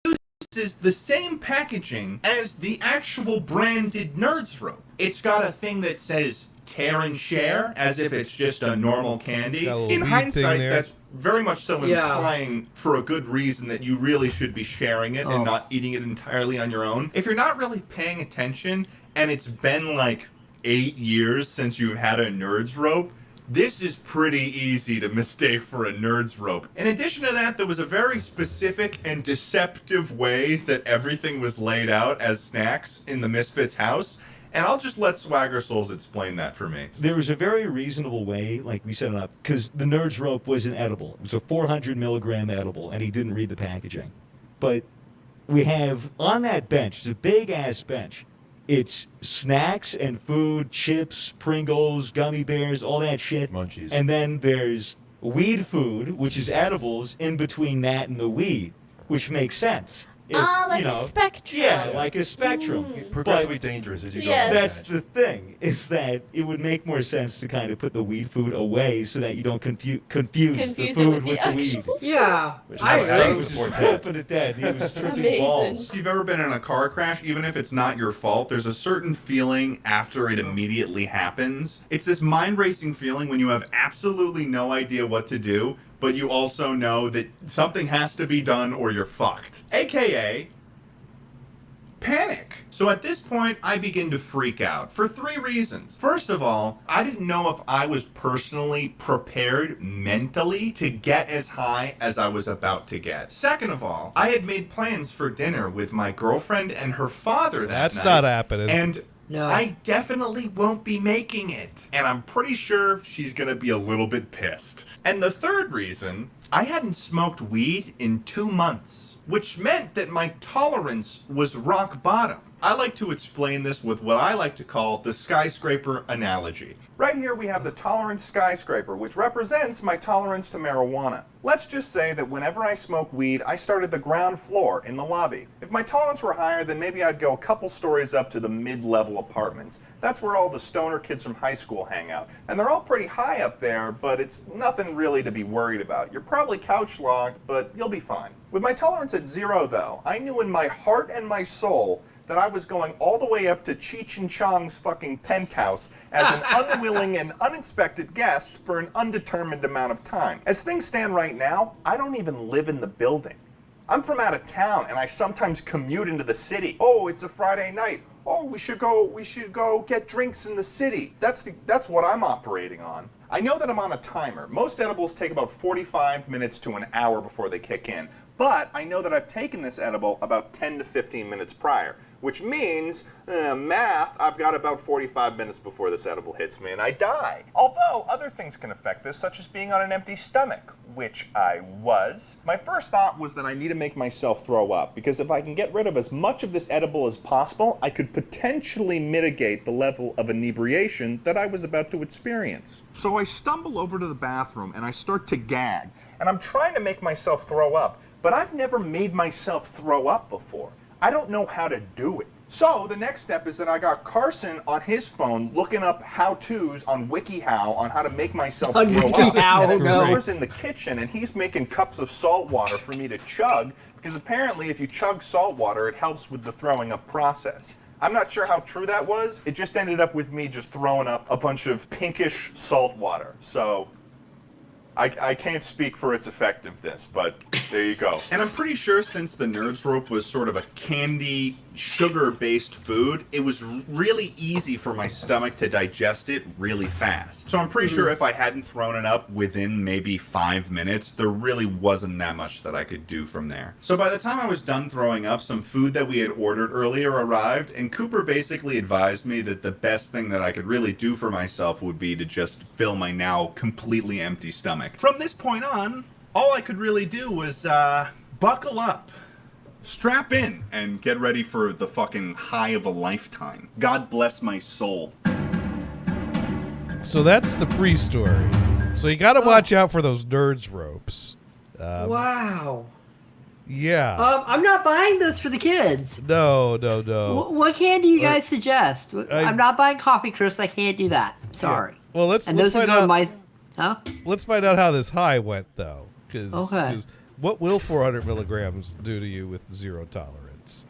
S7: uses the same packaging as the actual branded Nerds Rope. It's got a thing that says tear and share, as if it's just a normal candy. In hindsight, that's very much so implying for a good reason that you really should be sharing it and not eating it entirely on your own. If you're not really paying attention and it's been like 8 years since you've had a Nerds Rope, this is pretty easy to mistake for a Nerds Rope. In addition to that, there was a very specific and deceptive way that everything was laid out as snacks in the Misfits house. And I'll just let Swagger Souls explain that for me.
S9: There was a very reasonable way, like we set it up, because the Nerds Rope was an edible. It was a 400 milligram edible, and he didn't read the packaging. But we have, on that bench, it's a big-ass bench, it's snacks and food, chips, Pringles, gummy bears, all that shit.
S10: Munchies.
S9: And then there's weed food, which is edibles, in between that and the weed. which makes sense.
S10: Like
S9: you
S10: a
S9: know,
S10: spectrum.
S9: Yeah, like a spectrum.
S11: Progressively
S9: But
S11: dangerous as you go.
S10: Yes.
S11: along.
S9: that's the thing, is that it would make more sense to kind of put the weed food away so that you don't confuse the
S10: Confuse it
S9: food
S10: with the
S9: the weed.
S10: actual
S2: Yeah,
S11: Which
S2: I
S11: is
S2: agree.
S11: how
S9: He was
S11: before
S9: just
S11: Ted.
S9: whooping it dead. He was tripping
S10: Amazing.
S9: balls.
S7: If you've ever been in a car crash, even if it's not your fault, there's a certain feeling after it immediately happens. It's this mind-racing feeling when you have absolutely no idea what to do, but you also know that something has to be done or you're fucked. AKA panic. So at this point, I begin to freak out for 3 reasons. First of all, I didn't know if I was personally prepared mentally to get as high as I was about to get. Second of all, I had made plans for dinner with my girlfriend and her father that
S1: That's
S7: night.
S1: not happening.
S7: And
S2: No.
S7: I definitely won't be making it. And I'm pretty sure she's gonna be a little bit pissed. And the third reason, I hadn't smoked weed in 2 months, which meant that my tolerance was rock bottom. I like to explain this with what I like to call the skyscraper analogy. Right here we have the tolerance skyscraper, which represents my tolerance to marijuana. Let's just say that whenever I smoke weed, I start at the ground floor in the lobby. If my tolerance were higher, then maybe I'd go a couple stories up to the mid-level apartments. That's where all the stoner kids from high school hang out. And they're all pretty high up there, but it's nothing really to be worried about. You're probably couch locked, but you'll be fine. With my tolerance at 0, though, I knew in my heart and my soul that I was going all the way up to Cheech and Chong's fucking penthouse as an unwilling and unexpected guest for an undetermined amount of time. As things stand right now, I don't even live in the building. I'm from out of town and I sometimes commute into the city. Oh, it's a Friday night. Oh, we should go get drinks in the city. That's what I'm operating on. I know that I'm on a timer. Most edibles take about 45 minutes to an hour before they kick in. But I know that I've taken this edible about 10 to 15 minutes prior, which means, math, I've got about 45 minutes before this edible hits me and I die. Although other things can affect this, such as being on an empty stomach, which I was. My first thought was that I need to make myself throw up, because if I can get rid of as much of this edible as possible, I could potentially mitigate the level of inebriation that I was about to experience. So I stumble over to the bathroom and I start to gag, and I'm trying to make myself throw up, but I've never made myself throw up before. I don't know how to do it. So the next step is that I got Carson on his phone looking up how-tos on WikiHow on how to make myself
S2: On
S7: throw up.
S2: WikiHow,
S7: And
S2: no.
S7: Thor's in the kitchen and he's making cups of salt water for me to chug, because apparently if you chug salt water, it helps with the throwing up process. I'm not sure how true that was. It just ended up with me just throwing up a bunch of pinkish salt water. So I can't speak for its effectiveness, but there you go. And I'm pretty sure since the Nerds Rope was sort of a candy, sugar-based food, it was really easy for my stomach to digest it really fast. So I'm pretty sure if I hadn't thrown it up within maybe 5 minutes, there really wasn't that much that I could do from there. So by the time I was done throwing up, some food that we had ordered earlier arrived, and Cooper basically advised me that the best thing that I could really do for myself would be to just fill my now completely empty stomach. From this point on, all I could really do was buckle up, strap in, and get ready for the fucking high of a lifetime. God bless my soul.
S1: So that's the pre-story. So you got to watch out for those Nerds ropes.
S2: Wow.
S1: Yeah.
S2: I'm not buying this for the kids.
S1: No.
S2: What candy you guys suggest? I'm not buying Coffee Crisp. I can't do that. Sorry.
S1: Well, let's
S2: those
S1: find
S2: are
S1: out.
S2: my. Huh?
S1: Let's find out how this high went, though. Because
S2: Okay.
S1: what will 400 milligrams do to you with zero tolerance?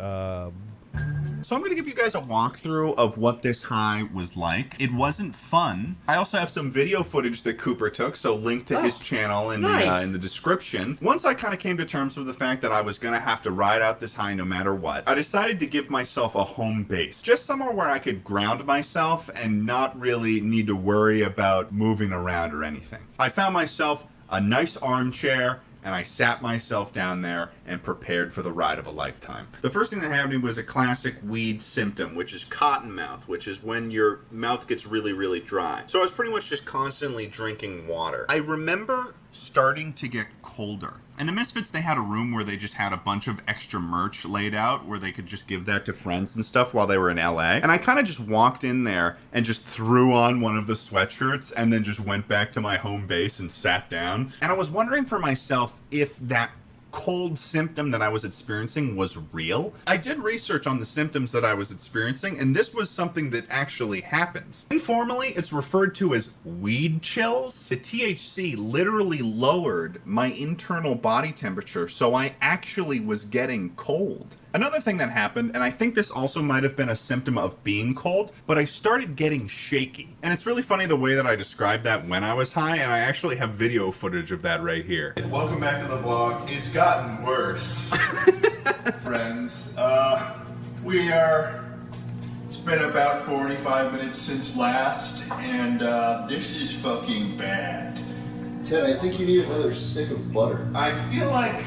S7: So I'm going to give you guys a walkthrough of what this high was like. It wasn't fun. I also have some video footage that Cooper took, so link to his channel in the description. Once I kind of came to terms with the fact that I was going to have to ride out this high no matter what, I decided to give myself a home base. Just somewhere where I could ground myself and not really need to worry about moving around or anything. I found myself a nice armchair, and I sat myself down there and prepared for the ride of a lifetime. The first thing that happened was a classic weed symptom, which is cotton mouth, which is when your mouth gets really, really dry. So I was pretty much just constantly drinking water. I remember starting to get colder. And the Misfits, they had a room where they just had a bunch of extra merch laid out where they could just give that to friends and stuff while they were in LA. And I kind of just walked in there and just threw on one of the sweatshirts and then just went back to my home base and sat down. And I was wondering for myself if that cold symptom that I was experiencing was real. I did research on the symptoms that I was experiencing, and this was something that actually happens. Informally, it's referred to as weed chills. The THC literally lowered my internal body temperature, so I actually was getting cold. Another thing that happened, and I think this also might have been a symptom of being cold, but I started getting shaky. And it's really funny the way that I described that when I was high, and I actually have video footage of that right here.
S10: Welcome back to the vlog. It's gotten worse, friends. It's been about 45 minutes since last, and this is fucking bad.
S11: Ted, I think you need another stick of butter.
S10: I feel like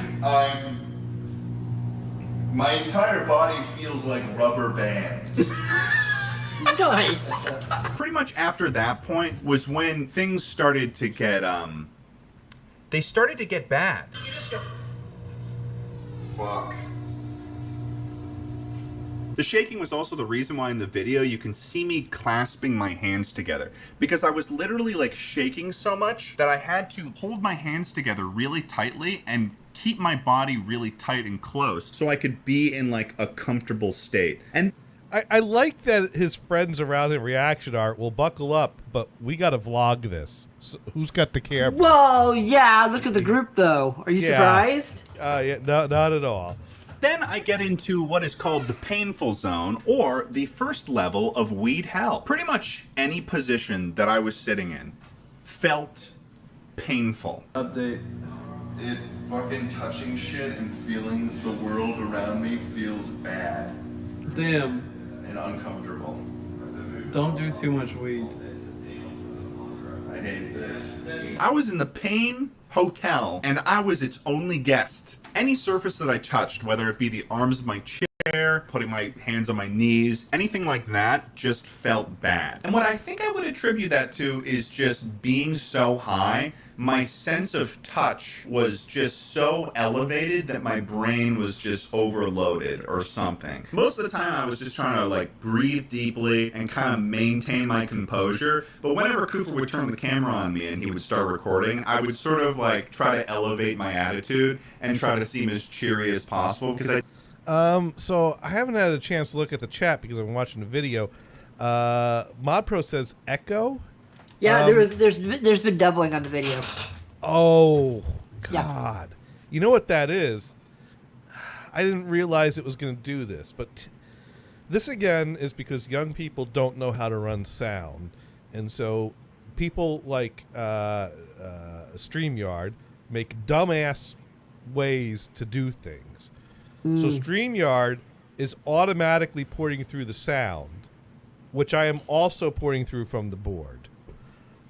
S10: my entire body feels like rubber bands.
S2: Nice.
S7: Pretty much after that point was when things started to get, they started to get bad.
S10: Fuck.
S7: The shaking was also the reason why in the video you can see me clasping my hands together, because I was literally like shaking so much that I had to hold my hands together really tightly and keep my body really tight and close so I could be in like a comfortable state. And
S1: I like that his friends around him reaction are, well, buckle up, but we got to vlog this. So who's got the camera?
S2: Whoa, yeah, look at the group, though. Are you surprised?
S1: Yeah, no, not at all.
S7: then I get into what is called the painful zone, or the first level of weed hell. Pretty much any position that I was sitting in felt painful.
S10: Update. It fucking touching shit and feeling the world around me feels bad.
S12: Damn.
S10: And uncomfortable.
S12: Don't do too much weed.
S10: I hate this.
S7: I was in the Pain Hotel, and I was its only guest. Any surface that I touched, whether it be the arms of my chair, putting my hands on my knees, anything like that just felt bad. And what I think I would attribute that to is just being so high. My sense of touch was just so elevated that my brain was just overloaded or something. Most of the time I was just trying to like breathe deeply and kind of maintain my composure, but whenever Cooper would turn the camera on me and he would start recording, I would sort of like try to elevate my attitude and try to seem as cheery as possible because
S1: so I haven't had a chance to look at the chat because I'm watching the video. ModPro says echo.
S2: Yeah, there's been doubling on the video.
S1: Oh God!
S2: Yeah.
S1: You know what that is? I didn't realize it was going to do this, but this again is because young people don't know how to run sound, and so people like StreamYard make dumbass ways to do things. So StreamYard is automatically porting through the sound, which I am also porting through from the board.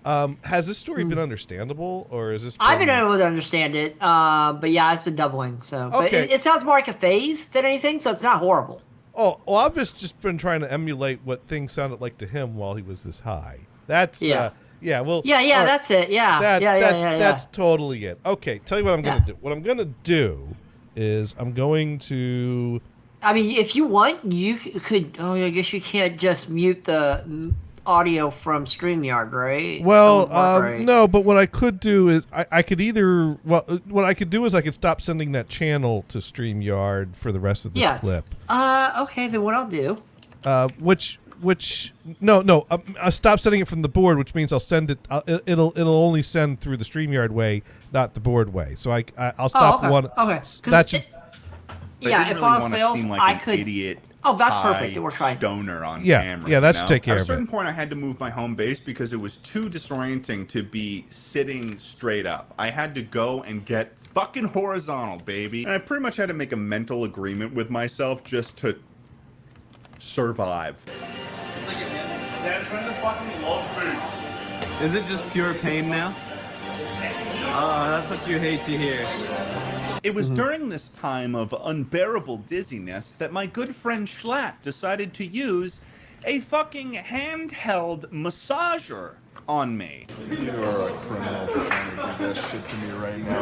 S1: Has this story been understandable, or is this?
S2: I've been able to understand it, but yeah, it's been doubling. So, but it sounds more like a phase than anything, so it's not horrible.
S1: Oh, well, I've just been trying to emulate what things sounded like to him while he was this high. That's well,
S2: yeah, that's it. Yeah,
S1: that's totally it. Okay, tell you what I'm gonna do. What I'm gonna do is I'm going to.
S2: I mean, if you want, you could. Oh, I guess you can't just mute the audio from StreamYard, right?
S1: Well, no, but what I could do is I could either what I could do is I could stop sending that channel to StreamYard for the rest of this clip.
S2: Okay, then what I'll do?
S1: I'll stop sending it from the board, which means I'll send it. It'll only send through the StreamYard way, not the board way. So I'll stop one.
S2: Okay.
S7: That should.
S2: Yeah, if all else fails,
S7: like
S2: I could.
S7: Idiot.
S2: Oh, that's perfect. It works fine.
S7: Stoner on
S1: camera. Yeah, that should take care of it.
S7: At a certain point, I had to move my home base because it was too disorienting to be sitting straight up. I had to go and get fucking horizontal, baby. And I pretty much had to make a mental agreement with myself just to survive.
S12: Sam's wearing the fucking Lost Boots. Is it just pure pain now? That's what you hate to hear.
S7: It was during this time of unbearable dizziness that my good friend Schlatt decided to use a fucking handheld massager on me.
S10: You are a criminal for trying to do that shit to me right now.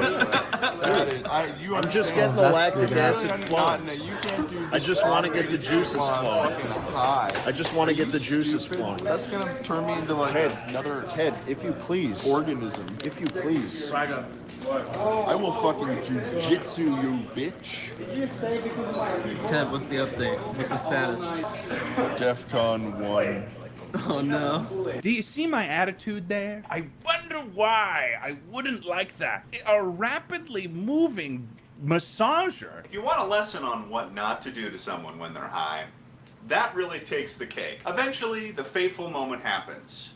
S11: I'm just getting the lactic acid flowing.
S10: You can't do this.
S11: I just want to get the juices flowing.
S10: Fucking high.
S11: I just want to get the juices flowing.
S10: That's gonna turn me into like another
S11: Ted, if you please.
S10: organism.
S11: If you please.
S10: I will fucking jujitsu you, bitch.
S12: Ted, what's the update? What's the status?
S10: DEFCON 1.
S12: Oh no.
S7: Do you see my attitude there? I wonder why I wouldn't like that. A rapidly moving massager.
S13: If you want a lesson on what not to do to someone when they're high, that really takes the cake. Eventually, the fateful moment happens.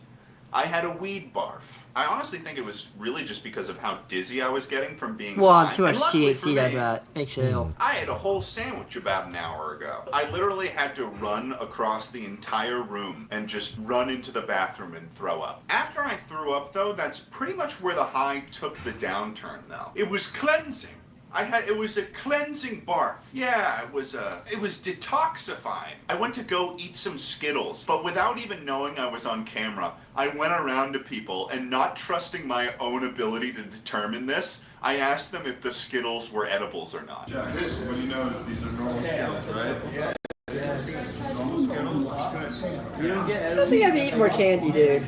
S13: I had a weed barf. I honestly think it was really just because of how dizzy I was getting from being high.
S2: Too much
S13: And luckily for
S2: THC does
S13: me,
S2: that. Makes you ill.
S13: I had a whole sandwich about an hour ago. I literally had to run across the entire room and just run into the bathroom and throw up. After I threw up, though, that's pretty much where the high took the downturn, though. It was cleansing. It was a cleansing barf. Yeah, it was detoxifying. I went to go eat some Skittles, but without even knowing I was on camera, I went around to people and not trusting my own ability to determine this, I asked them if the Skittles were edibles or not.
S10: Jack, this is when you know these are normal Skittles, right? Normal Skittles.
S2: You don't get edibles? I don't think I've eaten more candy, dude.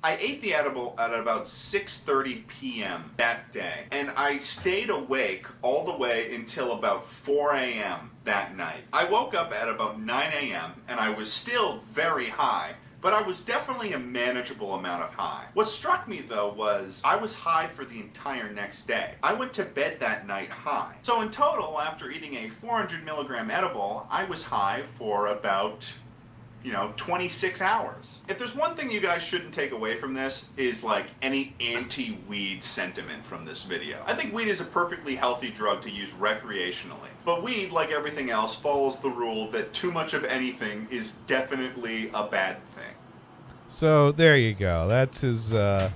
S13: I ate the edible at about 6:30 p.m. that day, and I stayed awake all the way until about 4 a.m. that night. I woke up at about 9 a.m. and I was still very high, but I was definitely a manageable amount of high. What struck me, though, was I was high for the entire next day. I went to bed that night high. So in total, after eating a 400 milligram edible, I was high for about 26 hours. If there's one thing you guys shouldn't take away from this is like any anti-weed sentiment from this video. I think weed is a perfectly healthy drug to use recreationally. But weed, like everything else, follows the rule that too much of anything is definitely a bad thing.
S1: So there you go. That's his.
S2: Yeah,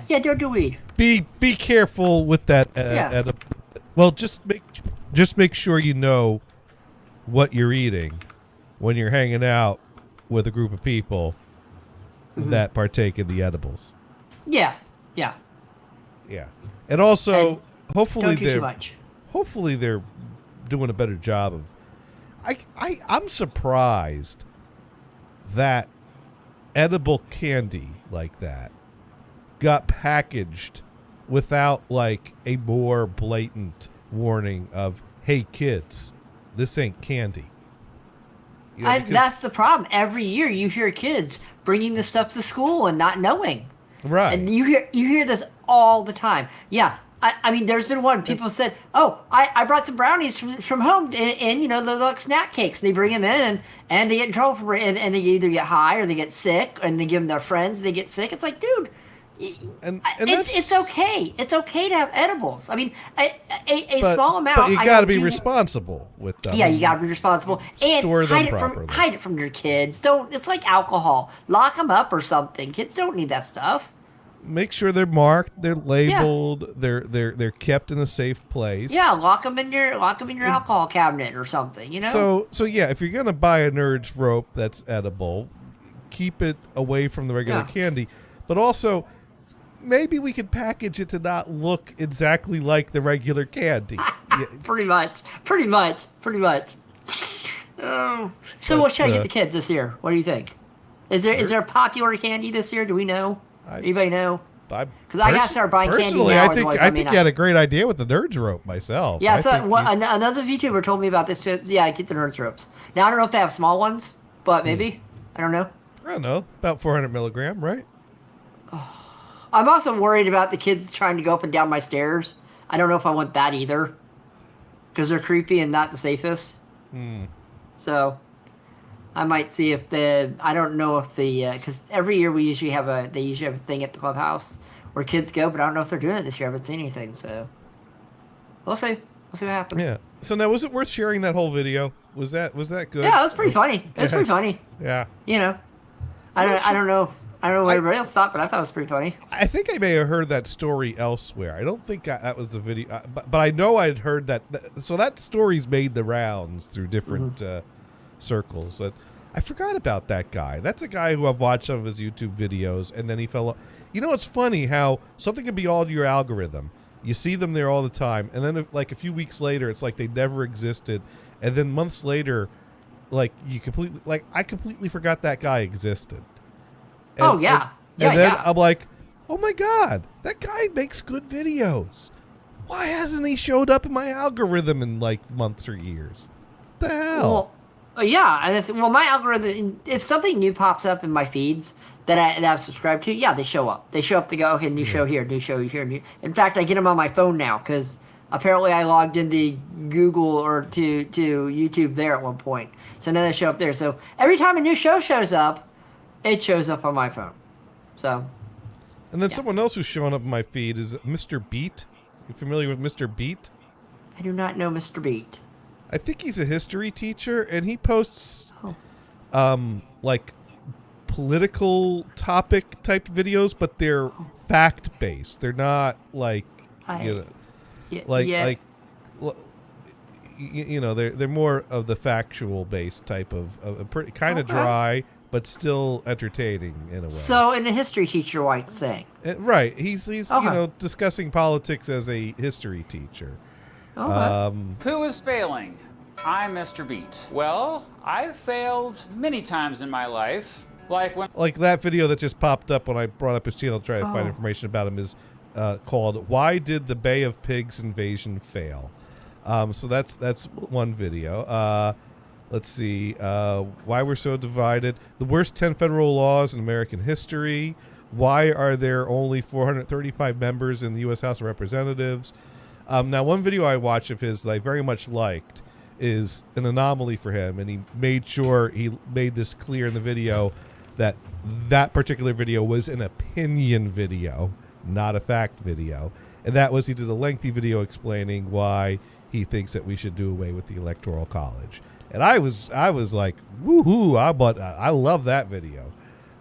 S2: don't do weed.
S1: Be careful with that. Well, just make sure you know what you're eating when you're hanging out with a group of people that partake in the edibles.
S2: Yeah.
S1: And also, hopefully
S2: don't do too much.
S1: Hopefully they're doing a better job of. I'm surprised that edible candy like that got packaged without like a more blatant warning of, "Hey kids, this ain't candy."
S2: That's the problem. Every year you hear kids bringing this stuff to school and not knowing.
S1: Right.
S2: And you hear this all the time. Yeah. I mean, there's been one. People said, "Oh, I brought some brownies from home, and the like snack cakes." They bring them in, and they get in trouble for it, and they either get high or they get sick, and they give them their friends. They get sick. It's like, dude, it's okay. It's okay to have edibles. I mean, a small amount.
S1: But you got to be responsible with them.
S2: Yeah, you got to be responsible and
S1: store them properly.
S2: Hide it from your kids. Don't. It's like alcohol. Lock them up or something. Kids don't need that stuff.
S1: Make sure they're marked, they're labeled, they're kept in a safe place.
S2: Yeah, lock them in your alcohol cabinet or something,
S1: So yeah, if you're gonna buy a Nerds rope that's edible, keep it away from the regular candy. But also, maybe we could package it to not look exactly like the regular candy.
S2: Pretty much. So what should I get the kids this year? What do you think? Is there a popular candy this year? Do we know? Anybody know? Because I gotta start buying candy now.
S1: I think you had a great idea with the Nerds rope myself.
S2: Yeah, another VTuber told me about this. Yeah, get the Nerds ropes. Now I don't know if they have small ones, but maybe I don't know.
S1: About 400 milligram, right?
S2: I'm also worried about the kids trying to go up and down my stairs. I don't know if I want that either, because they're creepy and not the safest. So I might see if I don't know if because every year they usually have a thing at the clubhouse where kids go, but I don't know if they're doing it this year. I haven't seen anything, so we'll see. We'll see what happens.
S1: Yeah. So now, was it worth sharing that whole video? Was that good?
S2: Yeah, it was pretty funny. It was pretty funny.
S1: Yeah.
S2: I don't know what everybody else thought, but I thought it was pretty funny.
S1: I think I may have heard that story elsewhere. I don't think that was the video, but I know I'd heard that. So that story's made the rounds through different circles. I forgot about that guy. That's a guy who I've watched some of his YouTube videos, and then You know, it's funny how something can be all to your algorithm. You see them there all the time, and then like a few weeks later, it's like they never existed, and then months later, like I completely forgot that guy existed.
S2: And then
S1: I'm like, oh my God, that guy makes good videos. Why hasn't he showed up in my algorithm in like months or years? What the hell?
S2: Well, yeah, and my algorithm. If something new pops up in my feeds that I've subscribed to, yeah, they show up. They show up. They go, okay, new show here, new show here. In fact, I get them on my phone now because apparently I logged into Google or to YouTube there at one point. So now they show up there. So every time a new show shows up, it shows up on my phone. So.
S1: And then someone else who's showing up in my feed is Mr. Beat. You familiar with Mr. Beat?
S2: I do not know Mr. Beat.
S1: I think he's a history teacher, and he posts like political topic type videos, but they're fact based. They're not like they're more of the factual based type of kind of dry, but still entertaining in a way.
S2: So, in a history teacher, like saying,
S1: right? He's discussing politics as a history teacher.
S14: Who is failing? I'm Mr. Beat. Well, I've failed many times in my life. Like
S1: that video that just popped up when I brought up his channel to try to find information about him is called "Why Did the Bay of Pigs Invasion Fail?" So that's one video. Let's see. Why we're so divided. The worst 10 federal laws in American history. Why are there only 435 members in the U.S. House of Representatives? Now, one video I watched of his that I very much liked is an anomaly for him, and he made sure he made this clear in the video that particular video was an opinion video, not a fact video. And that was he did a lengthy video explaining why he thinks that we should do away with the Electoral College. And I was like, woohoo! I love that video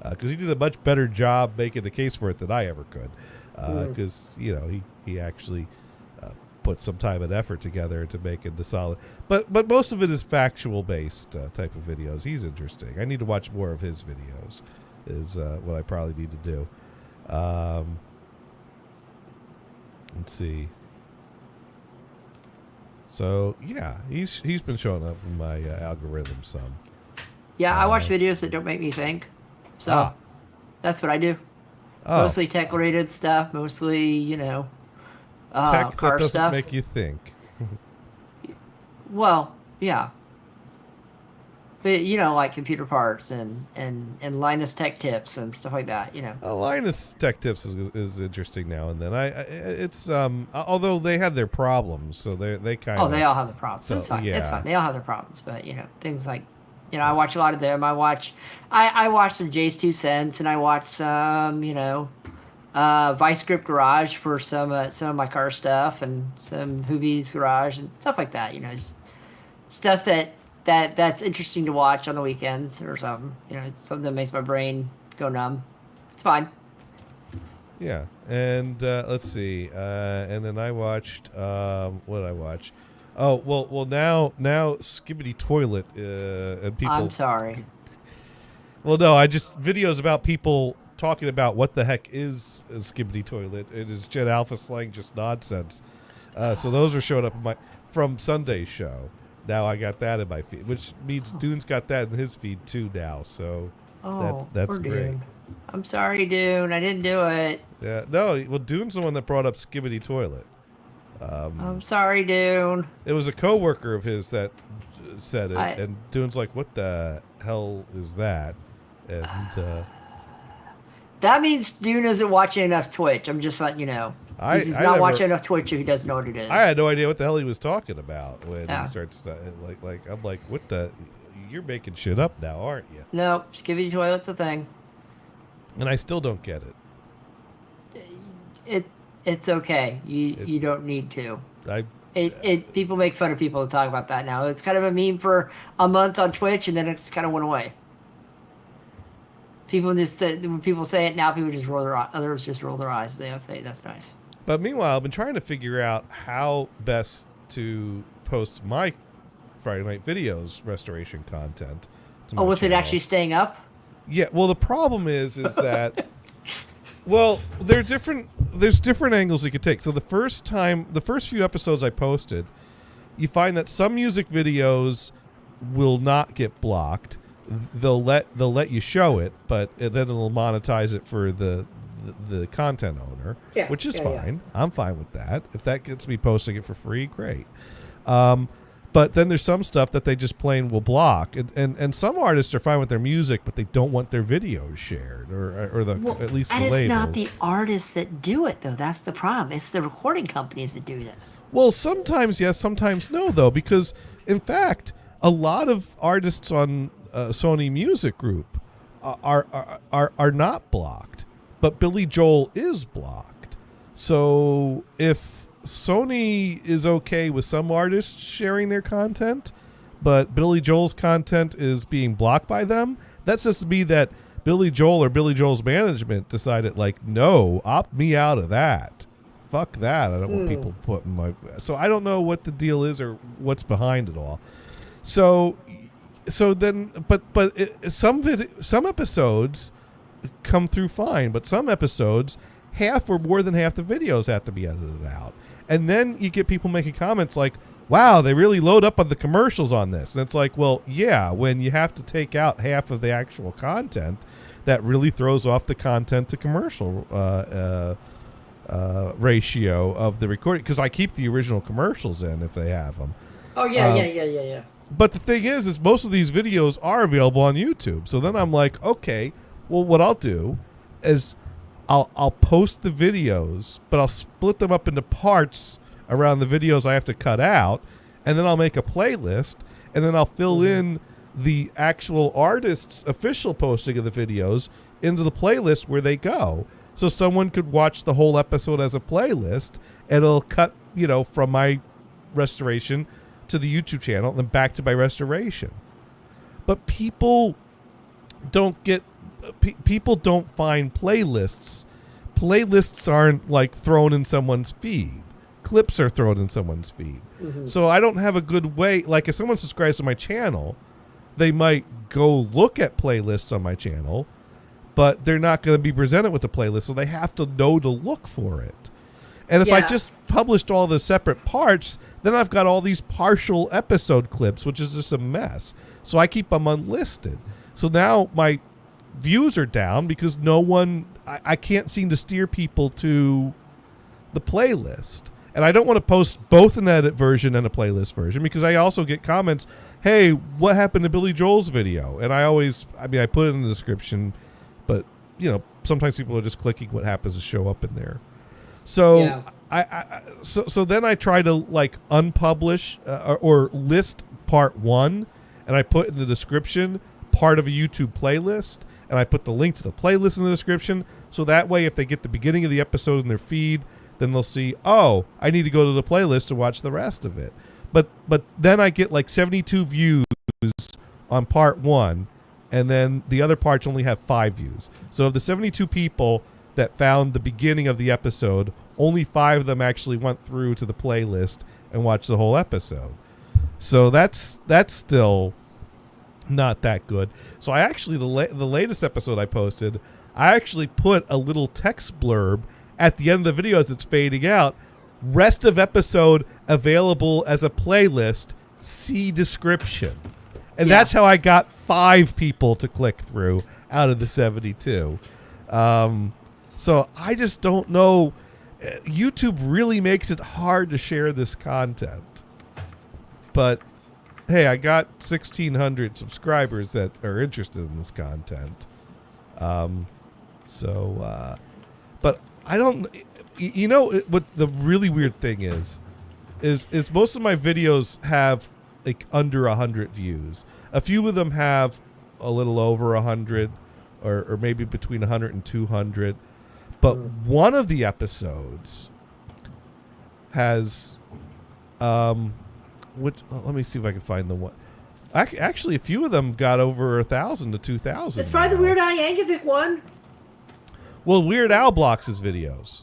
S1: because he did a much better job making the case for it than I ever could. Because he actually put some time and effort together to make it the solid. But most of it is factual based type of videos. He's interesting. I need to watch more of his videos. Is what I probably need to do. Let's see. So yeah, he's been showing up in my algorithm some.
S2: Yeah, I watch videos that don't make me think. So that's what I do. Mostly tech related stuff. Mostly
S1: tech
S2: car
S1: that doesn't
S2: stuff.
S1: make you think.
S2: Well, yeah. But like computer parts and Linus Tech Tips and stuff like that.
S1: Linus Tech Tips is interesting now and then. It's although they had their problems, so they kind of.
S2: Oh, they all have their problems. It's fine.
S1: Yeah.
S2: It's fine. They all have their problems, but things like, I watch a lot of them. I watch some Jay's 2 Cents, and I watch some Vice Script Garage for some of my car stuff, and some Hoobie's Garage and stuff like that. Stuff that's interesting to watch on the weekends or something. It's something that makes my brain go numb. It's fine.
S1: Yeah, and let's see. And then I watched. What did I watch? Oh well. Now Skibbity Toilet and people.
S2: I'm sorry.
S1: Well, no, I just videos about people talking about what the heck is a Skibbity Toilet. It is Gen Alpha slang, just nonsense. So those are showing up from Sunday's show. Now I got that in my feed, which means Dune's got that in his feed too now. So that's great.
S2: Dune. I'm sorry, Dune. I didn't do it.
S1: Yeah, no. Well, Dune's the one that brought up Skibbity Toilet.
S2: I'm sorry, Dune.
S1: It was a coworker of his that said it, and Dune's like, "What the hell is that?" And
S2: that means Dune isn't watching enough Twitch. I'm just letting you know. He's not watching enough Twitch if he doesn't know what it is.
S1: I had no idea what the hell he was talking about when he starts like I'm like, what the? You're making shit up now, aren't you?
S2: No, Skibbity Toilet's a thing.
S1: And I still don't get
S2: it. It's okay. You don't need to. People make fun of people to talk about that now. It's kind of a meme for a month on Twitch, and then it's kind of went away. People when people say it now, people just roll their eyes. Others just roll their eyes. They think that's nice.
S1: But meanwhile, I've been trying to figure out how best to post my Friday Night Videos restoration content.
S2: With it actually staying up?
S1: Yeah. Well, the problem is that Well, there's different angles you could take. So the first few episodes I posted, you find that some music videos will not get blocked. They'll let you show it, but then it'll monetize it for the content owner, which is fine. I'm fine with that. If that gets me posting it for free, great. But then there's some stuff that they just plain will block, and some artists are fine with their music, but they don't want their videos shared, or at least the label.
S2: And it's not the artists that do it, though. That's the problem. It's the recording companies that do this.
S1: Well, sometimes yes, sometimes no, though, because in fact, a lot of artists on Sony Music Group are not blocked, but Billy Joel is blocked. So if Sony is okay with some artists sharing their content, but Billy Joel's content is being blocked by them, that says to me that Billy Joel or Billy Joel's management decided, like, no, opt me out of that. Fuck that. I don't want people putting my... So I don't know what the deal is or what's behind it all. So then, but some episodes come through fine, but some episodes, half or more than half the videos have to be edited out. And then you get people making comments like, wow, they really load up on the commercials on this. And it's like, well, yeah, when you have to take out half of the actual content, that really throws off the content to commercial ratio of the recording. Because I keep the original commercials in if they have them.
S2: Oh, yeah.
S1: But the thing is most of these videos are available on YouTube. So then I'm like, okay, well, what I'll do is I'll post the videos, but I'll split them up into parts around the videos I have to cut out, and then I'll make a playlist, and then I'll fill in the actual artist's official posting of the videos into the playlist where they go. So someone could watch the whole episode as a playlist, and it'll cut, from my restoration to the YouTube channel and then back to my restoration. But people don't find playlists. Playlists aren't like thrown in someone's feed. Clips are thrown in someone's feed. Mm-hmm. So I don't have a good way. Like if someone subscribes to my channel, they might go look at playlists on my channel, but they're not going to be presented with a playlist, so they have to know to look for it. And if I just published all the separate parts, then I've got all these partial episode clips, which is just a mess. So I keep them unlisted. So now my views are down because I can't seem to steer people to the playlist. And I don't want to post both an edit version and a playlist version because I also get comments, hey, what happened to Billy Joel's video? And I put it in the description, but sometimes people are just clicking what happens to show up in there. So so then I try to like unpublish or list part 1, and I put in the description part of a YouTube playlist, and I put the link to the playlist in the description, so that way if they get the beginning of the episode in their feed, then they'll see, oh, I need to go to the playlist to watch the rest of it. But then I get like 72 views on part 1, and then the other parts only have 5 views. So of the 72 people that found the beginning of the episode, only 5 of them actually went through to the playlist and watched the whole episode. So that's still not that good. So I actually, the latest episode I posted, I actually put a little text blurb at the end of the video as it's fading out. Rest of episode available as a playlist. See description. And that's how I got 5 people to click through out of the 72. So I just don't know. YouTube really makes it hard to share this content. But hey, I got 1,600 subscribers that are interested in this content. But I don't. What the really weird thing is most of my videos have like under 100 views. A few of them have a little over 100, or maybe between 100 and 200. But one of the episodes has, let me see if I can find the one. Actually, a few of them got over 1,000 to 2,000.
S2: It's probably the Weird Al Yankovic one.
S1: Well, Weird Al blocks his videos.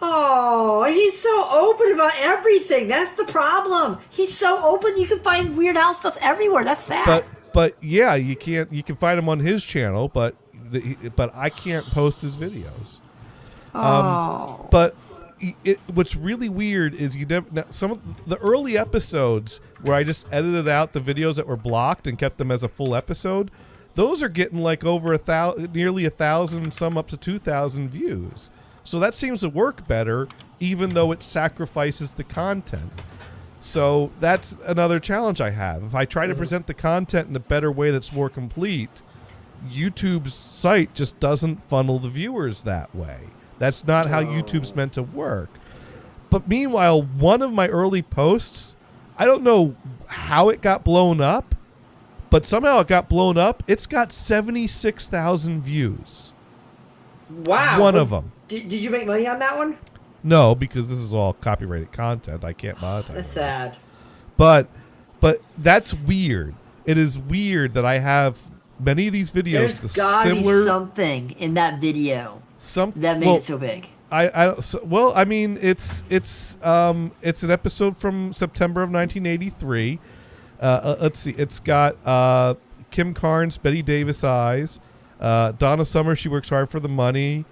S2: Oh, he's so open about everything. That's the problem. He's so open. You can find Weird Al stuff everywhere. That's sad.
S1: But yeah, you can find him on his channel, but I can't post his videos. But what's really weird is some of the early episodes where I just edited out the videos that were blocked and kept them as a full episode. Those are getting like over nearly 1,000, some up to 2,000 views. So that seems to work better, even though it sacrifices the content. So that's another challenge I have. If I try to present the content in a better way that's more complete, YouTube's site just doesn't funnel the viewers that way. That's not how YouTube's meant to work. But meanwhile, one of my early posts, I don't know how it got blown up, but somehow it got blown up. It's got 76,000 views.
S2: Wow.
S1: One of them.
S2: Did you make money on that one?
S1: No, because this is all copyrighted content. I can't monetize.
S2: That's sad.
S1: But that's weird. It is weird that I have many of these videos.
S2: There's gotta be something in that video that made it so big.
S1: I mean, it's an episode from September of 1983. Let's see. It's got Kim Carnes, Betty Davis eyes, Donna Summer, She Works Hard for the Money,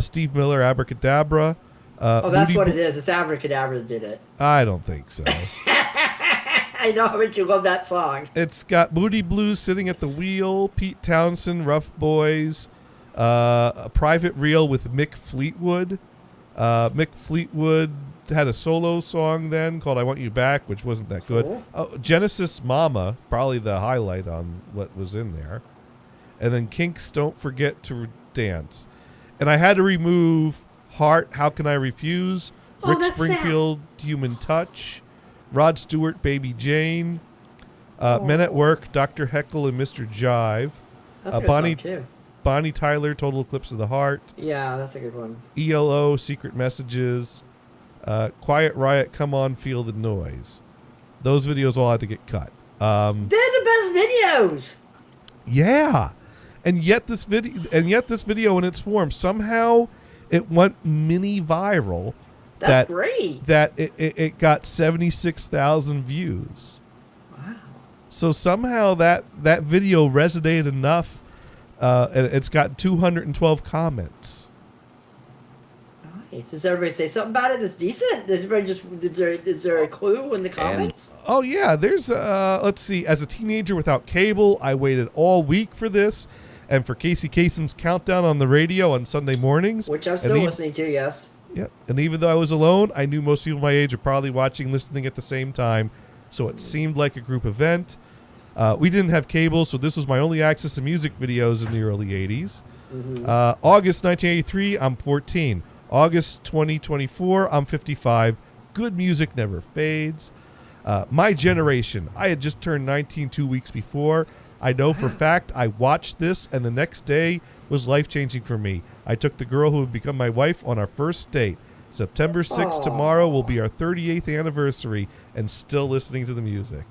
S1: Steve Miller, Abracadabra.
S2: That's Moody what it is. It's Abracadabra that did it.
S1: I don't think so.
S2: I know how much you love that song.
S1: It's got Moody Blues, Sitting at the Wheel, Pete Townsend, Rough Boys, a private reel with Mick Fleetwood. Mick Fleetwood had a solo song then called I Want You Back, which wasn't that good.
S2: Cool.
S1: Genesis Mama, probably the highlight on what was in there. And then Kinks, Don't Forget to Dance. And I had to remove Heart, How Can I Refuse, Rick Springfield, Human Touch, Rod Stewart, Baby Jane, Men at Work, Dr. Heckle and Mr. Jive,
S2: That's a good song too.
S1: Bonnie Tyler, Total Eclipse of the Heart.
S2: Yeah, that's a good one.
S1: ELO, Secret Messages, Quiet Riot, Come On, Feel the Noise. Those videos all had to get cut.
S2: They're the best videos.
S1: Yeah, and yet this video in its form, somehow it went mini viral.
S2: That's great.
S1: That it got 76,000 views.
S2: Wow.
S1: So somehow that video resonated enough. And it's got 212 comments.
S2: Nice. Does everybody say something about it that's decent? Does everybody is there a clue in the comments?
S1: Oh yeah, there's let's see. As a teenager without cable, I waited all week for this, and for Casey Kasem's countdown on the radio on Sunday mornings,
S2: which I'm still listening to. Yes.
S1: Yeah, and even though I was alone, I knew most people my age are probably watching, listening at the same time, so it seemed like a group event. We didn't have cable, so this was my only access to music videos in the early 80s.
S2: Mm-hmm.
S1: August 1983, I'm 14. August 2024, I'm 55. Good music never fades. My generation, I had just turned 19 2 weeks before. I know for a fact I watched this, and the next day was life-changing for me. I took the girl who would become my wife on our first date. September 6th, tomorrow, will be our 38th anniversary, and still listening to the music.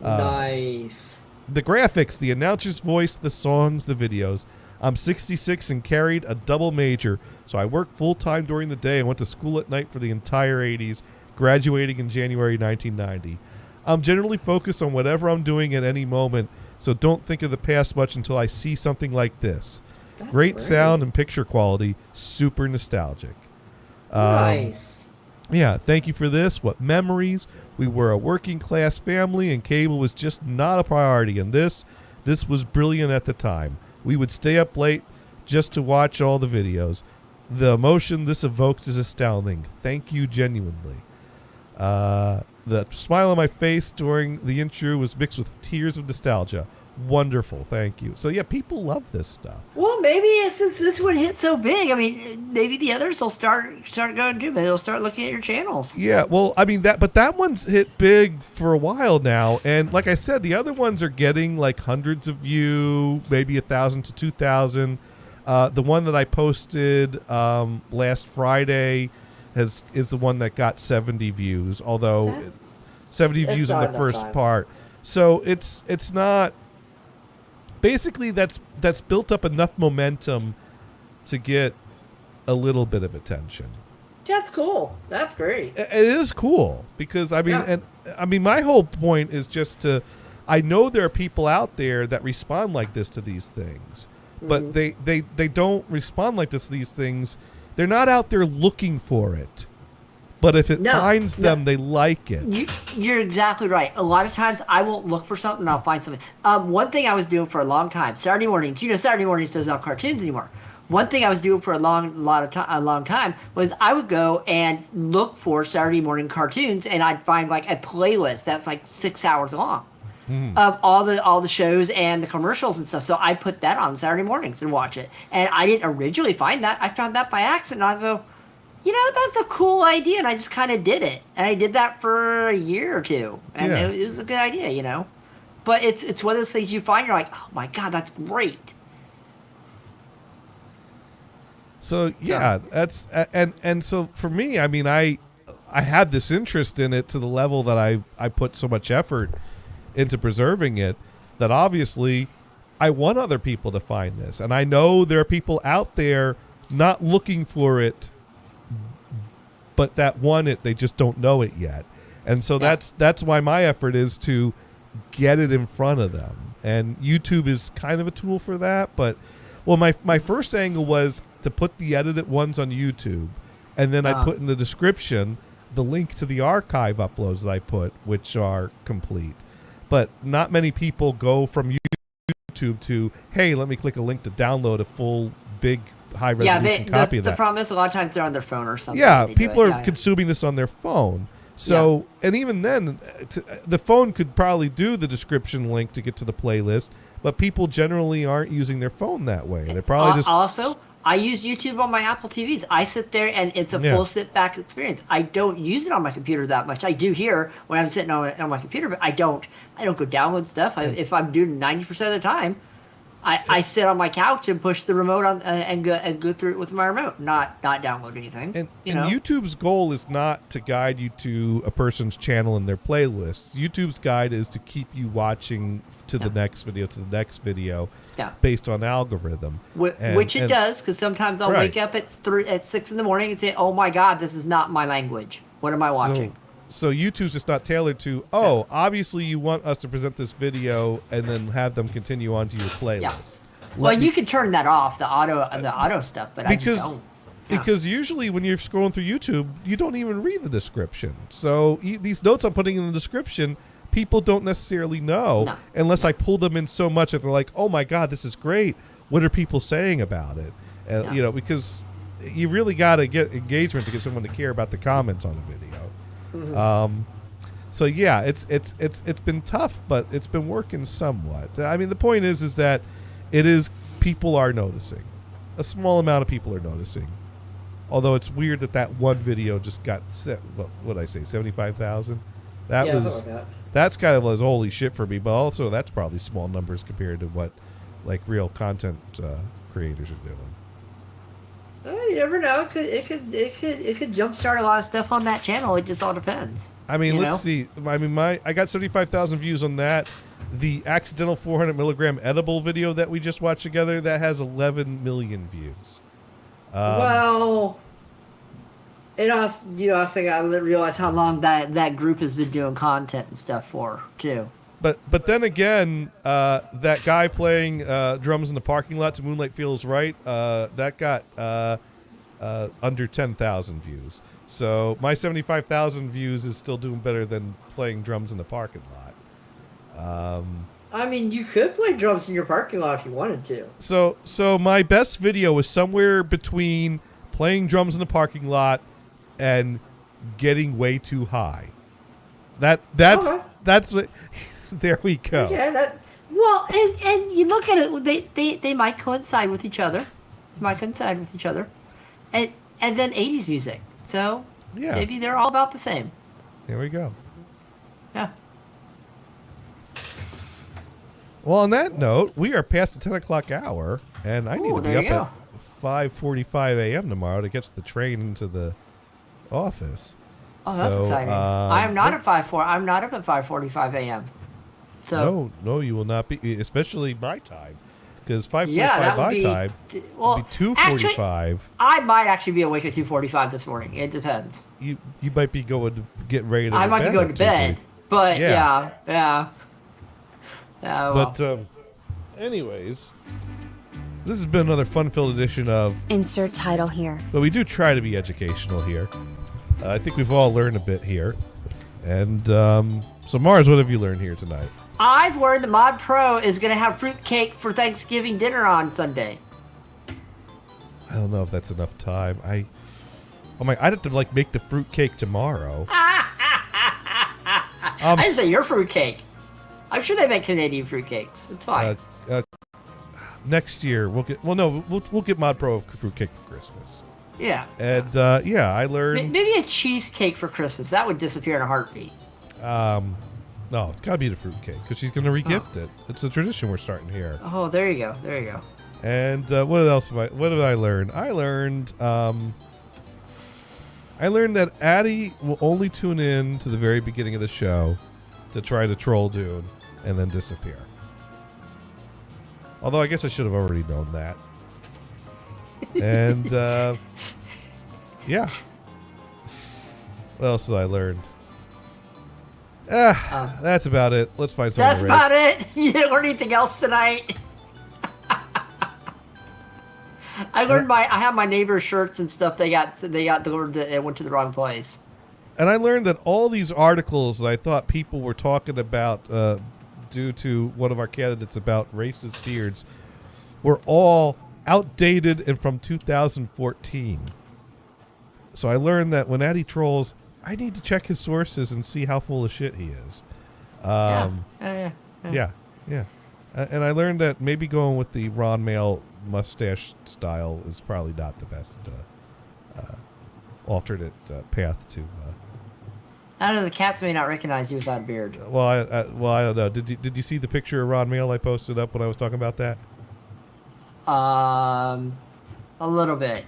S2: Nice.
S1: The graphics, the announcer's voice, the songs, the videos. I'm 66 and carried a double major, so I worked full-time during the day and went to school at night for the entire 80s, graduating in January 1990. I'm generally focused on whatever I'm doing at any moment, so don't think of the past much until I see something like this. Great sound and picture quality, super nostalgic.
S2: Nice.
S1: Yeah, thank you for this. What memories. We were a working class family and cable was just not a priority, and this was brilliant at the time. We would stay up late just to watch all the videos. The emotion this evokes is astounding. Thank you genuinely. The smile on my face during the intro was mixed with tears of nostalgia. Wonderful, thank you. So yeah, people love this stuff.
S2: Well, maybe since this one hit so big, I mean, maybe the others will start going too. Maybe they'll start looking at your channels.
S1: Yeah, well, I mean but that one's hit big for a while now, and like I said, the other ones are getting like hundreds of views, maybe 1,000 to 2,000. The one that I posted last Friday is the one that got 70 views, although 70 views in the first part. So it's not. Basically, that's built up enough momentum to get a little bit of attention.
S2: That's cool. That's great.
S1: It is cool because my whole point is just to. I know there are people out there that respond like this to these things, but they don't respond like this to these things. they're not out there looking for it. But if it finds them, they like it.
S2: You're exactly right. A lot of times I won't look for something and I'll find something. One thing I was doing for a long time, Saturday mornings, Saturday mornings doesn't have cartoons anymore. One thing I was doing for a long time was I would go and look for Saturday morning cartoons, and I'd find like a playlist that's like 6 hours long of all the shows and the commercials and stuff. So I put that on Saturday mornings and watch it. And I didn't originally find that. I found that by accident. And I go, that's a cool idea, and I just kind of did it. And I did that for a year or two, and it was a good idea, But it's one of those things you find, you're like, oh my God, that's great.
S1: So that's and so for me, I mean, I had this interest in it to the level that I put so much effort into preserving it that obviously I want other people to find this, and I know there are people out there not looking for it, but that want it, they just don't know it yet. And so that's why my effort is to get it in front of them. And YouTube is kind of a tool for that. But, well, my first angle was to put the edited ones on YouTube, and then I put in the description the link to the archive uploads that I put, which are complete. But not many people go from YouTube to, hey, let me click a link to download a full, big, high-resolution copy of that.
S2: The problem is a lot of times they're on their phone or something.
S1: Yeah, people are consuming this on their phone. So, and even then, the phone could probably do the description link to get to the playlist, but people generally aren't using their phone that way. They're probably just...
S2: Also, I use YouTube on my Apple TVs. I sit there, and it's a full sit-back experience. I don't use it on my computer that much. I do here when I'm sitting on my computer, but I don't go download stuff. If I'm doing 90% of the time, I sit on my couch and push the remote on and go through it with my remote, not download anything.
S1: And YouTube's goal is not to guide you to a person's channel and their playlists. YouTube's guide is to keep you watching to the next video, based on algorithm.
S2: Which it does, because sometimes I'll wake up at 6 in the morning and say, "Oh my God, this is not my language. What am I watching?"
S1: So YouTube's just not tailored to, obviously you want us to present this video and then have them continue on to your playlist.
S2: Well, you can turn that off, the auto stuff, but I just don't.
S1: Because usually when you're scrolling through YouTube, you don't even read the description. So these notes I'm putting in the description, people don't necessarily know unless I pull them in so much that they're like, oh my God, this is great. What are people saying about it? Because you really got to get engagement to get someone to care about the comments on a video. So yeah, it's been tough, but it's been working somewhat. I mean, the point is that people are noticing. A small amount of people are noticing. Although it's weird that one video just got what did I say, 75,000? That's kind of like holy shit for me, but also that's probably small numbers compared to what like real content creators are doing.
S2: You never know. It could jumpstart a lot of stuff on that channel. It just all depends.
S1: I mean, let's see. I mean, I got 75,000 views on that. The accidental 400 milligram edible video that we just watched together, that has 11 million views.
S2: Well, you also got to realize how long that group has been doing content and stuff for too.
S1: But then again, that guy playing drums in the parking lot to Moonlight Feels Right, that got under 10,000 views. So my 75,000 views is still doing better than playing drums in the parking lot.
S2: I mean, you could play drums in your parking lot if you wanted to.
S1: So my best video was somewhere between playing drums in the parking lot and getting way too high. That's what. There we go.
S2: Yeah, and you look at it, they might coincide with each other. And then 80s music. So maybe they're all about the same.
S1: There we go.
S2: Yeah.
S1: Well, on that note, we are past the 10 o'clock hour, and I need to be up at 5:45 a.m. tomorrow to catch the train into the office.
S2: Oh, that's exciting. I'm not at 5:4. I'm not up at 5:45 a.m. So
S1: no, you will not be, especially my time, because 5:45 my time would be 2:45.
S2: I might actually be awake at 2:45 this morning. It depends.
S1: You might be get ready to.
S2: I might be going to bed, but yeah.
S1: But anyways, This has been another fun-filled edition of
S3: Insert title here.
S1: But we do try to be educational here. I think we've all learned a bit here. And so, Mars, what have you learned here tonight?
S2: I've learned that Mod Pro is going to have fruitcake for Thanksgiving dinner on Sunday.
S1: I don't know if that's enough time. I'd have to make the fruitcake tomorrow.
S2: I didn't say your fruitcake. I'm sure they make Canadian fruitcakes. It's fine.
S1: Next year we'll get we'll get Mod Pro fruitcake for Christmas.
S2: Yeah.
S1: And I learned
S2: maybe a cheesecake for Christmas. That would disappear in a heartbeat.
S1: No, it's got to be the fruitcake because she's going to regift it. It's a tradition we're starting here.
S2: Oh, there you go. There you go.
S1: And what else? What did I learn? I learned that Addie will only tune in to the very beginning of the show to try to troll Dune and then disappear. Although I guess I should have already known that. And yeah. What else did I learn? That's about it. Let's find something.
S2: That's about it. You didn't learn anything else tonight. I learned I have my neighbor's shirts and stuff. They got delivered. It went to the wrong place.
S1: And I learned that all these articles that I thought people were talking about due to one of our candidates about racist beards were all outdated and from 2014. So I learned that when Addie trolls, I need to check his sources and see how full of shit he is. Yeah. And I learned that maybe going with the Ron Mail mustache style is probably not the best alternate path to.
S2: I don't know. The cats may not recognize you without a beard.
S1: Well, I don't know. Did you see the picture of Ron Mail I posted up when I was talking about that?
S2: A little bit.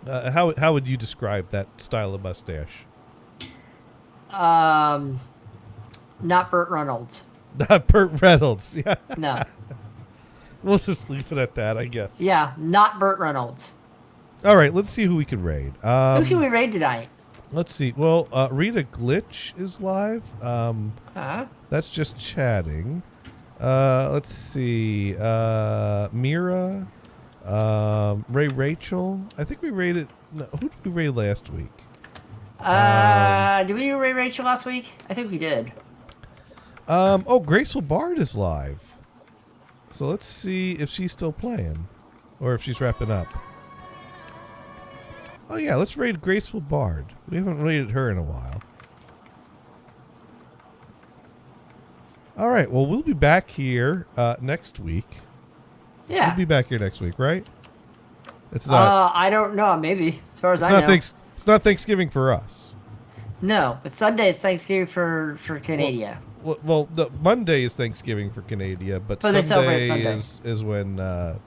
S1: How would you describe that style of mustache?
S2: Not Burt Reynolds.
S1: Not Burt Reynolds. Yeah.
S2: No.
S1: We'll just leave it at that, I guess.
S2: Yeah, not Burt Reynolds.
S1: All right, let's see who we can raid.
S2: Who can we raid tonight?
S1: Let's see. Well, Rita Glitch is live. That's just chatting. Let's see. Mira. Ray Rachel. I think we raided. No, who did we raid last week?
S2: Did we do Ray Rachel last week? I think we did.
S1: Graceful Bard is live. So let's see if she's still playing, or if she's wrapping up. Oh yeah, let's raid Graceful Bard. We haven't raided her in a while. All right. Well, we'll be back here next week.
S2: Yeah.
S1: We'll be back here next week, right? It's not.
S2: I don't know. Maybe, as far as I know.
S1: It's not Thanksgiving for us.
S2: No, but Sunday is Thanksgiving for Canada.
S1: Well, the Monday is Thanksgiving for Canada, but Sunday is when Mod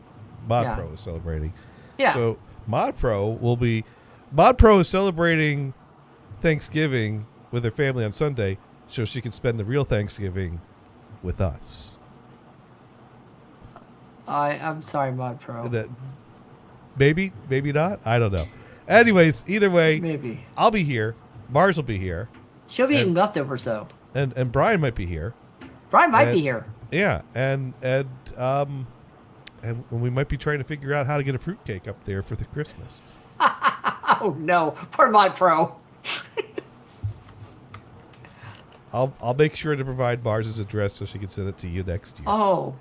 S1: Pro is celebrating.
S2: Yeah.
S1: So Mod Pro is celebrating Thanksgiving with her family on Sunday, so she can spend the real Thanksgiving with us.
S2: I'm sorry, Mod Pro.
S1: Maybe not. I don't know. Anyways, either way,
S2: maybe
S1: I'll be here. Mars will be here.
S2: She'll be eating leftovers, though.
S1: And Brian might be here.
S2: Brian might be here.
S1: Yeah, and we might be trying to figure out how to get a fruitcake up there for the Christmas.
S2: Oh no, poor Mod Pro.
S1: I'll make sure to provide Mars' address so she can send it to you next year.
S2: Oh,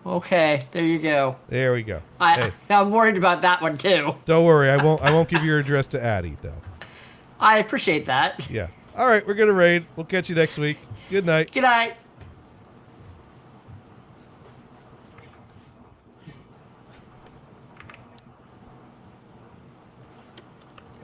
S2: okay. There you go.
S1: There we go.
S2: I'm worried about that one too.
S1: Don't worry, I won't give your address to Addie though.
S2: I appreciate that.
S1: Yeah. All right, we're gonna raid. We'll catch you next week. Good night.
S2: Good night.